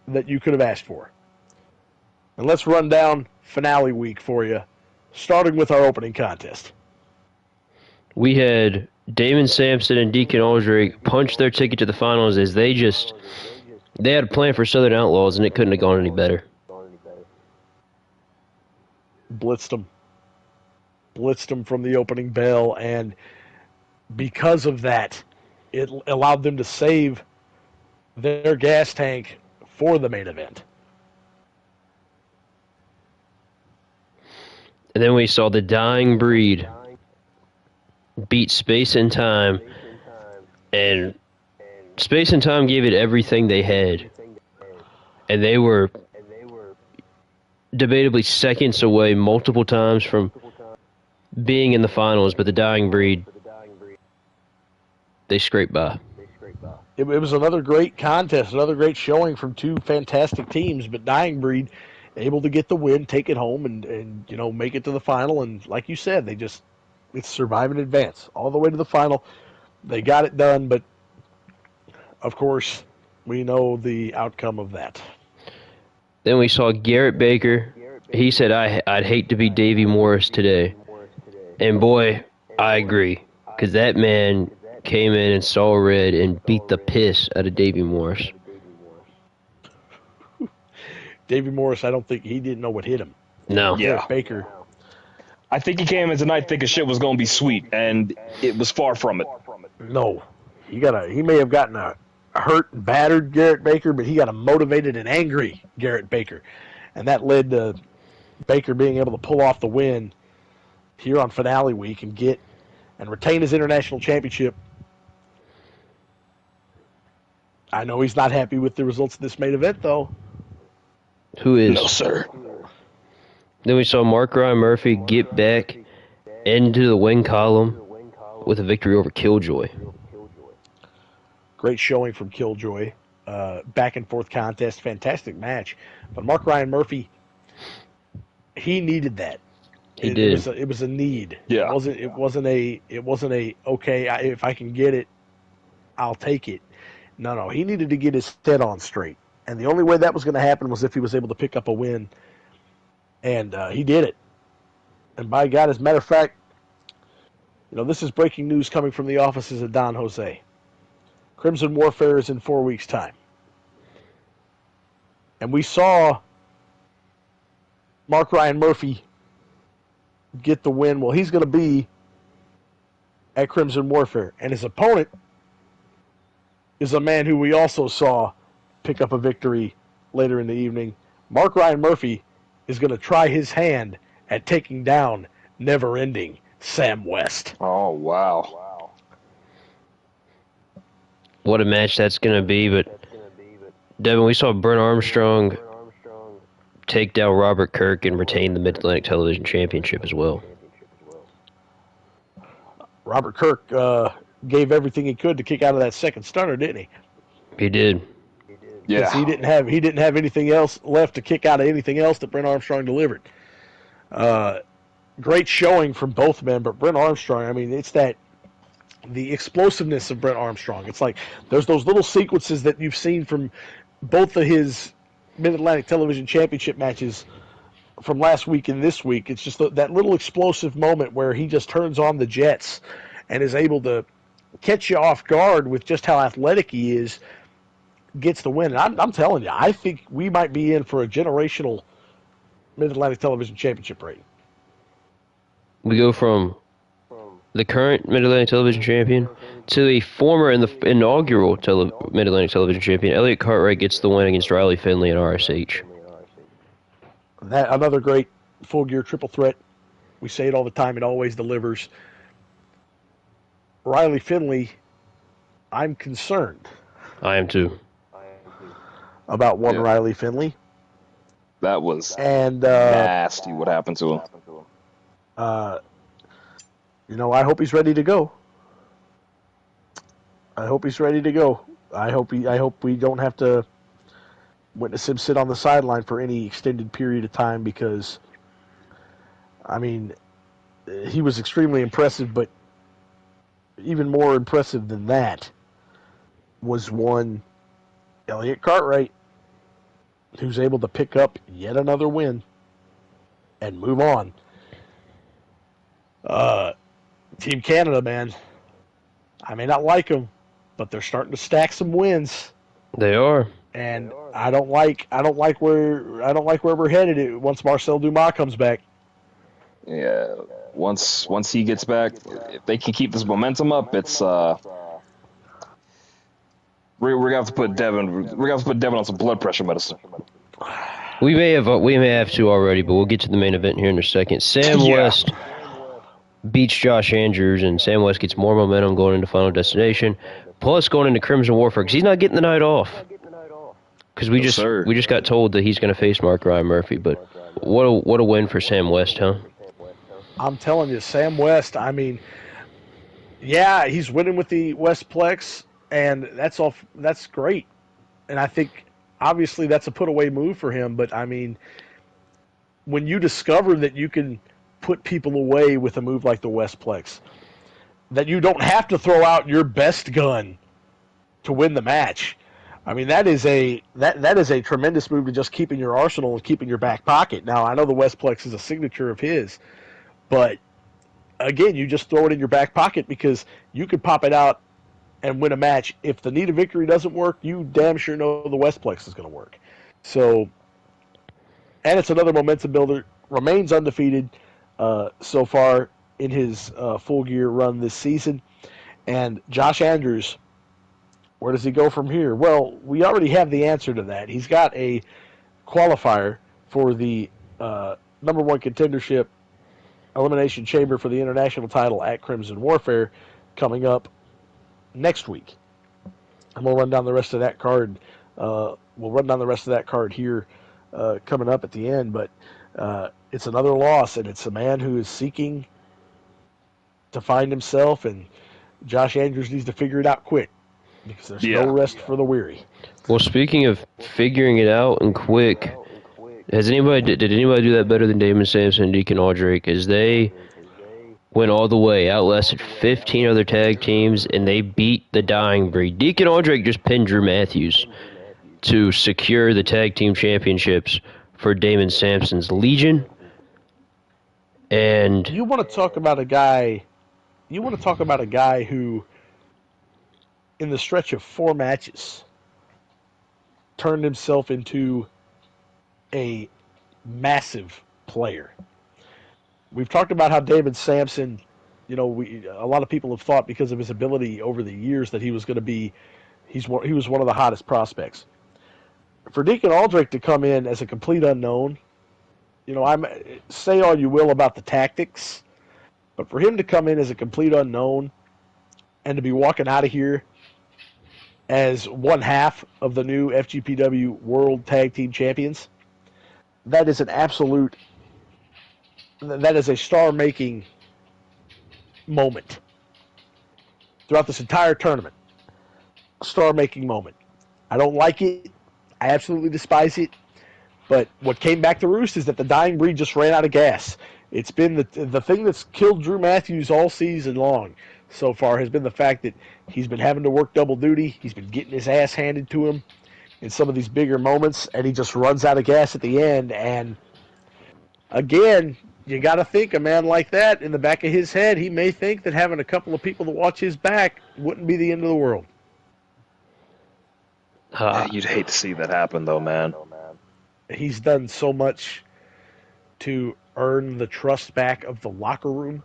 that you could have asked for. And let's run down finale week for you, starting with our opening contest. We had Damon Sampson and Deacon Aldrake punch their ticket to the finals as they just They had a plan for Southern Outlaws, and it couldn't have gone any better. Blitzed them from the opening bell, and because of that, it allowed them to save their gas tank for the main event. And then we saw the Dying Breed beat Space and Time, and Space and Time gave it everything they had. And they were debatably seconds away multiple times from being in the finals, but the Dying Breed, they scraped by. It was another great contest, another great showing from two fantastic teams, but Dying Breed able to get the win, take it home, and make it to the final. And like you said, it's survive and advance all the way to the final. They got it done, but of course, we know the outcome of that. Then we saw Garrett Baker. He said, I'd hate to be Davey Morris today. And boy, I agree, because that man came in and saw red and beat the piss out of Davey Morris. Davey Morris, I don't think he didn't know what hit him. No. Yeah. Baker. I think he came in tonight thinking shit was going to be sweet, and it was far from it. No. He may have gotten a hurt and battered Garrett Baker, but he got a motivated and angry Garrett Baker. And that led to Baker being able to pull off the win here on finale week and retain his international championship. I know he's not happy with the results of this main event, though. Who is? No, sir. Then we saw Mark Ryan Murphy get back into the win column with a victory over Killjoy. Great showing from Killjoy. Back and forth contest, fantastic match. But Mark Ryan Murphy, he needed that. He did. It was a need. Yeah. It wasn't a okay. If I can get it, I'll take it. No. He needed to get his head on straight, and the only way that was going to happen was if he was able to pick up a win. And he did it. And by God, as a matter of fact, this is breaking news coming from the offices of Don Jose. Crimson Warfare is in 4 weeks' time. And we saw Mark Ryan Murphy get the win. Well, he's going to be at Crimson Warfare. And his opponent is a man who we also saw pick up a victory later in the evening. Mark Ryan Murphy is going to try his hand at taking down never-ending Sam West. Oh, wow. What a match that's going to be. But, Devin, we saw Brent Armstrong take down Robert Kirk and retain the Mid-Atlantic Television Championship as well. Robert Kirk gave everything he could to kick out of that second stunner, didn't he? He did. Yeah. He didn't have anything else left to kick out of anything else that Brent Armstrong delivered. Great showing from both men, but Brent Armstrong, I mean, it's the explosiveness of Brent Armstrong. It's like there's those little sequences that you've seen from both of his Mid-Atlantic Television Championship matches from last week and this week. It's just that little explosive moment where he just turns on the jets and is able to catch you off guard with just how athletic he is, gets the win. And I'm telling you, I think we might be in for a generational Mid-Atlantic Television Championship reign. We go from the current Mid-Atlantic Television Champion to the former and the inaugural Mid-Atlantic Television Champion. Elliott Cartwright gets the win against Riley Finley in RSH. That another great full gear triple threat. We say it all the time. It always delivers. Riley Finley, I'm concerned. I am too. About one Yeah. Riley Finley. That was And, nasty what happened to him. I hope he's ready to go. I hope we don't have to witness him sit on the sideline for any extended period of time because, I mean, he was extremely impressive, but even more impressive than that was one Elliott Cartwright, who's able to pick up yet another win and move on. Team Canada, man, I may not like them, but they're starting to stack some wins. They are. and I don't like where we're headed once Marcel Dumas comes back. Yeah, once he gets back, if they can keep this momentum up, it's we're gonna have to put Devin. We're gonna have to put Devin on some blood pressure medicine. We may have to already, but we'll get to the main event here in a second. Sam Yeah. West beats Josh Andrews, and Sam West gets more momentum going into Final Destination, plus going into Crimson Warfare because he's not getting the night off. Because we just got told that he's going to face Mark Ryan Murphy, but what a win for Sam West, huh? I'm telling you, Sam West. I mean, yeah, he's winning with the Westplex, and that's great. And I think obviously that's a put away move for him. But I mean, when you discover that you can put people away with a move like the Westplex, that you don't have to throw out your best gun to win the match. I mean, that is a tremendous move to just keep in your arsenal and keep in your back pocket. Now, I know the Westplex is a signature of his, but again, you just throw it in your back pocket because you could pop it out and win a match. If the need of victory doesn't work, you damn sure know the Westplex is going to work. So, and it's another momentum builder. Remains undefeated so far in his full gear run this season. And Josh Andrews, where does he go from here? Well, we already have the answer to that. He's got a qualifier for the number one contendership elimination chamber for the international title at Crimson Warfare coming up next week. And we'll run down the rest of that card. We'll run down the rest of that card here coming up at the end. But it's another loss, and it's a man who is seeking to find himself, and Josh Andrews needs to figure it out quick because there's no rest for the weary. Well, speaking of figuring it out and quick, did anybody do that better than Damon, Samson, and Deacon Aldrake? As they went all the way, outlasted 15 other tag teams, and they beat the Dying Breed. Deacon Aldrake just pinned Drew Matthews to secure the tag team championships for Damon Samson's Legion. And you want to talk about a guy who, in the stretch of 4 matches, turned himself into a massive player. We've talked about how David Samson, a lot of people have thought because of his ability over the years that he was going to be, he was one of the hottest prospects. For Deacon Aldrake to come in as a complete unknown, say all you will about the tactics, but for him to come in as a complete unknown and to be walking out of here as one half of the new FGPW World Tag Team Champions, that is a star-making moment throughout this entire tournament. A star-making moment. I don't like it. I absolutely despise it. But what came back to roost is that the Dying Breed just ran out of gas. It's been the thing that's killed Drew Matthews all season long so far has been the fact that he's been having to work double duty. He's been getting his ass handed to him in some of these bigger moments, and he just runs out of gas at the end. And again, you got to think a man like that, in the back of his head, he may think that having a couple of people to watch his back wouldn't be the end of the world. You'd hate to see that happen, though, man. He's done so much to earn the trust back of the locker room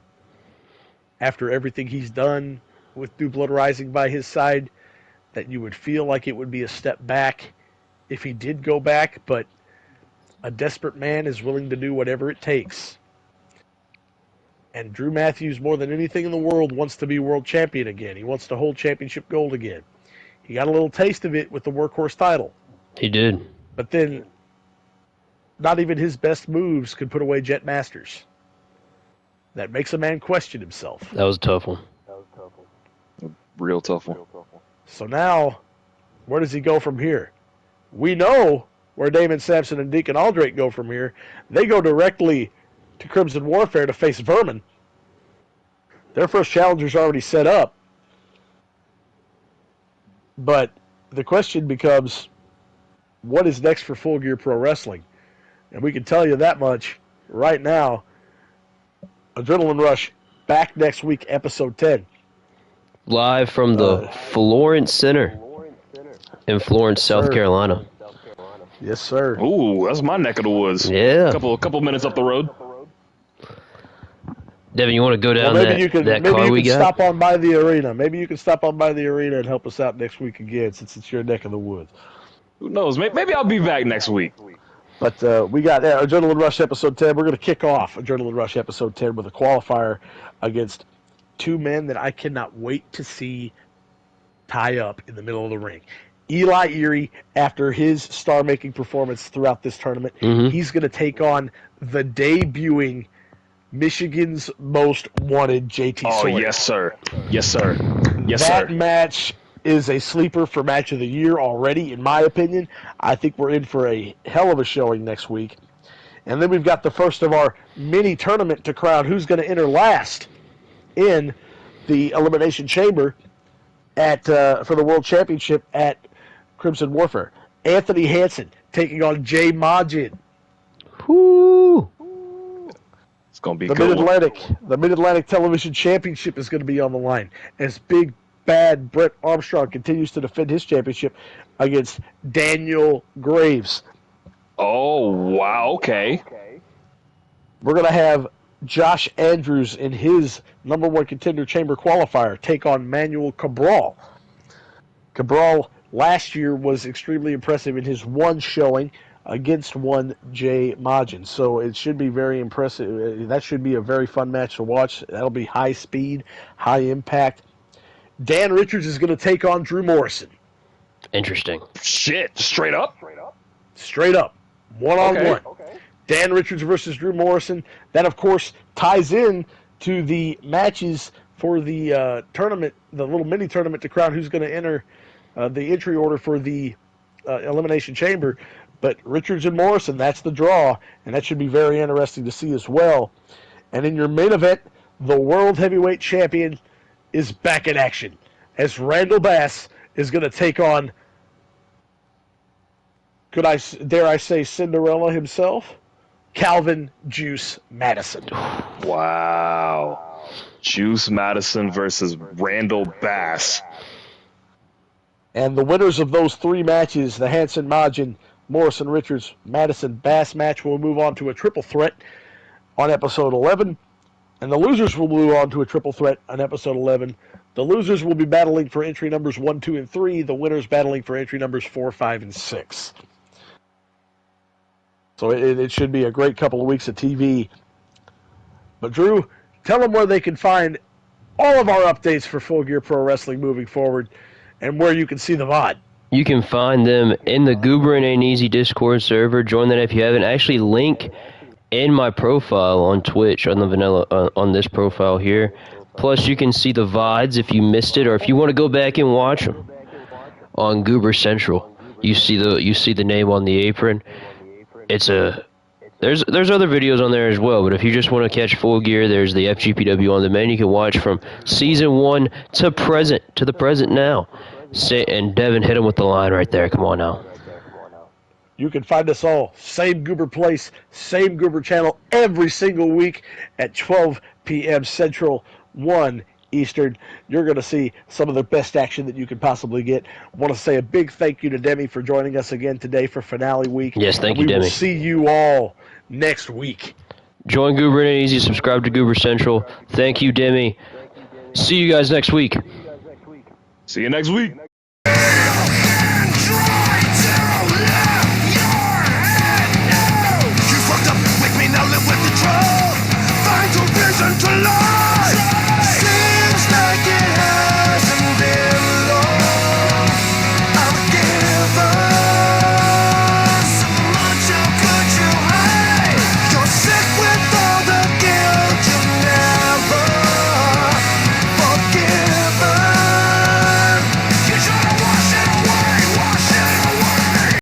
after everything he's done with New Blood Rising by his side that you would feel like it would be a step back if he did go back, but a desperate man is willing to do whatever it takes. And Drew Matthews, more than anything in the world, wants to be world champion again. He wants to hold championship gold again. He got a little taste of it with the Workhorse title. he did. But then, not even his best moves could put away Jet Masters. That makes a man question himself. That was a tough one. Real tough one. So now, where does he go from here? We know where Damon Samson and Deacon Aldrake go from here. They go directly to Crimson Warfare to face Vermin. Their first challenger's already set up. But the question becomes, what is next for Full Gear Pro Wrestling? And we can tell you that much right now. Adrenaline Rush, back next week, episode 10. Live from the Florence Center. in Florence, South Sir. Carolina. Yes, sir. Ooh, that's my neck of the woods. Yeah. Couple minutes up the road. Devin, you want to go Well, down maybe you can that maybe car you we can got? stop on by the arena. Maybe you can stop on by the arena and help us out next week again, since it's your neck of the woods. Who knows? Maybe I'll be back next week. But we got Adrenaline Rush episode 10. We're going to kick off Adrenaline Rush episode 10 with a qualifier against two men that I cannot wait to see tie up in the middle of the ring. Eli Erie, after his star-making performance throughout this tournament, he's going to take on the debuting Michigan's Most Wanted, JT Oh, Sawyer. yes, sir. Yes, sir. Yes, That sir. match is a sleeper for match of the year already, in my opinion. I think we're in for a hell of a showing next week. And then we've got the first of our mini tournament to crown who's going to enter last in the Elimination Chamber at for the World Championship at Crimson Warfare. Anthony Hansen taking on Jay Majid. Woo! It's going to be The good. Mid-Atlantic Television Championship is going to be on the line as Big Bad Brent Armstrong continues to defend his championship against Daniel Graves. Oh, wow. Okay. We're going to have Josh Andrews in his number one contender chamber qualifier take on Manuel Cabral. Cabral last year was extremely impressive in his one showing against one Jay Majin. So it should be very impressive. That should be a very fun match to watch. That'll be high speed, high impact. Dan Richards is going to take on Drew Morrison. Interesting. Shit. Straight up? Straight up. One-on-one. Dan Richards versus Drew Morrison. That, of course, ties in to the matches for the tournament, the little mini tournament to crown who's going to enter the entry order for the Elimination Chamber. But Richards and Morrison, that's the draw, and that should be very interesting to see as well. And in your main event, the World Heavyweight Champion is back in action as Randall Bass is going to take on, dare I say, Cinderella himself, Calvin Juice Madison. Wow. Juice Madison versus Randall Bass. And the winners of those three matches, the Hansen, Majin, Morrison, Richards, Madison, Bass match, will move on to a triple threat on episode 11. And the losers will move on to a triple threat on episode 11. The losers will be battling for entry numbers 1, 2, and 3. The winners battling for entry numbers 4, 5, and 6. So it should be a great couple of weeks of TV. But Drew, tell them where they can find all of our updates for Full Gear Pro Wrestling moving forward and where you can see the VOD. You can find them in the Goober and Ain't Easy Discord server. Join that if you haven't. Actually, link in my profile on Twitch on the vanilla on this profile here. Plus, you can see the VODs if you missed it, or if you want to go back and watch them on Goober Central. You see the name on the apron. There's other videos on there as well, but if you just want to catch Full Gear, there's the FGPW on demand. You can watch from season 1 to the present now. And Devin, hit him with the line right there. Come on now. You can find us all, same Goober place, same Goober channel, every single week at 12 p.m. Central, 1 Eastern. You're going to see some of the best action that you could possibly get. I want to say a big thank you to Demi for joining us again today for finale week. Yes, thank you, We will Demi. see you all next week. Join Goober and Easy. Subscribe to Goober Central. Thank you, Demi. See you guys next week. See you next week.